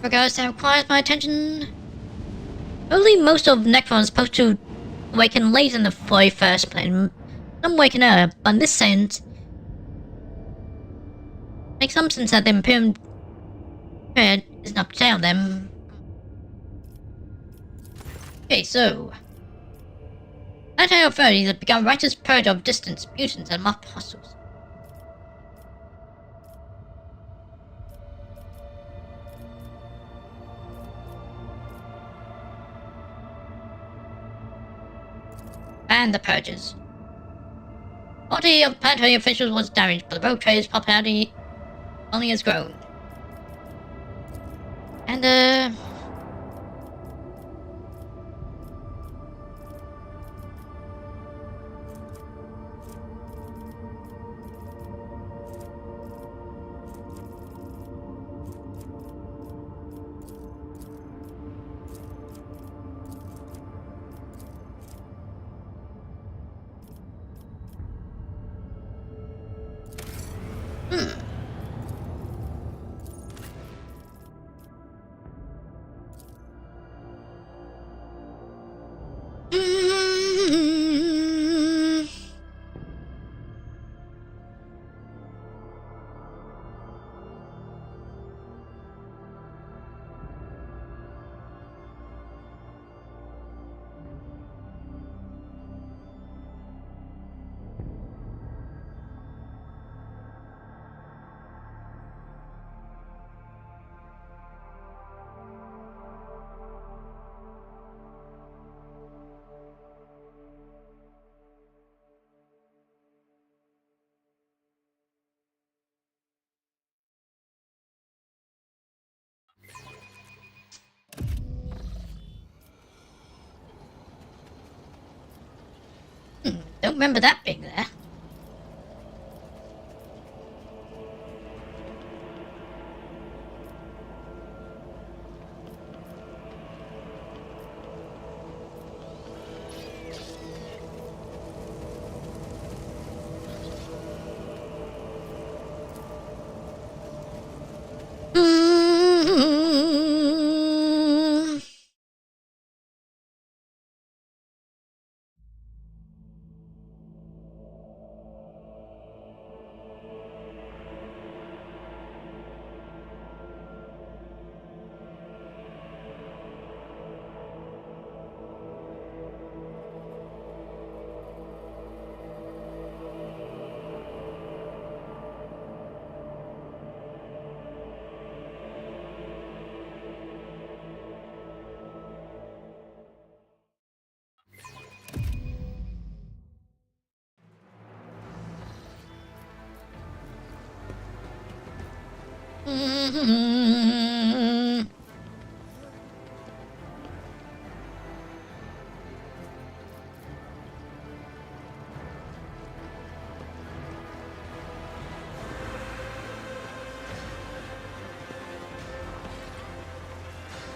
Regards that requires my attention. Only most of Necron's supposed to awaken late in the very first plane. Some awaken earlier, but in this sense, makes some sense that the Imperium period isn't up to date on them. Okay, so Planetary authorities have begun righteous purge of distant mutants and mob hostels. And the purges. Body of planetary officials was damaged, but the rogue trader's popularity only has grown. And don't remember that being there.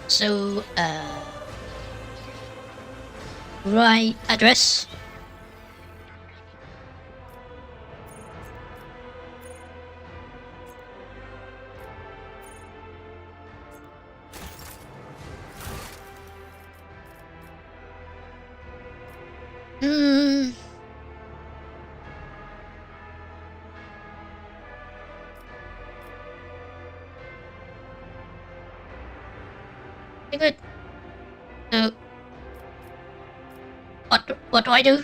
So, right address. Good. So, what do I do?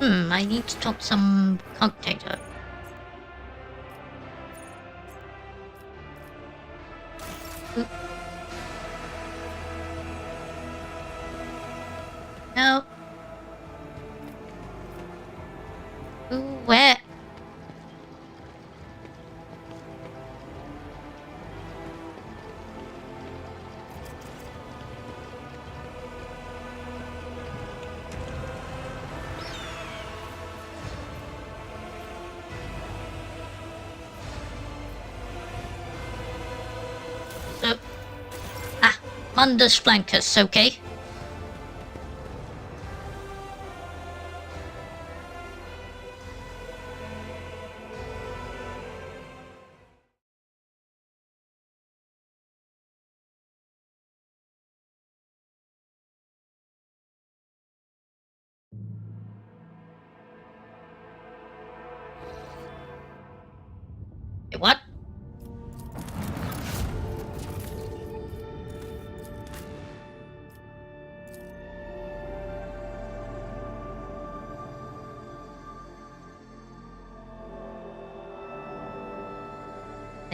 I need to talk to some commentator. No. Where? Mundus Flancus, okay?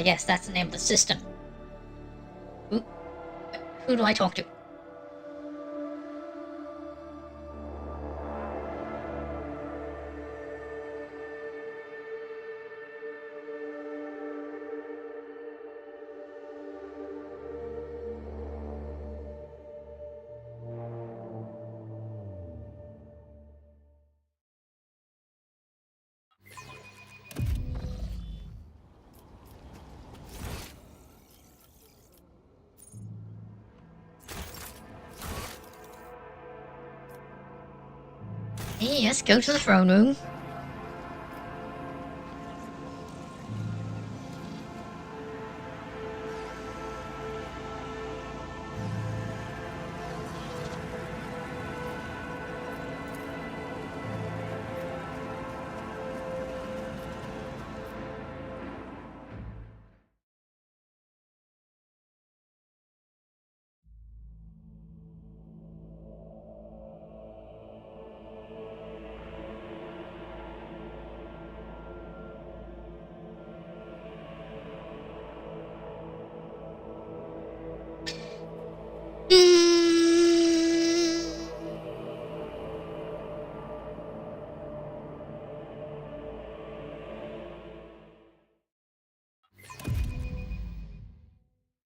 I guess that's the name of the system. Who do I talk to? Hey, let's go to the throne room.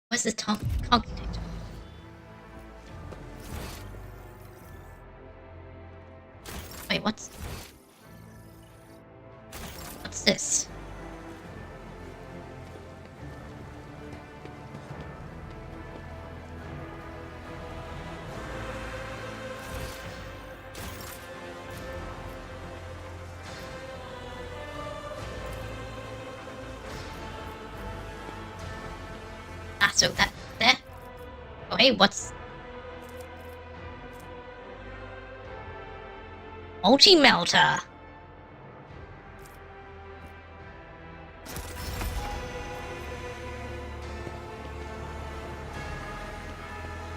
What's this cognitive? Wait, what's this? So that there. Oh hey, what's multi-melter?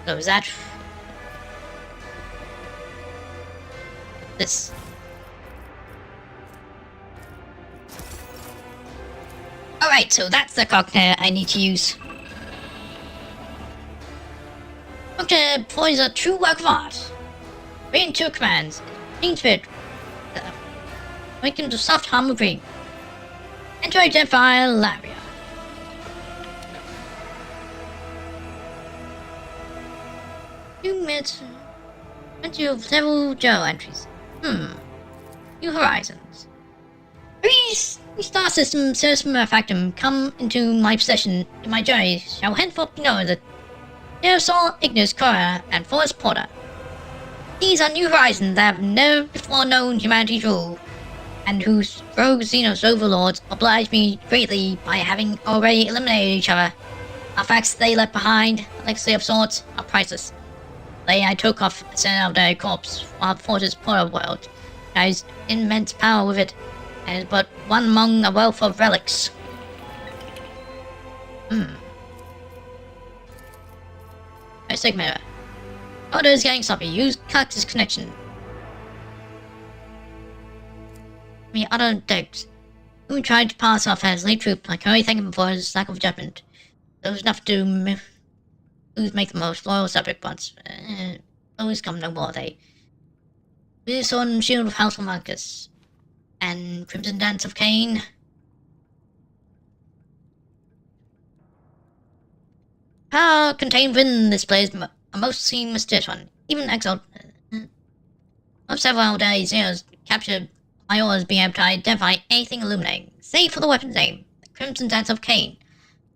So is that this? Alright, so that's the cocktail I need to use. Doctor employs a true work of art. Bring to commands. Being spirit. Awaken to soft hum of ring. Enter identify Laria. New minutes. Plenty of several journal entries. New horizons. These star systems, system factum come into my possession in my journey shall henceforth know that Aerosol, Ignis, Cora, and Forest Porter. These are new horizons that have never before known humanity's rule, and whose rogue Xenos overlords oblige me greatly by having already eliminated each other. Artifacts they left behind, a legacy of sorts, are priceless. They I took off and sent out their corpse while the Fortress Porter world carries immense power with it, and is but one among a wealth of relics. Mystic mirror. Order is getting sloppy. Use cactus connection. Other decks. Who tried to pass off as late troop, I can only thank him for his lack of judgment. There was enough to who's make the most loyal subject once. Always come no more, they. With sword and shield of House of Marcus. And Crimson Dance of Cain. Power contained within this plays a most seamless one. Even exiled. Of several days, Zeros captured my orders being able to identify anything illuminating, save for the weapon's aim, the Crimson Dance of Cain.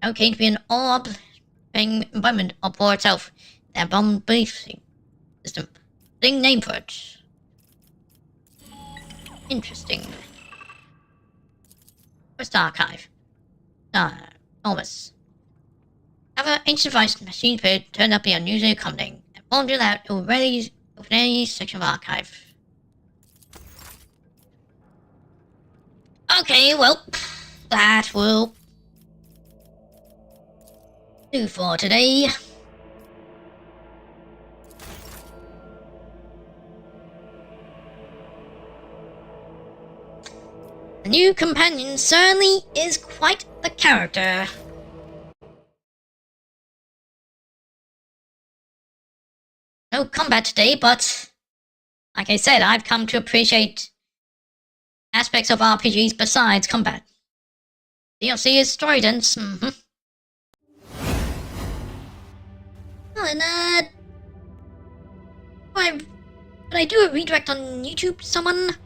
Now Cain to be an all-up-paying embodiment of war itself, their bomb belief system. Fitting name for it. Interesting. First archive. Enormous. However, ancient device machine spirit turned up the unusually accommodating, and informed you that it will readily open any section of archive. Okay, well, that will do for today. new companion certainly is quite the character. No combat today, but like I said, I've come to appreciate aspects of RPGs besides combat. DLC is story dense. Well, and did I do a redirect on YouTube? Someone?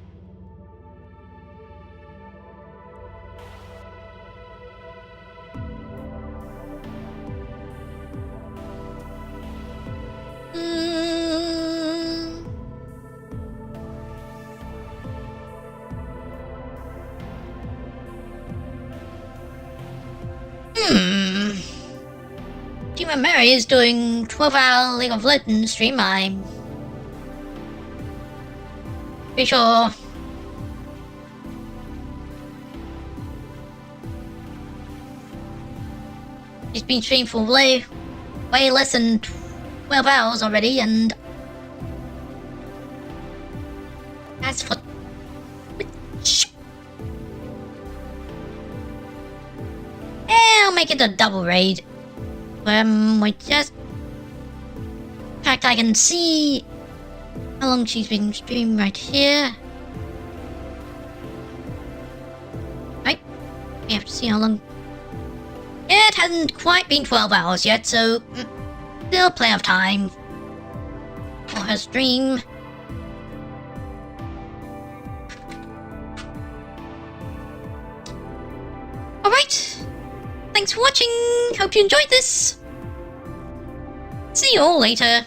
Team Mary is doing 12-hour League of Legends stream. I'm pretty sure she's been streaming for way less than 12 hours already, and as for I'll make it a double raid. We just... In fact, I can see how long she's been streaming right here. Right? We have to see how long... It hasn't quite been 12 hours yet, so... Still plenty of time for her stream. Alright. Thanks for watching. Hope you enjoyed this. See you all later.